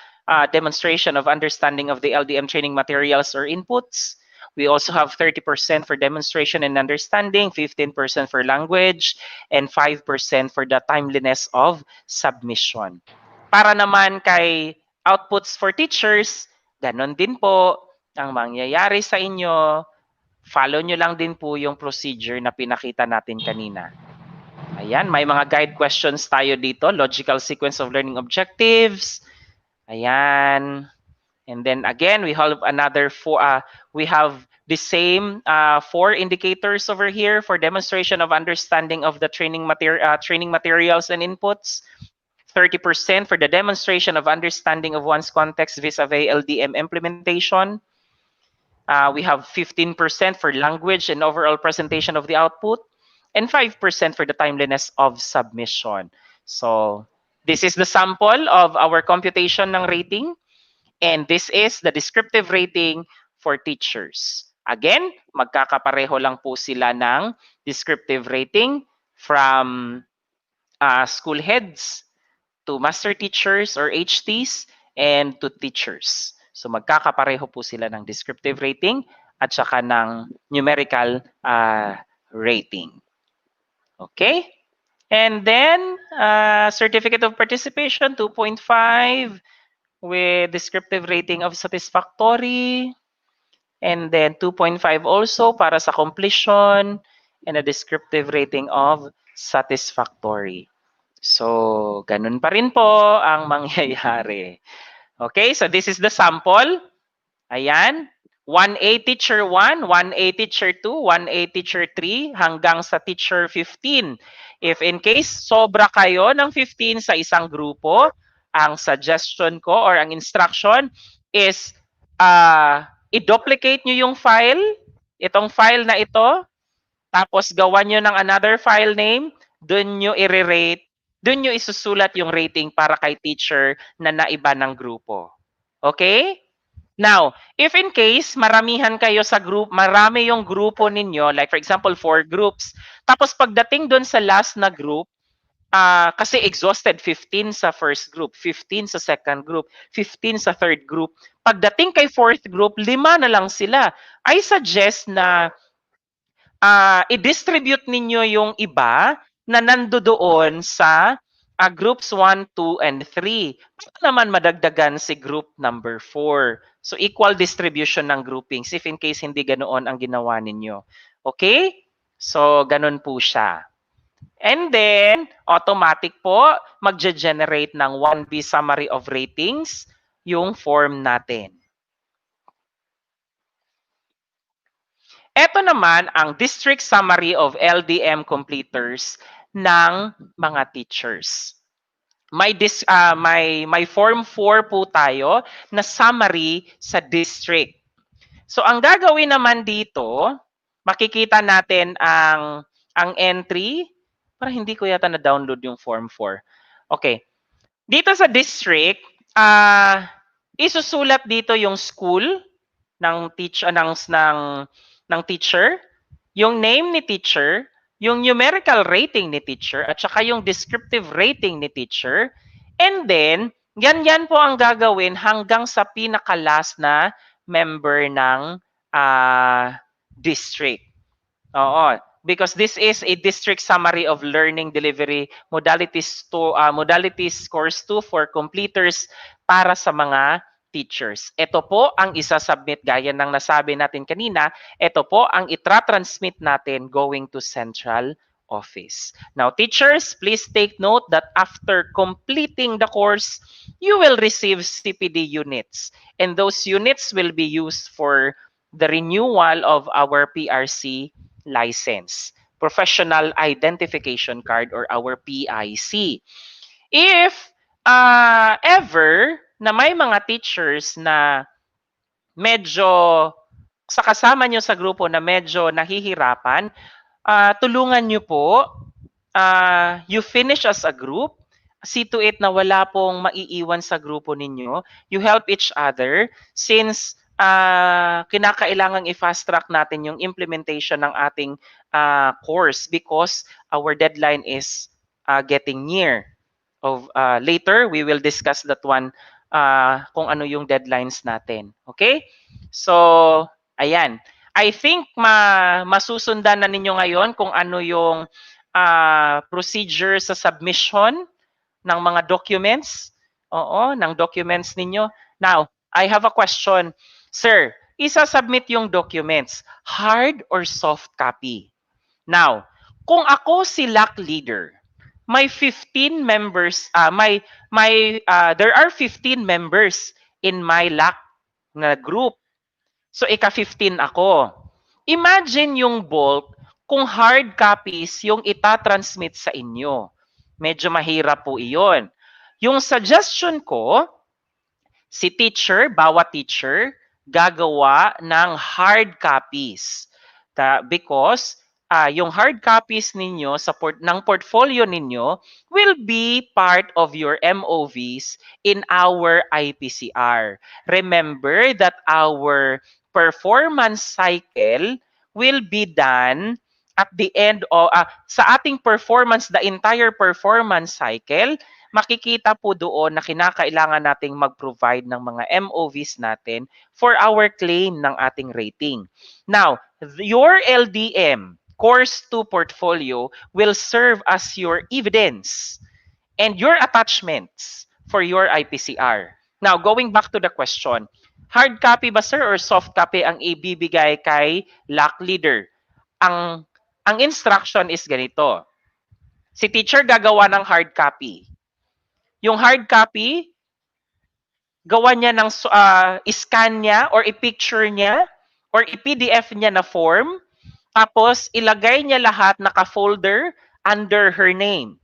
demonstration of understanding of the LDM training materials or inputs. We also have 30% for demonstration and understanding, 15% for language, and 5% for the timeliness of submission. Para naman kay outputs for teachers, ganon din po ang mangyayari sa inyo. Follow nyo lang din po yung procedure na pinakita natin kanina. Ayan, may mga guide questions tayo dito. Logical sequence of learning objectives. Ayan. And then again, we have another 4, we have the same 4 indicators over here for demonstration of understanding of the training materials and inputs. 30% for the demonstration of understanding of one's context vis-a-vis LDM implementation. We have 15% for language and overall presentation of the output, and 5% for the timeliness of submission. So this is the sample of our computation ng rating, and this is the descriptive rating for teachers. Again, magkakapareho lang po sila ng descriptive rating from school heads to master teachers or HTs and to teachers. So magkakapareho po sila ng descriptive rating at saka ng numerical rating. Okay? And then, certificate of participation, 2.5 with descriptive rating of satisfactory. And then 2.5 also para sa completion and a descriptive rating of satisfactory. So, ganun pa rin po ang mangyayari. Okay, so this is the sample. Ayan. 1A teacher 1, 1A teacher 2, 1A teacher 3, hanggang sa teacher 15. If in case sobra kayo ng 15 sa isang grupo, ang suggestion ko or ang instruction is i-duplicate nyo yung file, itong file na ito, tapos gawan nyo ng another file name, dun nyo i-rate, dun nyo isusulat yung rating para kay teacher na naiba ng grupo. Okay? Now, if in case maramihan kayo sa group, marami yung grupo ninyo, like for example, 4 groups, tapos pagdating dun sa last na group, kasi exhausted, 15 sa first group, 15 sa second group, 15 sa third group. Pagdating kay fourth group, 5 na lang sila. I suggest na i-distribute ninyo yung iba na nandoon sa groups 1, 2, and 3. Para naman madagdagan si group number 4. So equal distribution ng groupings if in case hindi ganoon ang ginawa ninyo. Okay? So ganun po siya. And then, automatic po, magge-generate ng 1B summary of ratings yung form natin. Ito naman ang district summary of LDM completers ng mga teachers. May form 4 po tayo na summary sa district. So ang gagawin naman dito, makikita natin ang entry. Para hindi ko yata na-download yung form 4. Okay. Dito sa district, isusulat dito yung school ng teacher, yung name ni teacher, yung numerical rating ni teacher, at saka yung descriptive rating ni teacher. And then, ganyan po ang gagawin hanggang sa pinaka-last na member ng district. Oo. Because this is a district summary of learning delivery modalities course 2 for completers para sa mga teachers. Ito po ang isa-submit gaya ng nasabi natin kanina. Ito po ang itra-transmit natin going to central office. Now, teachers, please take note that after completing the course, you will receive CPD units. And those units will be used for the renewal of our PRC license, Professional Identification Card, or our PIC. If ever na may mga teachers na medyo sa kasama nyo sa grupo na medyo nahihirapan, tulungan nyo po, you finish as a group, see to it na wala pong maiiwan sa grupo ninyo. You help each other since kinakailangang i-fast track natin yung implementation ng ating course because our deadline is getting near. Later, we will discuss that one kung ano yung deadlines natin. Okay? So, ayan. I think masusundan na ninyo ngayon kung ano yung procedure sa submission ng mga documents. Oo, ng documents ninyo. Now, I have a question. Sir, isa-submit yung documents, hard or soft copy? Now, kung ako si LAC leader, may 15 members, there are 15 members in my LAC na group. So, ika-15 ako. Imagine yung bulk kung hard copies yung itatransmit sa inyo. Medyo mahirap po iyon. Yung suggestion ko, si teacher, bawat teacher, gagawa ng hard copies. Because yung hard copies ninyo ng portfolio ninyo will be part of your MOVs in our IPCR. Remember that our performance cycle will be done at the end of sa ating performance, the entire performance cycle, makikita po doon na kinakailangan nating mag-provide ng mga MOVs natin for our claim ng ating rating. Now, your LDM Course 2 portfolio will serve as your evidence and your attachments for your IPCR. Now, going back to the question, hard copy ba sir or soft copy ang ibibigay kay LAC leader? Ang instruction is ganito. Si teacher gagawa ng hard copy. Yung hard copy, gawa niya ng scan niya or i-picture niya or i-PDF niya na form. Tapos, ilagay niya lahat naka-folder under her name.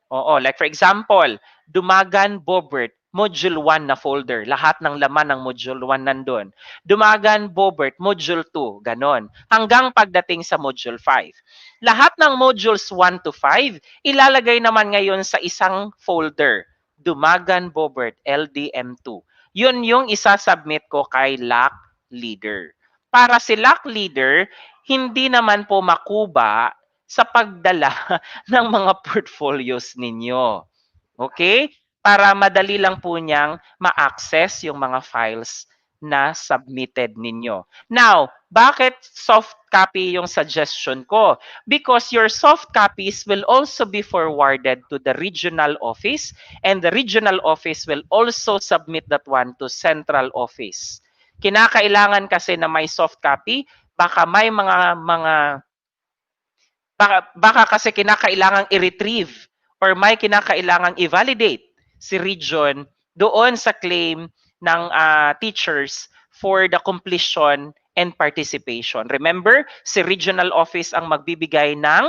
Oo, like for example, Dumagan Bobert, Module 1 na folder. Lahat ng laman ng Module 1 nandun. Dumagan Bobert, Module 2, ganon. Hanggang pagdating sa Module 5. Lahat ng Modules 1 to 5, ilalagay naman ngayon sa isang folder. Dumagan Bobert, LDM2. Yun yung isasubmit ko kay LAC leader. Para si LAC leader, hindi naman po makuba sa pagdala ng mga portfolios ninyo. Okay? Para madali lang po niyang ma-access yung mga files na submitted ninyo. Now, bakit soft copy yung suggestion ko? Because your soft copies will also be forwarded to the regional office, and the regional office will also submit that one to central office. Kinakailangan kasi na may soft copy, baka may baka kasi kinakailangang i-retrieve or may kinakailangang i-validate si region doon sa claim ng teachers for the completion and participation. Remember, si regional office ang magbibigay ng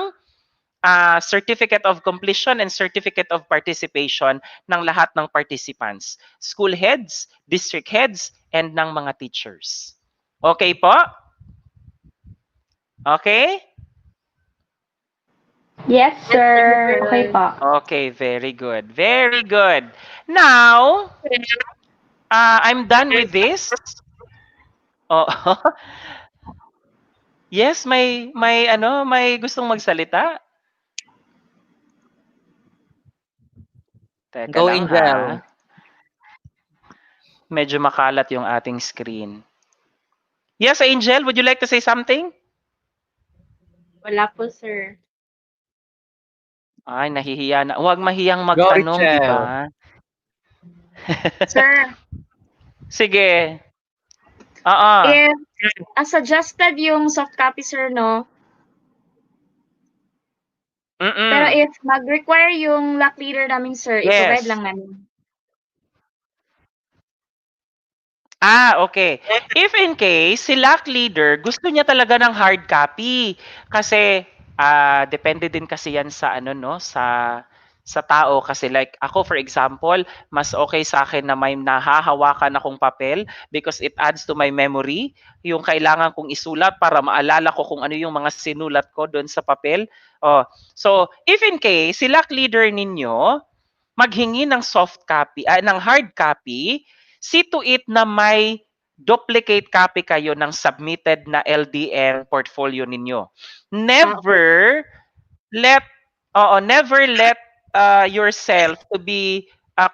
certificate of completion and certificate of participation ng lahat ng participants. School heads, district heads, and ng mga teachers. Okay po? Okay? Yes, sir. Okay po. Okay, very good. Very good. Now, I'm done with this. Oh. Yes, may gustong magsalita. Teka Go, lang ha. Angel. Medyo makalat yung ating screen. Yes, Angel, would you like to say something? Wala po, sir. Ay, nahihiya na. Huwag mahiyang Go, magtanong, di Richel. ba? Sir, Sige. Oo. if suggested yung soft copy, sir, no? Pero Mm-mm. if mag-require yung lock leader namin, sir, i-provide Yes. lang namin. Okay. If in case si LAC leader gusto niya talaga ng hard copy kasi depende din kasi yan sa sa tao kasi like ako for example, mas okay sa akin na may nahahawakan akong papel because it adds to my memory yung kailangan kong isulat para maalala ko kung ano yung mga sinulat ko doon sa papel. So if in case si LAC leader ninyo maghingi ng soft copy, ng hard copy, see to it na may duplicate copy kayo ng submitted na LDM portfolio ninyo. Never let never let yourself to be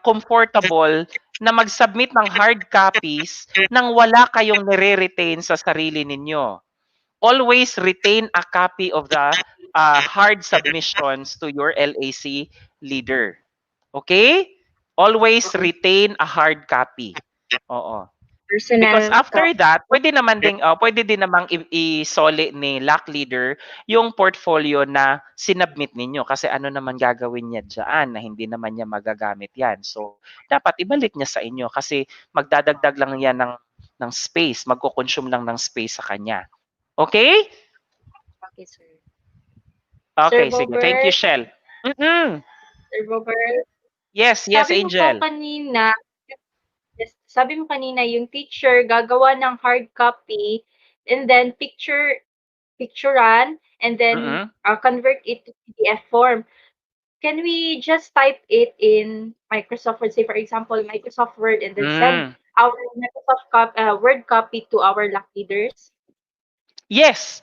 comfortable na mag-submit ng hard copies nang wala kayong nire-retain sa sarili ninyo. Always retain a copy of the hard submissions to your LAC leader. Okay? Always retain a hard copy. Oo. Because Personal after copy. that, pwede din namang isoli ni LAC leader yung portfolio na sinubmit ninyo kasi ano naman gagawin niya diyan na hindi naman niya magagamit 'yan. So, dapat ibalik niya sa inyo kasi magdadagdag lang 'yan ng space, magko-consume lang ng space sa kanya. Okay? Okay, sir. Okay, Sir sige. Thank you, Bobert. Shell. Mm-mm. Sir Bobert. Yes, Sabi mo po Angel. kanina, sabi mo kanina yung teacher gagawa ng hard copy and then picturean and then convert it to PDF form. Can we just type it in Microsoft Word, say for example, Microsoft Word, and then send our Microsoft Word copy to our LAC leaders? Yes.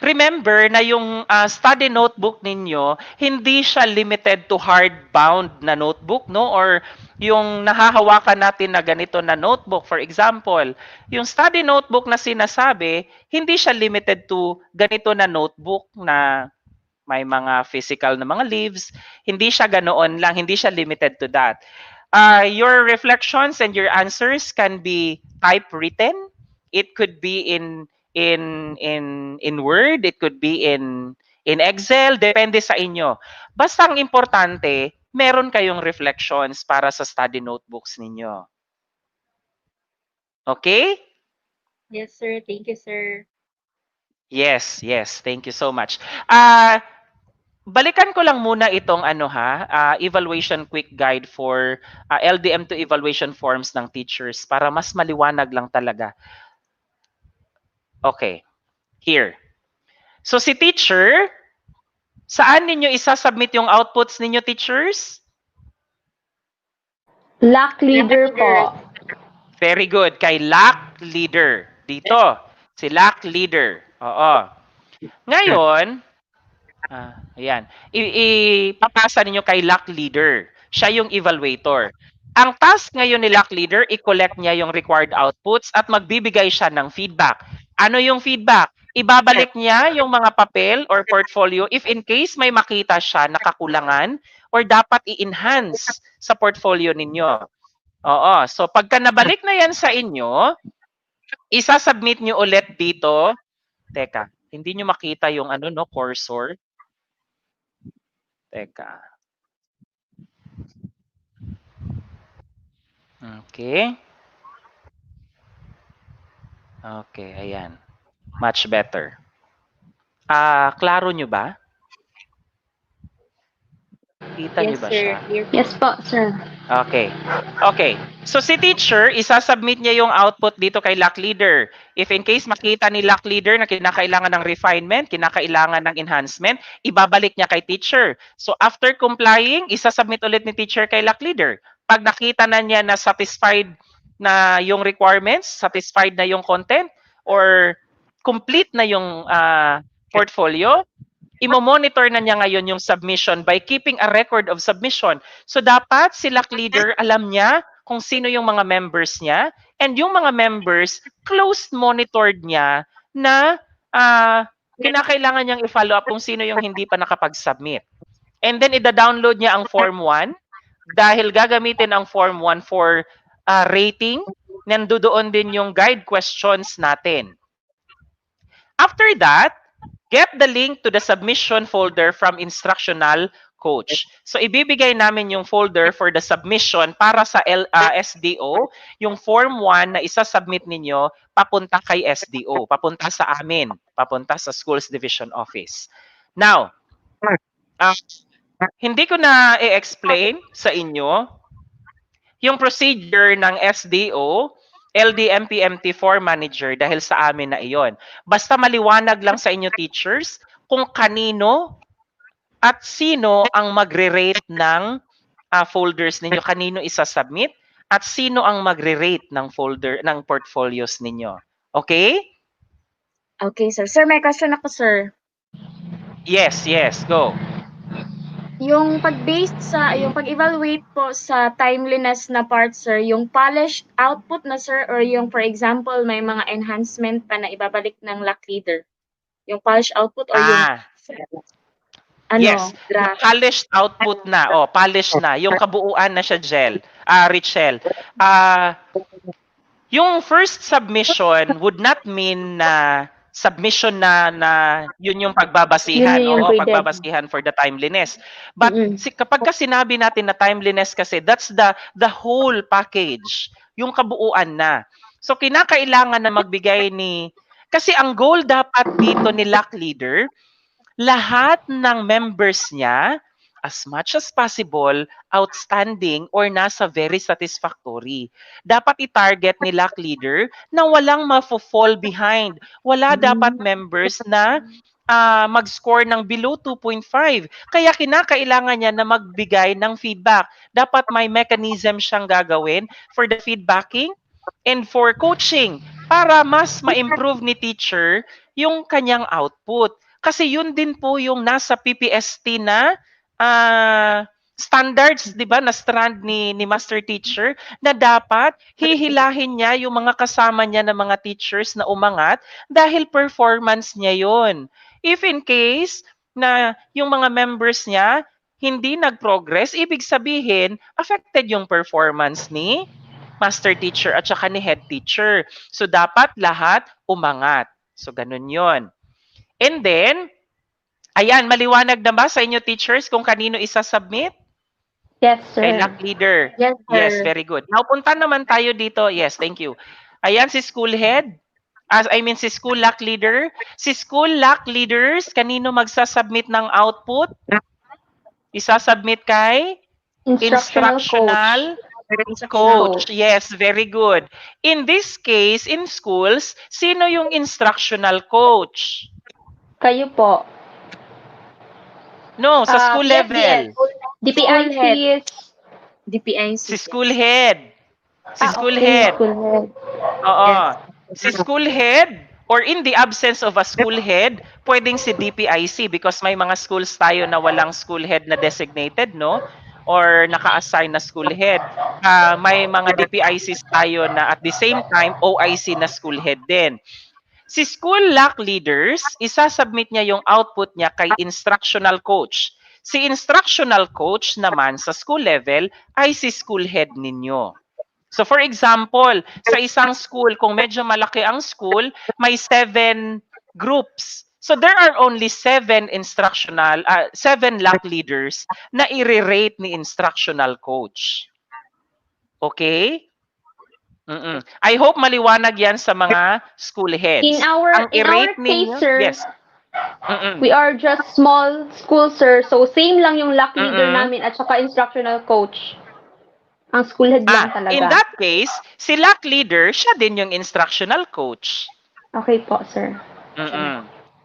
Remember na yung study notebook ninyo, hindi siya limited to hardbound na notebook, no? Or yung nahahawakan natin na ganito na notebook. For example, yung study notebook na sinasabi, hindi siya limited to ganito na notebook na may mga physical na mga leaves. Hindi siya ganoon lang, hindi siya limited to that. Your reflections and your answers can be typewritten. It could be in Word, it could be in Excel, depende sa inyo. Basta ang importante, meron kayong reflections para sa study notebooks ninyo. Okay? Yes, sir. Thank you, sir. Yes. Thank you so much. Balikan ko lang muna itong evaluation quick guide for LDM to evaluation forms ng teachers para mas maliwanag lang talaga. Okay. Here. So si teacher, saan ninyo isasubmit yung outputs ninyo, teachers? LAC leader po. Very good. Kay LAC leader. Dito. Si LAC leader. Oo. Ngayon, Ayan. Ipapasa ninyo kay lock leader. Siya yung evaluator. Ang task ngayon ni lock leader, i-collect niya yung required outputs at magbibigay siya ng feedback. Ano yung feedback? Ibabalik niya yung mga papel or portfolio if in case may makita siya na kakulangan or dapat i-enhance sa portfolio ninyo. Oo. So pagka nabalik na yan sa inyo, isa-submit nyo ulit dito. Teka, hindi nyo makita yung cursor. Teka. Okay. Okay, ayan. Much better. Klaro nyo ba? Kita nyo Yes, ba sir. siya? Yes po, sir. Okay. Okay. So si teacher, isa-submit niya yung output dito kay lock leader. If in case makita ni lock leader na kinakailangan ng refinement, kinakailangan ng enhancement, ibabalik niya kay teacher. So after complying, isa-submit ulit ni teacher kay lock leader. Pag nakita na niya na satisfied na yung requirements, satisfied na yung content, or complete na yung portfolio, imo-monitor na niya ngayon yung submission by keeping a record of submission. So dapat si lock leader alam niya kung sino yung mga members niya, and yung mga members closed monitored niya na kinakailangan niyang i-follow up kung sino yung hindi pa nakapag-submit. And then ida-download niya ang form 1 dahil gagamitin ang form 1 for rating. Nandoon din yung guide questions natin. After that, get the link to the submission folder from instructional coach. So ibibigay namin yung folder for the submission para sa SDO, yung form 1 na isa-submit ninyo papunta kay SDO, papunta sa amin, papunta sa Schools Division Office. Now, hindi ko na i-explain sa inyo yung procedure ng SDO, LDM PMT4 manager dahil sa amin na iyon. Basta maliwanag lang sa inyo teachers kung kanino at sino ang magre-rate ng folders ninyo, kanino isa-submit at sino ang magre-rate ng folder ng portfolios ninyo. Okay? Okay, sir. Sir, may question ako, sir. Yes, go. Yung pag-evaluate po sa timeliness na part, sir, yung polished output na, sir, or yung, for example, may mga enhancement pa na ibabalik ng lock leader? Yung polished output or yung Yes, draft? polished output na. Polished na. Yung kabuuan na siya, Richelle. Yung first submission would not mean na submission na yun yung pagbabasihan. Pagbabasihan for the timeliness. But kapag sinabi natin na timeliness kasi, that's the whole package. Yung kabuuan na. So kinakailangan na magbigay kasi ang goal dapat dito ni lock leader, lahat ng members niya, as much as possible, outstanding or nasa very satisfactory. Dapat i-target ni lock leader na walang mafo-fall behind. Wala dapat members na mag-score ng below 2.5. Kaya kinakailangan niya na magbigay ng feedback. Dapat may mechanism siyang gagawin for the feedbacking and for coaching para mas ma-improve ni teacher yung kanyang output. Kasi yun din po yung nasa PPST na standards, 'di ba, na strand ni master teacher na dapat hihilahin niya yung mga kasama niya na mga teachers na umangat dahil performance niya yon. If in case na yung mga members niya hindi nag-progress, ibig sabihin affected yung performance ni master teacher at saka ni head teacher. So dapat lahat umangat. So ganun yon. And then ayan, maliwanag na ba sa inyo teachers kung kanino isa-submit? Yes, sir. Kay lock leader. Yes, sir. Yes, very good. Now, punta naman tayo dito. Yes, thank you. Ayan, si school head. Si school lock leader. Si school lock leaders, kanino magsasubmit ng output? Isa-submit kay? Instructional coach. Yes, very good. In this case, in schools, sino yung instructional coach? Kayo po. No, sa school level. DPIC. Si school head. Si school okay, head. School head. Oo. Si school head Or in the absence of a school head, pwedeng si DPIC because may mga schools tayo na walang school head na designated, no? Or naka-assign na school head. May mga DPICs tayo na at the same time, OIC na school head din. Si school LAC leaders, isasubmit niya yung output niya kay instructional coach. Si instructional coach naman sa school level ay si school head ninyo. So for example, sa isang school, kung medyo malaki ang school, may 7 groups. So there are only 7 7 LAC leaders na i-rate ni instructional coach. Okay? I hope maliwanag yan sa mga school heads. In our i-rate case, ninyo, sir, yes. we are just small school, sir. So same lang yung LAC leader namin at saka instructional coach. Ang school head lang talaga. In that case, si LAC leader, siya din yung instructional coach. Okay po, sir.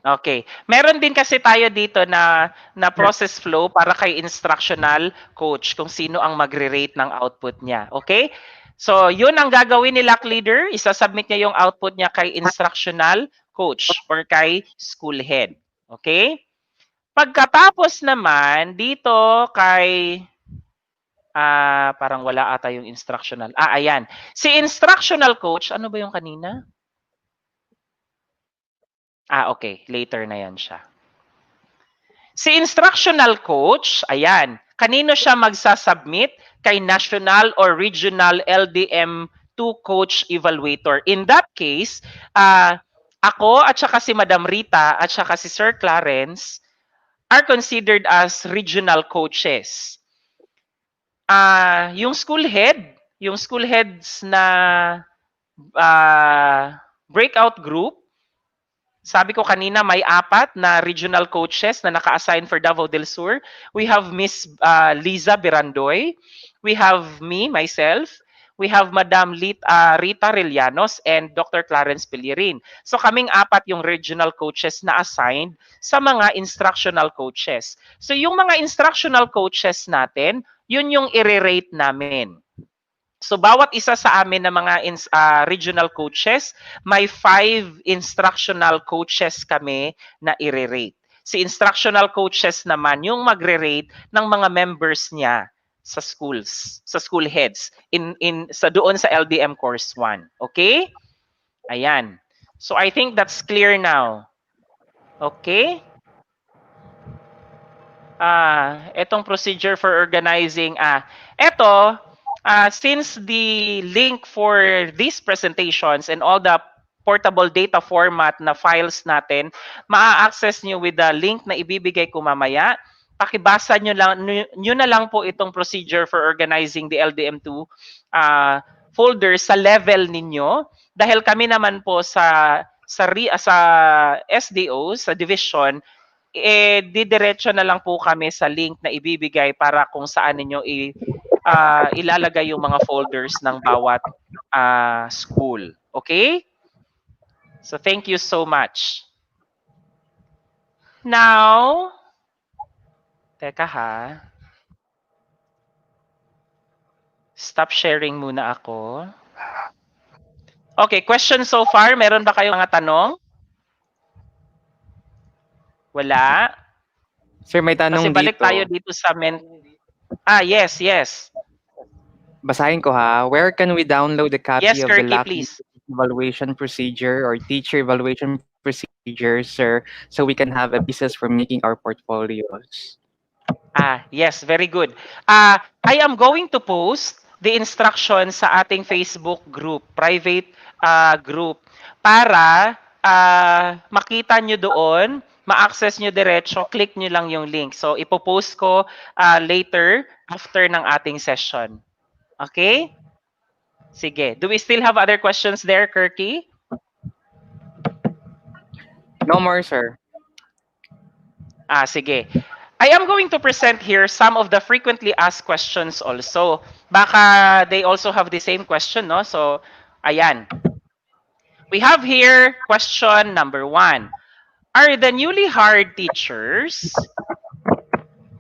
Okay. Meron din kasi tayo dito na process flow para kay instructional coach kung sino ang magre-rate ng output niya. Okay? So, yun ang gagawin ni LAC leader. Isasubmit niya yung output niya kay instructional coach or kay school head. Okay? Pagkatapos naman, dito kay parang wala ata yung instructional. Ayan. Si instructional coach, ano ba yung kanina? Okay. Later na yan siya. Si instructional coach, ayan. Kanino siya magsasubmit? Kay national or regional LDM 2 coach evaluator. In that case, ako at saka si Madam Rita at saka si Sir Clarence are considered as regional coaches. Yung school heads na breakout group, sabi ko kanina may 4 na regional coaches na naka-assign for Davao del Sur. We have Miss Liza Birandoy. We have myself. We have Madam Rita Rillanos and Dr. Clarence Pilirin. So kaming 4 yung regional coaches na assigned sa mga instructional coaches. So yung mga instructional coaches natin, yun yung i-rate namin. So bawat isa sa amin na mga regional coaches, may 5 instructional coaches kami na i-rate. Si instructional coaches naman yung magre-rate ng mga members niya sa schools, sa school heads doon sa LDM course 1. Okay? Ayan. So I think that's clear now. Okay? Etong procedure for organizing. Since the link for these presentations and all the portable data format na files natin, maa-access nyo with the link na ibibigay ko mamaya. Pakibasa nyo na lang po itong procedure for organizing the LDM2 folder sa level ninyo. Dahil kami naman po sa SDO, sa division, didiretso na lang po kami sa link na ibibigay para kung saan ninyo ilalagay yung mga folders ng bawat school. Okay? So thank you so much. Now, teka ha. Stop sharing muna ako. Okay, question so far. Meron ba kayong mga tanong? Wala? Sir, may tanong Kasi balik dito. tayo dito sa yes. Basahin ko ha. Where can we download the copy Yes, of the Kirky, LAC please. evaluation procedure or teacher evaluation procedure, sir, so we can have a basis for making our portfolios? Yes, very good. I am going to post the instructions sa ating Facebook group, private group, para makita nyo doon, ma-access nyo diretso, click nyo lang yung link. So, ipopost ko later after ng ating session. Okay? Sige. Do we still have other questions there, Kirky? No more, sir. Sige. I am going to present here some of the frequently asked questions also. Baka they also have the same question, no? So, ayan. We have here question number 1. Are the newly hired teachers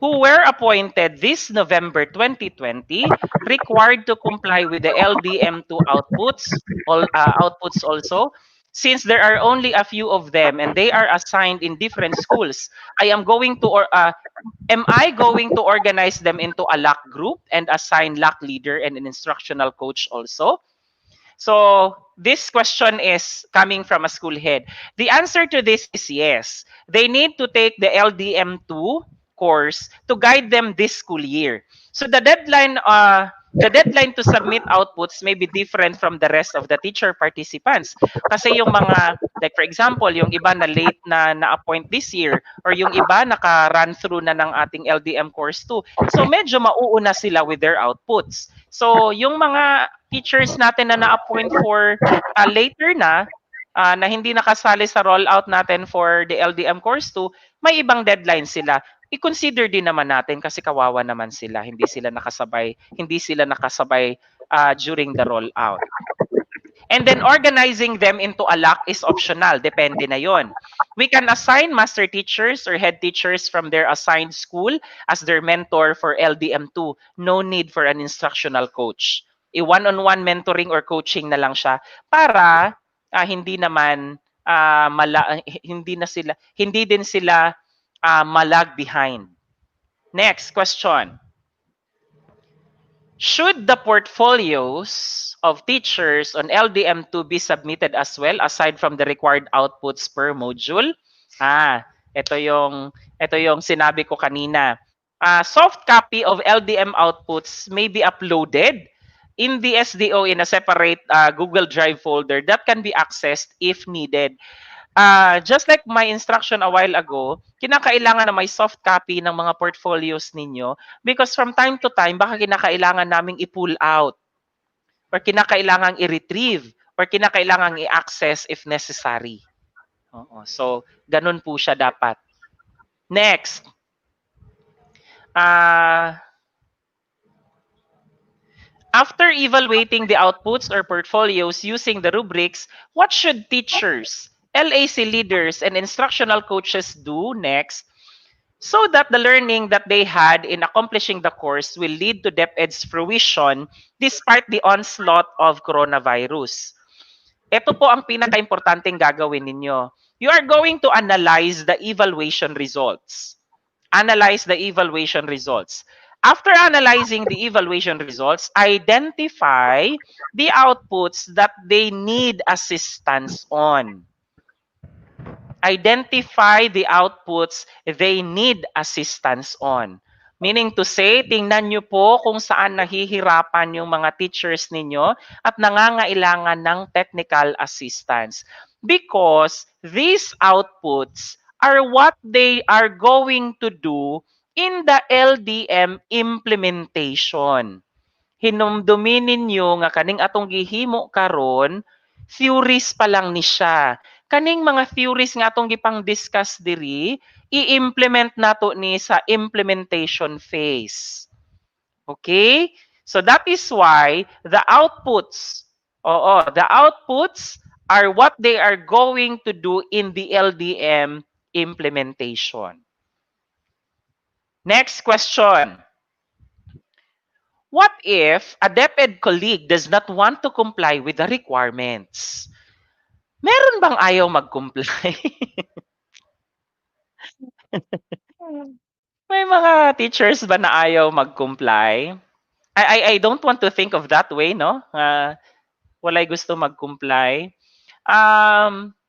who were appointed this November 2020 required to comply with the LDM2 outputs also? since there are only a few of them and they are assigned in different schools, am I going to organize them into a LAC group and assign LAC leader and an instructional coach also? So this question is coming from a school head. The answer to this is yes. They need to take the LDM2 course to guide them this school year. So the deadline to submit outputs may be different from the rest of the teacher participants. Kasi yung mga, like for example, yung iba na late na na-appoint this year or yung iba naka-run through na ng ating LDM course 2. So medyo mauuna sila with their outputs. So yung mga teachers natin na na-appoint for later na hindi nakasali sa rollout natin for the LDM course 2, may ibang deadline sila. I-consider din naman natin kasi kawawa naman sila, hindi sila nakasabay during the rollout. And then organizing them into a LAC is optional, depende na yon. We can assign master teachers or head teachers from their assigned school as their mentor for LDM2. No need for an instructional coach. I-one-on-one mentoring or coaching na lang siya para hindi naman hindi din sila malag behind. Next question. Should the portfolios of teachers on LDM2 be submitted as well aside from the required outputs per module? Ito yung sinabi ko kanina. Soft copy of LDM outputs may be uploaded in the SDO in a separate Google Drive folder that can be accessed if needed. Just like my instruction a while ago, kinakailangan na may soft copy ng mga portfolios ninyo because from time to time, baka kinakailangan naming i-pull out or kinakailangan i-retrieve or kinakailangan i-access if necessary. So, ganun po siya dapat. Next. After evaluating the outputs or portfolios using the rubrics, what should teachers, LAC leaders, and instructional coaches do next so that the learning that they had in accomplishing the course will lead to DepEd's fruition despite the onslaught of coronavirus? Ito po ang pinaka-importanting gagawin ninyo. You are going to analyze the evaluation results. Analyze the evaluation results. After analyzing the evaluation results, identify the outputs that they need assistance on. Identify the outputs they need assistance on. Meaning to say, tingnan nyo po kung saan nahihirapan yung mga teachers ninyo at nangangailangan ng technical assistance. Because these outputs are what they are going to do in the LDM implementation. Hinumdumi ninyo nga kaning atong gihimo karon, theories pa lang ni siya. Kaning mga theories nga atong gipang-discuss diri, i-implement nato ni sa implementation phase. Okay? So that is why the outputs are what they are going to do in the LDM implementation. Next question. What if a DepEd colleague does not want to comply with the requirements? Meron bang ayaw mag-comply? May mga teachers ba na ayaw mag-comply? I don't want to think of that way, no? Walay gusto mag-comply.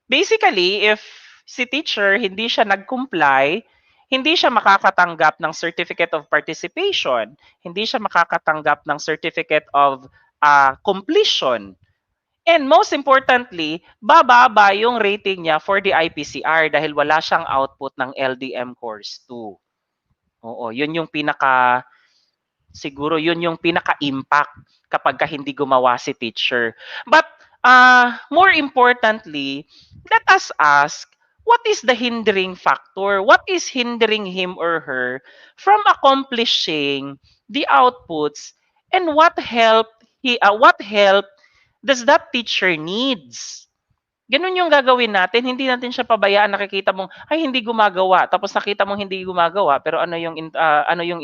Basically, if si teacher hindi siya nag-comply, hindi siya makakatanggap ng certificate of participation, hindi siya makakatanggap ng certificate of completion. And most importantly, bababa yung rating niya for the IPCR dahil wala siyang output ng LDM course 2. Yun yung siguro yun yung pinaka-impact kapag hindi gumawa si teacher. But more importantly, let us ask, what is the hindering factor? What is hindering him or her from accomplishing the outputs, and what help does that teacher needs? Ganun yung gagawin natin. Hindi natin siya pabayaan. Nakikita mong ay hindi gumagawa. Tapos nakita mong hindi gumagawa, pero ano yung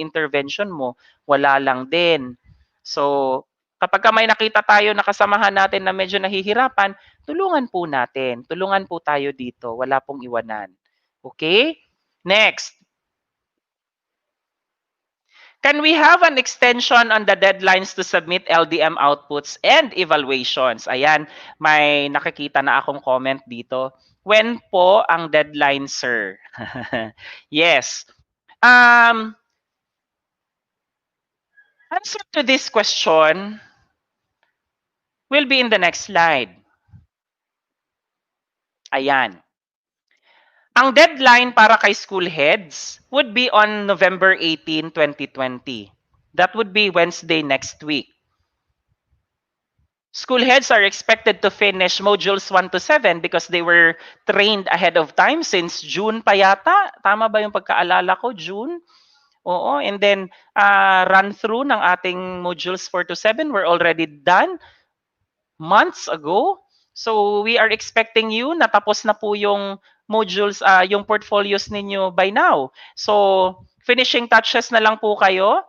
intervention mo? Wala lang din. So, kapag may nakita tayo na kasamahan natin na medyo nahihirapan, tulungan po natin. Tulungan po tayo dito. Wala pong iwanan. Okay? Next. Can we have an extension on the deadlines to submit LDM outputs and evaluations? Ayan, may nakikita na akong comment dito. When po ang deadline, sir? Yes. Answer to this question will be in the next slide. Ayan. Ang deadline para kay school heads would be on November 18, 2020. That would be Wednesday next week. School heads are expected to finish modules 1 to 7 because they were trained ahead of time since June pa yata. Tama ba yung pagkaalala ko? June? Oo. And then, run through ng ating modules 4 to 7 were already done months ago. So, we are expecting you, natapos na po yung modules, yung portfolios ninyo by now. So, finishing touches na lang po kayo.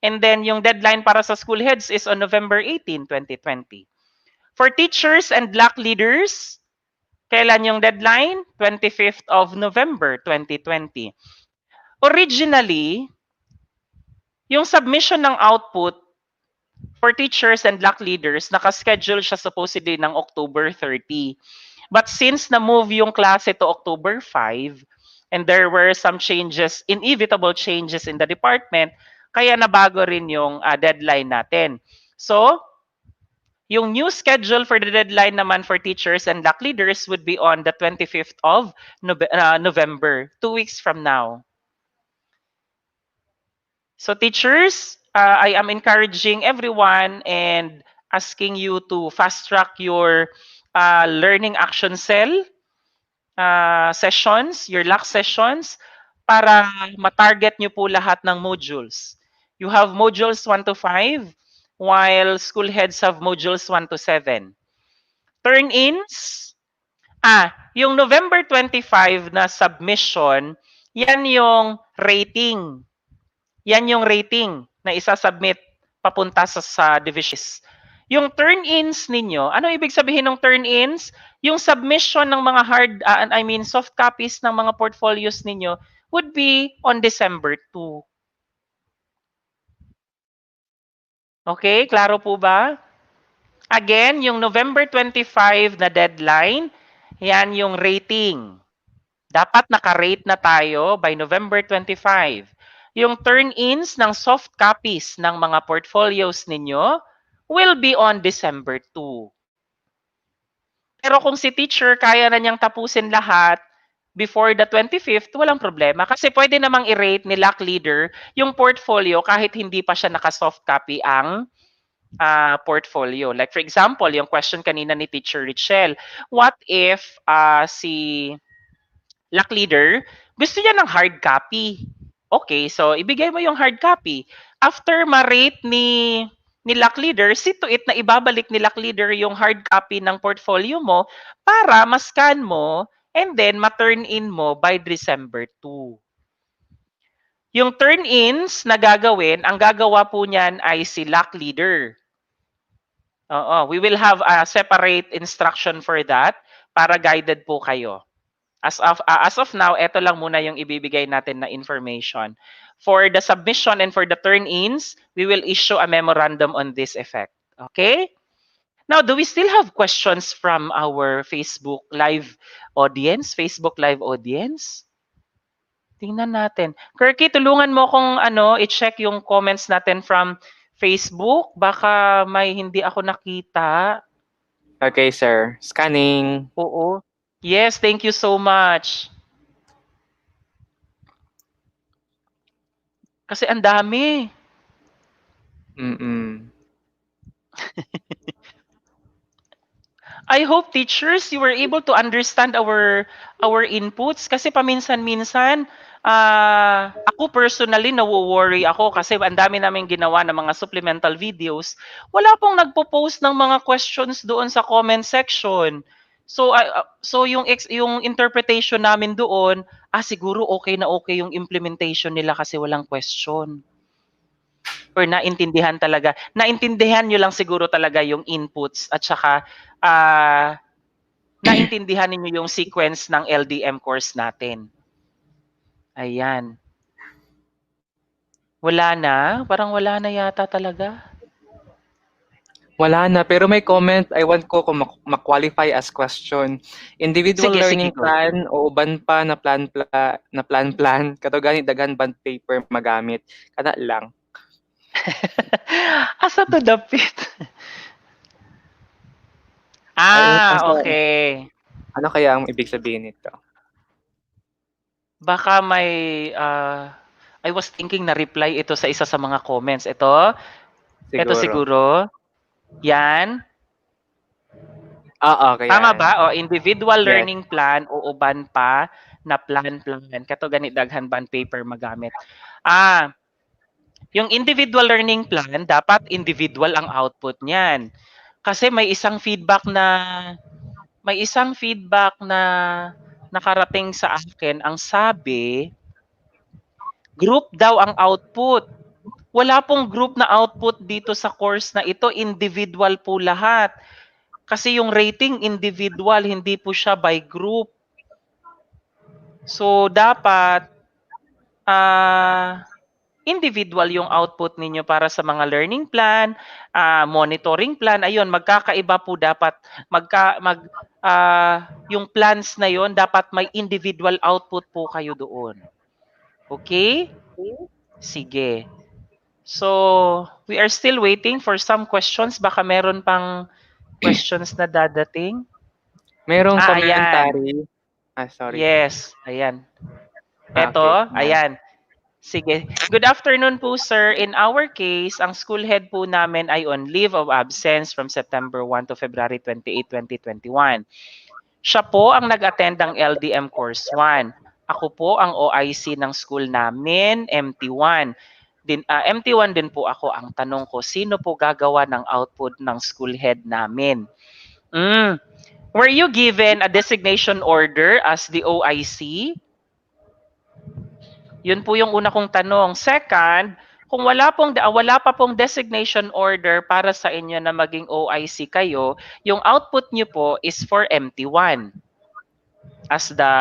And then, yung deadline para sa school heads is on November 18, 2020. For teachers and block leaders, kailan yung deadline? 25th of November, 2020. Originally, yung submission ng output for teachers and block leaders, nakaschedule siya supposedly ng October 30. But since na-move yung klase to October 5, and there were some changes, inevitable changes in the department, kaya nabago rin yung deadline natin. So, yung new schedule for the deadline naman for teachers and block leaders would be on the 25th of November, 2 weeks from now. So teachers, I am encouraging everyone and asking you to fast track your learning action cell sessions, your LAC sessions, para matarget nyo po lahat ng modules. You have modules 1 to 5, while school heads have modules 1 to 7. Turn-ins, yung November 25 na submission, yan yung rating. Yan yung rating na isasubmit papunta sa divisions. Yung turn-ins ninyo, ano ibig sabihin ng turn-ins? Yung submission ng mga soft copies ng mga portfolios ninyo would be on December 2. Okay, klaro po ba? Again, yung November 25 na deadline, yan yung rating. Dapat naka-rate na tayo by November 25. Yung turn-ins ng soft copies ng mga portfolios ninyo will be on December 2. Pero kung si teacher kaya na niyang tapusin lahat before the 25th, walang problema. Kasi pwede namang i-rate ni LAC leader yung portfolio kahit hindi pa siya naka-soft copy ang portfolio. Like for example, yung question kanina ni Teacher Richelle, what if si LAC leader gusto niya ng hard copy? Okay, so ibigay mo yung hard copy. After ma-rate ni LAC leader, see to it na ibabalik ni LAC leader yung hard copy ng portfolio mo para ma-scan mo and then ma-turn in mo by December 2. Yung turn-ins na gagawin, ang gagawa po niyan ay si LAC leader. We will have a separate instruction for that para guided po kayo. As of now, ito lang muna yung ibibigay natin na information. For the submission and for the turn-ins, we will issue a memorandum on this effect. Okay? Now, do we still have questions from our Facebook Live audience? Facebook Live audience? Tingnan natin. Kirky, tulungan mo kung i-check yung comments natin from Facebook. Baka may hindi ako nakita. Okay, sir. Scanning. Oo. Yes, thank you so much. Kasi ang dami. I hope teachers, you were able to understand our inputs kasi paminsan-minsan ako personally nawo-worry ako kasi ang dami naming ginawa ng mga supplemental videos. Wala pong nagpo-post ng mga questions doon sa comment section. So yung interpretation namin doon, siguro okay na okay yung implementation nila kasi walang question. Or naintindihan talaga. Naintindihan nyo lang siguro talaga yung inputs at saka naintindihan ninyo yung sequence ng LDM course natin. Ayan. Wala na? Parang wala na yata talaga. Wala na, pero may comment, I want ko kung ma-qualify as question. Individual Sige, learning go. plan o uban pa na plan kato gani daghan band paper magamit kana lang. Asa to dapit? Okay. Ano kaya ang ibig sabihin nito? Baka may I was thinking na reply ito sa isa sa mga comments. Ito siguro. Yan. Kaya. Tama ba? O individual Yes. learning plan o uban pa na plan. Kato gani daghan band paper magamit. Yung individual learning plan, dapat individual ang output niyan. Kasi may isang feedback na nakarating sa akin, ang sabi, group daw ang output. Wala pong group na output dito sa course na ito, individual po lahat. Kasi yung rating individual, hindi po siya by group. So dapat individual yung output ninyo para sa mga learning plan, monitoring plan. Ayun, magkakaiba po dapat yung plans na yon dapat may individual output po kayo doon. Okay? Sige. So, we are still waiting for some questions. Baka meron pang questions na dadating. Merong Ayan. commentary. Sorry. Yes, ayan. Eto, Okay. ayan. Sige. Good afternoon po, sir. In our case, ang school head po namin ay on leave of absence from September 1 to February 28, 2021. Siya po ang nag-attend ng LDM Course 1. Ako po ang OIC ng school namin, MT1. MT1 din po ako. Ang tanong ko, sino po gagawa ng output ng school head namin? Were you given a designation order as the OIC? Yun po yung una kong tanong. Second, kung wala pa pong designation order para sa inyo na maging OIC kayo, yung output nyo po is for MT1 as the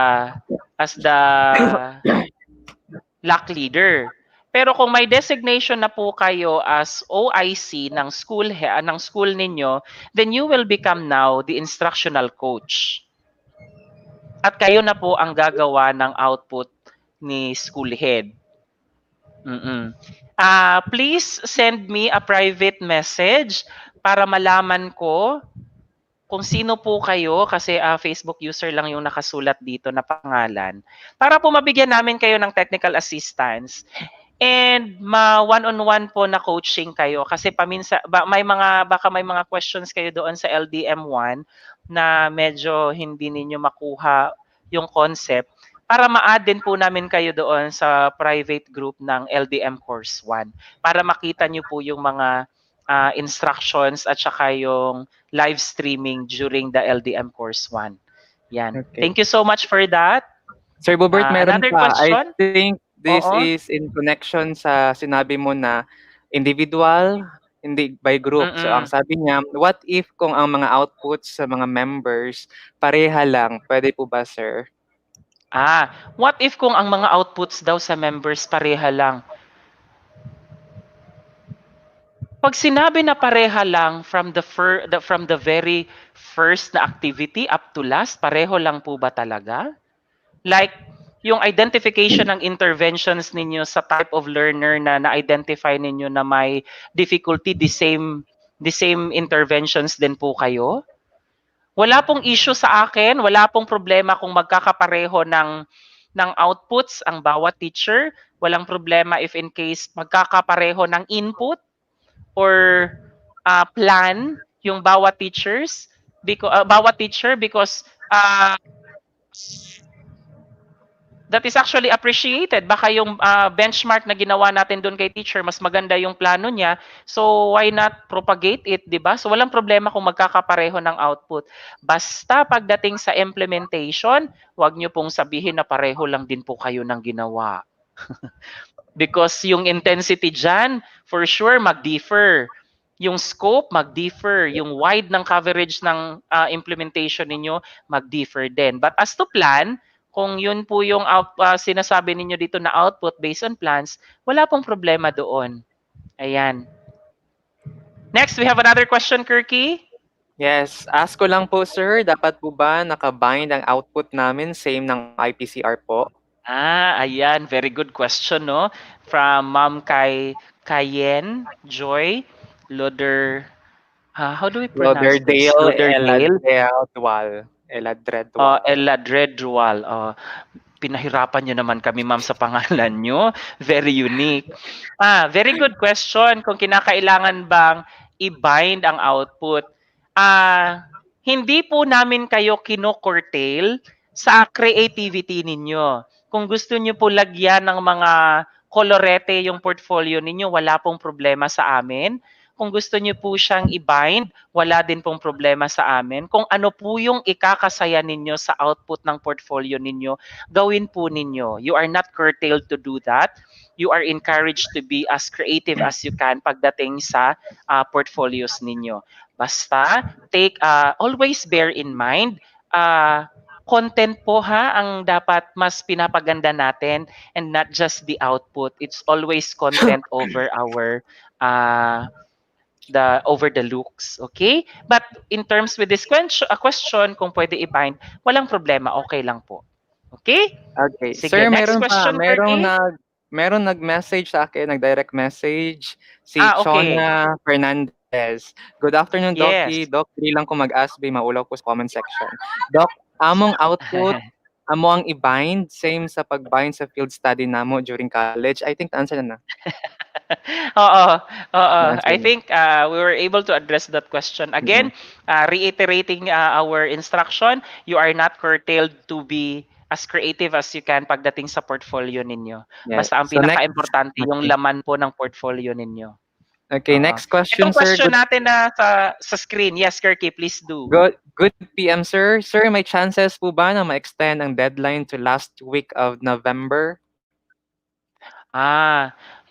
LAC leader. Pero kung may designation na po kayo as OIC ng school ninyo, then you will become now the instructional coach. At kayo na po ang gagawa ng output ni school head. Please send me a private message para malaman ko kung sino po kayo, kasi Facebook user lang yung nakasulat dito na pangalan, para po mabigyan namin kayo ng technical assistance and one-on-one po na coaching kayo, kasi baka may mga questions kayo doon sa LDM1 na medyo hindi ninyo makuha yung concept, para ma-add din po namin kayo doon sa private group ng LDM Course 1 para makita nyo po yung mga instructions at saka yung live streaming during the LDM Course 1. Yan. Okay. Thank you so much for that. Sir Bobert, meron another pa. question? I think this is in connection sa sinabi mo na individual, hindi by group. So ang sabi niya, what if kung ang mga outputs sa mga members pareha lang? Pwede po ba, sir? What if kung ang mga outputs daw sa members pareha lang? Pag sinabi na pareha lang from the very first na activity up to last, pareho lang po ba talaga? Like, yung identification ng interventions ninyo sa type of learner na na-identify ninyo na may difficulty, the same interventions din po kayo? Wala pong issue sa akin, wala pong problema kung magkakapareho ng outputs ang bawat teacher. Walang problema if in case magkakapareho ng input or plan yung bawat teacher because that is actually appreciated. Baka yung benchmark na ginawa natin doon kay teacher, mas maganda yung plano niya. So, why not propagate it, di ba? So, walang problema kung magkakapareho ng output. Basta pagdating sa implementation, wag nyo pong sabihin na pareho lang din po kayo ng ginawa. Because yung intensity dyan, for sure, mag-differ. Yung scope mag-differ, yung wide ng coverage ng implementation ninyo mag-differ din. But as to plan, kung yun po yung sinasabi ninyo dito na output based on plans, wala pong problema doon. Ayan. Next, we have another question, Kirky. Yes, ask ko lang po sir, dapat po ba nakabind ang output namin same ng IPCR po? Ayan, very good question, no? From Ma'am Kayen Joy Loder. How do we pronounce this? Lauderdale Lauderdale. Eladredwal. Eladredwal. Pinahirapan nyo naman kami, ma'am, sa pangalan nyo. Very unique. Very good question. Kung kinakailangan bang i-bind ang output. Hindi po namin kayo kino-curtail sa creativity ninyo. Kung gusto nyo po lagyan ng mga kolorete yung portfolio ninyo, wala pong problema sa amin. Kung gusto niyo po siyang i-bind, wala din pong problema sa amin. Kung ano po yung ikakasaya ninyo sa output ng portfolio ninyo, gawin po ninyo. You are not curtailed to do that. You are encouraged to be as creative as you can pagdating sa portfolios ninyo. Basta, always bear in mind, content po ang dapat mas pinapaganda natin and not just the output. It's always content over the looks, okay? But in terms with this question, kung pwede i-bind, walang problema, okay lang po. Okay? Okay. Sige, Sir, next meron pa. question, Kirky. Meron nag-message sa akin, nag-direct message, si Okay. Chona Fernandez. Good afternoon, Doc. Yes. Doc, dili lang ko mag-ask, maulaw ko sa comment section. Doc, among output, amo ang i-bind, same sa pag-bind sa field study namo during college. I think answer na. Oo. Na-answer I na. think we were able to address that question. Again, reiterating our instruction, you are not curtailed to be as creative as you can pagdating sa portfolio ninyo. Yes. Basta ang So pinaka-importante, yung laman po ng portfolio ninyo. Okay, next question, Itong sir. question natin na sa screen. Yes, Kirky, please do. Good PM, sir. Sir, may chances po ba na ma-extend ang deadline to last week of November?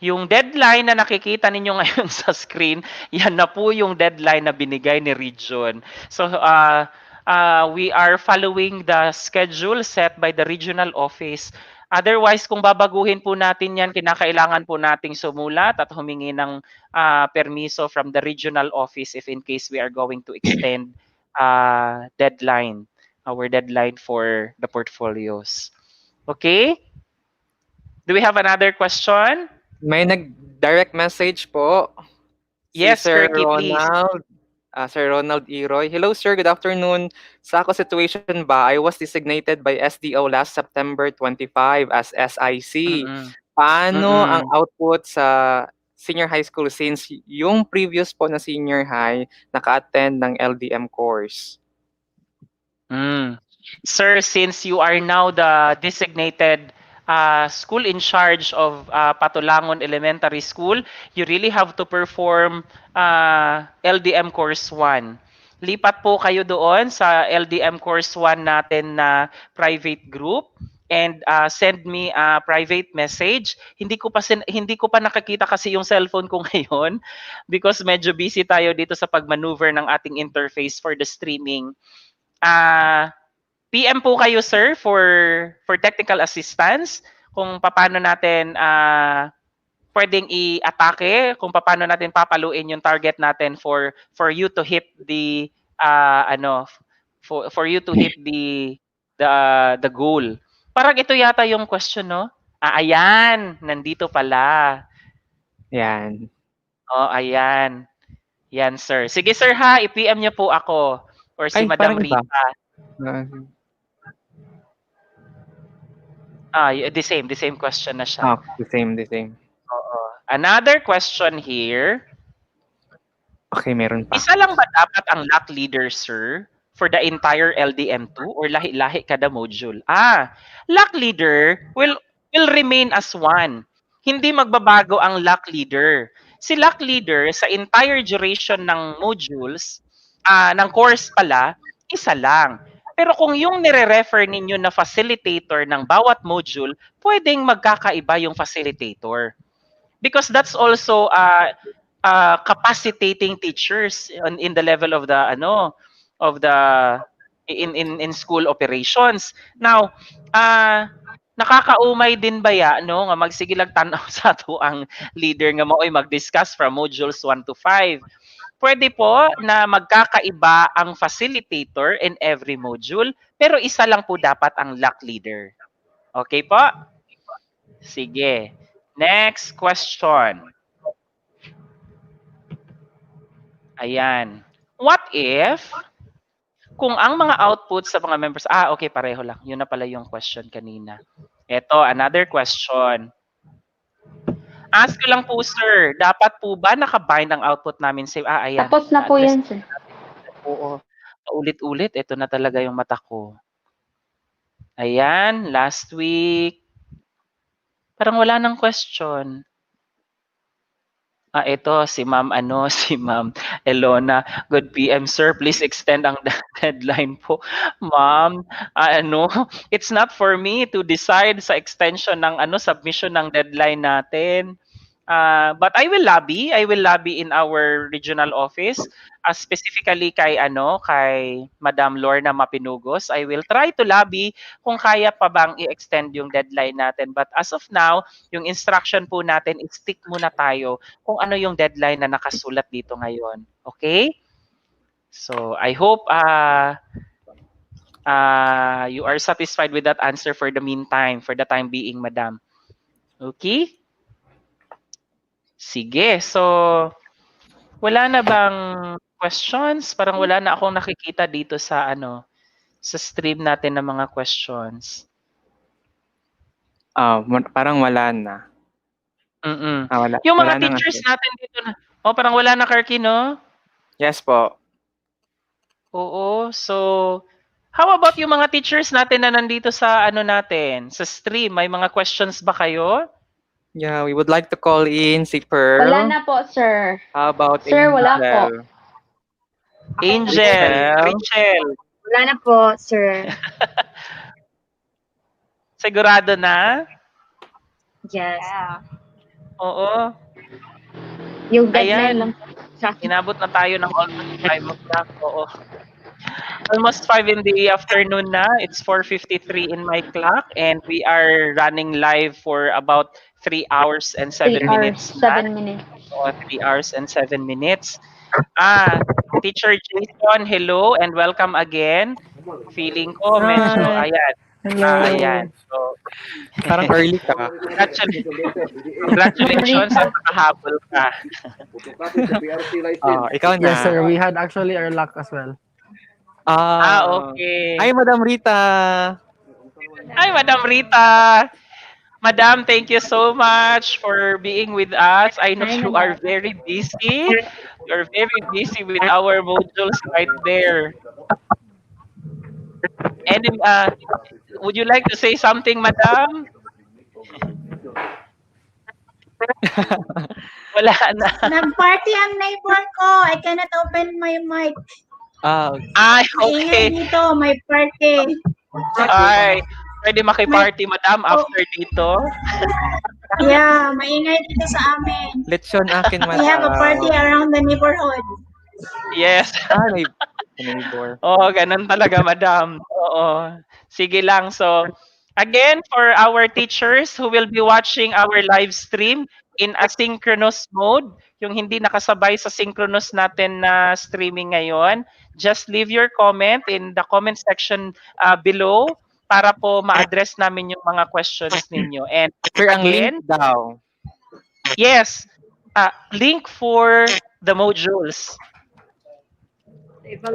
Yung deadline na nakikita ninyo ngayon sa screen, yan na po yung deadline na binigay ni Region. So, we are following the schedule set by the regional office. Otherwise, kung babaguhin po natin yan, kinakailangan po nating sumulat at humingi ng permiso from the regional office if in case we are going to extend our deadline for the portfolios. Okay? Do we have another question? May nag-direct message po. Yes, Sir Kirky, please. Sir Ronald Iroy. Hello, sir. Good afternoon. Sa ako situation ba, I was designated by SDO last September 25 as SIC. Paano ang output sa senior high school since yung previous po na senior high naka-attend ng LDM course? Sir, since you are now the designated school in charge of Patulangon Elementary School, you really have to perform LDM Course 1. Lipat po kayo doon sa LDM Course 1 natin na private group and send me a private message. Hindi ko pa nakakita kasi yung cellphone ko ngayon because medyo busy tayo dito sa pagmaneuver ng ating interface for the streaming. PM po kayo, sir, for technical assistance kung paano natin pwedeng i-atake, kung paano natin papaluin yung target natin for you to hit the for you to hit the goal. Parang ito yata yung question, no? Ayan, nandito pala. Yan. Ayan. Yan, sir. Sige, sir, ha, i-PM niyo po ako or si Madam Rita. The same question na siya. The same. Another question here. Okay, meron pa. Isa lang ba dapat ang lock leader, sir, for the entire LDM2 or lahi-lahi kada module? Lock leader will remain as one. Hindi magbabago ang lock leader. Si lock leader sa entire duration ng modules, ng course pala, isa lang. Pero kung yung nire-refer ninyo na facilitator ng bawat module, pwedeng magkakaiba yung facilitator. Because that's also capacitating teachers in the level of the in school operations. Now, nakakaumay din ba ya no nga magsige lang tan-aw sa ato ang leader nga maoy mag-discuss from modules 1 to 5. Pwede po na magkakaiba ang facilitator in every module, pero isa lang po dapat ang LAC leader. Okay po? Sige. Next question. Ayan. What if kung ang mga outputs sa mga members, okay, pareho lang. Yun na pala yung question kanina. Ito, another question. Ask ko lang po, sir, dapat po ba nakabind ang output namin sa, ayan. Tapos na po yan, sir. Oo. Ulit-ulit, ito na talaga yung mata ko. Ayan, last week. Parang wala nang question. Ito, si Ma'am, si Ma'am Elona. Good PM, sir. Please extend ang deadline po. Ma'am, it's not for me to decide sa extension ng submission ng deadline natin. But I will lobby in our regional office, specifically kay Madam Lorna Mapinugos. I will try to lobby kung kaya pa bang i-extend yung deadline natin. But as of now, yung instruction po natin is stick muna tayo kung ano yung deadline na nakasulat dito ngayon. Okay? So, I hope you are satisfied with that answer for the meantime, for the time being, Madam. Okay? Sige. So, wala na bang questions? Parang wala na akong nakikita dito sa sa stream natin ng mga questions. Parang wala na. Wala, Yung wala mga na teachers nga, sir. natin dito na. Parang wala na, Karki, no? Yes po. Oo. So, how about yung mga teachers natin na nandito sa natin, sa stream? May mga questions ba kayo? Yeah, we would like to call in si Pearl. Wala na po, sir. How about Sir, wala po. Angel. Rachel. Wala na po, sir. Sigurado na? Yes. Oo. Yung deadline Ayan. lang sa akin. Inabot na tayo ng almost 5 o'clock. Oo. Almost 5 in the afternoon na. It's 4:53 in my clock and we are running live for about 3 hours and 7 minutes. 7 minutes. 3 hours and 7 minutes. Teacher Jason, hello and welcome again. Feeling ko medyo, ayan. Hello. Ayan. So, Parang early ka. Congratulations at nakahabol ka. Ikaw na. Yes, sir. We had actually our luck as well. Okay. Hi, Madam Rita. Hi, Madam Rita. Madam, thank you so much for being with us. I know you are very busy. You're very busy with our modules right there. And would you like to say something, Madam? Wala na. Nag-party ang neighbor ko. I cannot open my mic. Okay. Maingay dito, may party. Ay, pwede makiparty, Madam, after dito? Yeah, maingay dito sa amin. Lechon akin, Madam. We have a party around the neighborhood. Yes. Neighbor. Ganun talaga, Madam. Oo. Sige lang. So, again, for our teachers who will be watching our live stream in asynchronous mode, yung hindi nakasabay sa synchronous natin na streaming ngayon, just leave your comment in the comment section below para po ma-address namin yung mga questions ninyo. And Sir, ang again, link daw. Yes, link for the modules.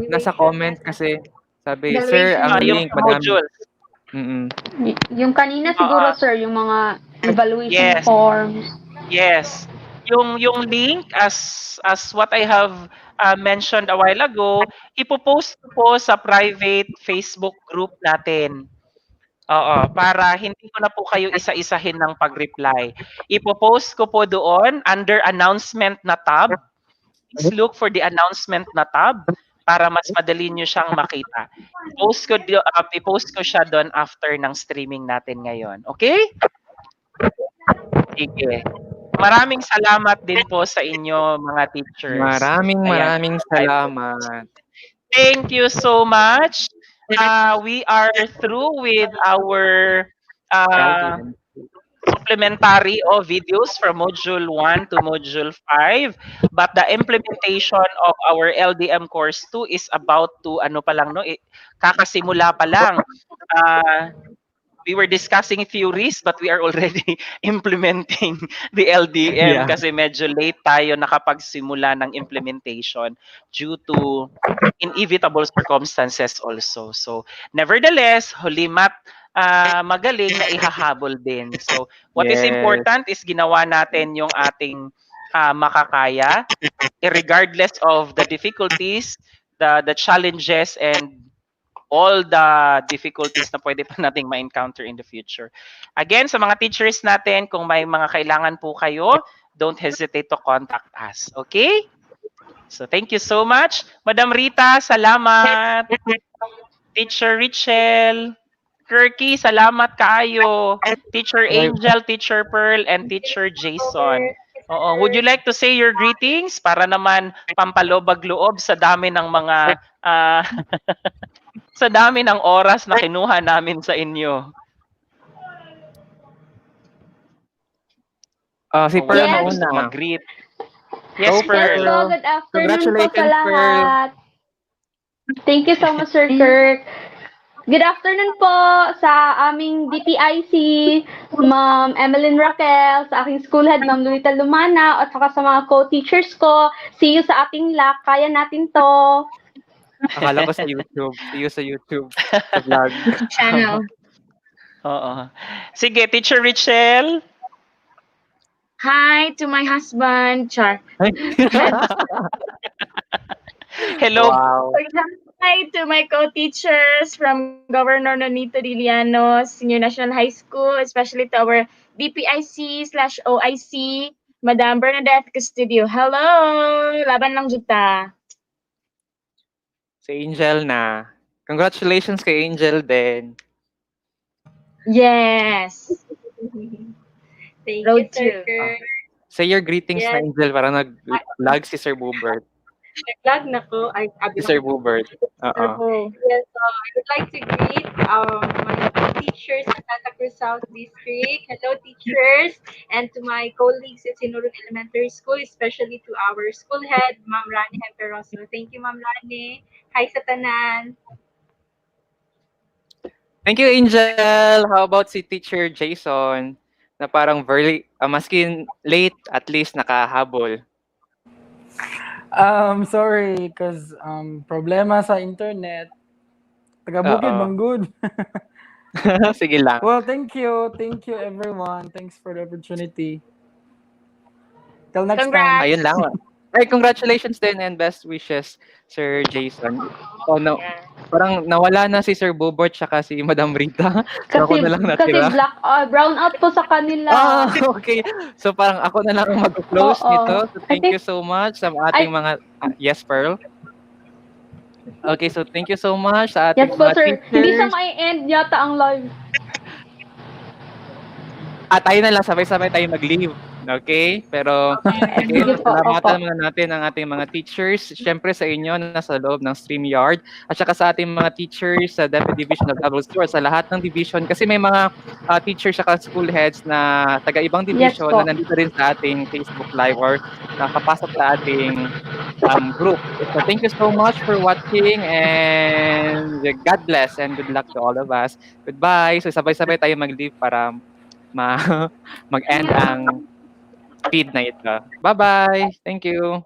Nasa comment kasi sabi, sir, ang Yung link, madami. modules. Yung kanina siguro, sir, yung mga evaluation Yes. forms. Yes. Yung link as what I have mentioned a while ago, ipopost ko po sa private Facebook group natin. Para hindi ko na po kayo isa-isahin ng pag-reply. Ipopost ko po doon under announcement na tab. Please look for the announcement na tab para mas madali nyo siyang makita. I-post ko siya doon after ng streaming natin ngayon. Okay? Sige. maraming salamat din po sa inyo mga teachers. Maraming Ayan. maraming salamat. Thank you so much. We are through with our LDM. supplementary of videos from Module 1 to Module 5. But the implementation of our LDM course 2 is about to, ano pa lang, no? Kakasimula pa lang. We were discussing theories but we are already implementing the LDM Yeah. kasi medyo late tayo nakapagsimula ng implementation due to inevitable circumstances also. So, nevertheless, hulimat magaling na ihahabol din. So, what is Yes. important is ginawa natin yung ating makakaya regardless of the difficulties, the challenges and all the difficulties na pwede pa nating ma-encounter in the future. Again, sa mga teachers natin, kung may mga kailangan po kayo, don't hesitate to contact us. Okay? So, thank you so much. Madam Rita, salamat. Teacher Richel, Kirky, salamat kaayo. Teacher Angel, Teacher Pearl, and Teacher Jason. Oo, would you like to say your greetings para naman pampalobag-loob sa dami ng mga sa dami ng oras na kinuha namin sa inyo? Si O Pearl wala Yes. pang gusto mauna. mag-greet? Go, Yes, Yes po, Pearl. good afternoon po sa Congratulations, Pearl. lahat. Thank you so much, Sir Kirk. Good afternoon po sa aming DPIC, Ma'am Emeline Raquel, sa aking school head, Ma'am Luita Lumana, at saka sa mga co-teachers ko. See you sa ating LAC. Kaya natin to. Akala ko sa YouTube. See you sa YouTube. Sa vlog. Channel. Oo. Sige, Teacher Richel. Hi to my husband, Char. Hello. Wow. Hi to my co-teachers from Governor Nonito Diliano Senior National High School, especially to our DPIC/OIC, Madam Bernadette Castillo. Hello! Laban lang juta. Si Angel na. Congratulations kay Angel din. Yes! Thank Road you, Sir to. Kirk. Say your greetings na Yes. Angel para nag-lag si Sir Bubert. Nag-lag na ko. Ay, abi Si Sir mo. Bubert. Oo. Yes, I would like to greet my teachers in Santa Cruz South District. Hello, teachers, and to my colleagues at Sinurun Elementary School, especially to our school head, Ma'am Rani Hemperoso. Thank you, Ma'am Rani. Hi sa tanan. Thank you, Angel. How about si Teacher Jason? Na parang very, maskin late, at least nakahabol. Sorry, cause problema sa internet. Taga-bukid, Oo. manggod. Sige lang. Well, thank you everyone. Thanks for the opportunity. Till next time. Ayun lang. Ay, congratulations din and best wishes, Sir Jason. Oh, no. Parang nawala na si Sir Bobot tsaka si Madam Rita. So ako na lang Kasi natira. brown out po sa kanila. Okay. So parang ako na lang ang mag-close Oo. nito. So thank you so much sa ating mga... yes, Pearl? Okay, so thank you so much sa ating Yes po, mga sir. Hindi siya teachers. mai-end yata ang live. Tayo na lang, sabay-sabay tayo mag-leave. Okay? Pero, again, Sige po, salamatan opo. muna natin ang ating mga teachers. Siyempre sa inyo na nasa loob ng StreamYard. At saka sa ating mga teachers sa Deputy Division of Double Store, sa lahat ng division. Kasi may mga teachers at school heads na taga-ibang Yes division po. na nandito rin sa ating Facebook Live or nakapasok sa ating group. So thank you so much for watching and God bless and good luck to all of us. Goodbye. So sabay-sabay tayo mag-leave para mag-end ang feed na ito. Bye-bye. Thank you.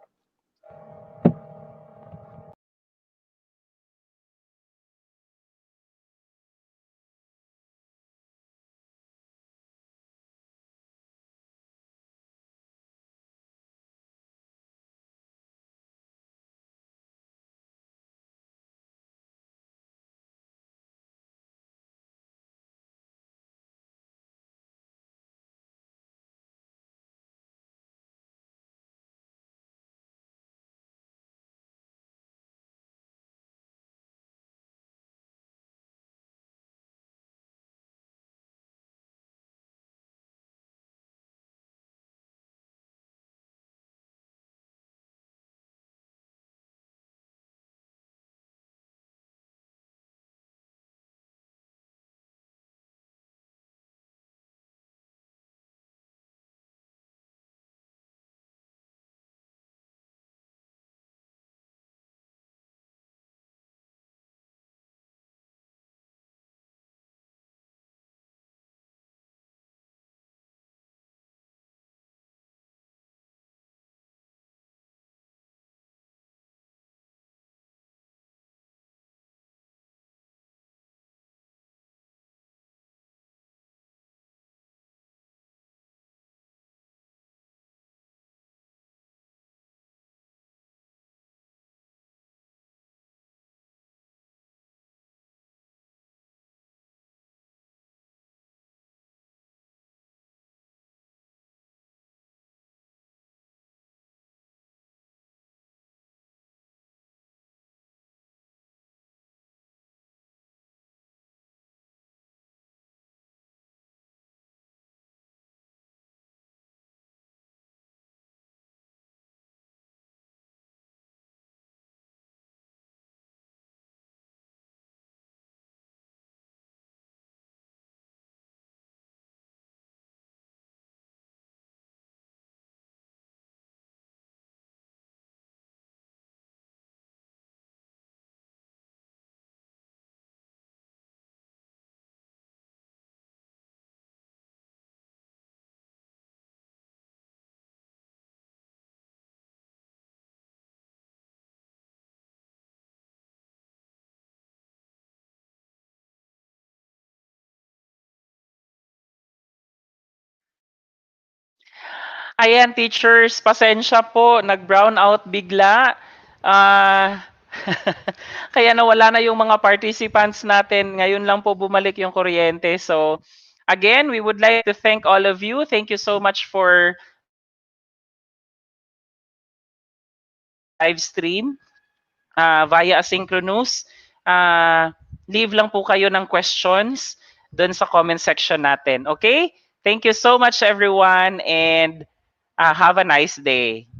Ayan, teachers, pasensya po. Nag-brown out bigla. Ah, kaya nawala na yung mga participants natin. Ngayon lang po bumalik yung kuryente. So, again, we would like to thank all of you. Thank you so much for live stream via asynchronous. Leave lang po kayo ng questions doon sa comment section natin. Okay? Thank you so much everyone and have a nice day.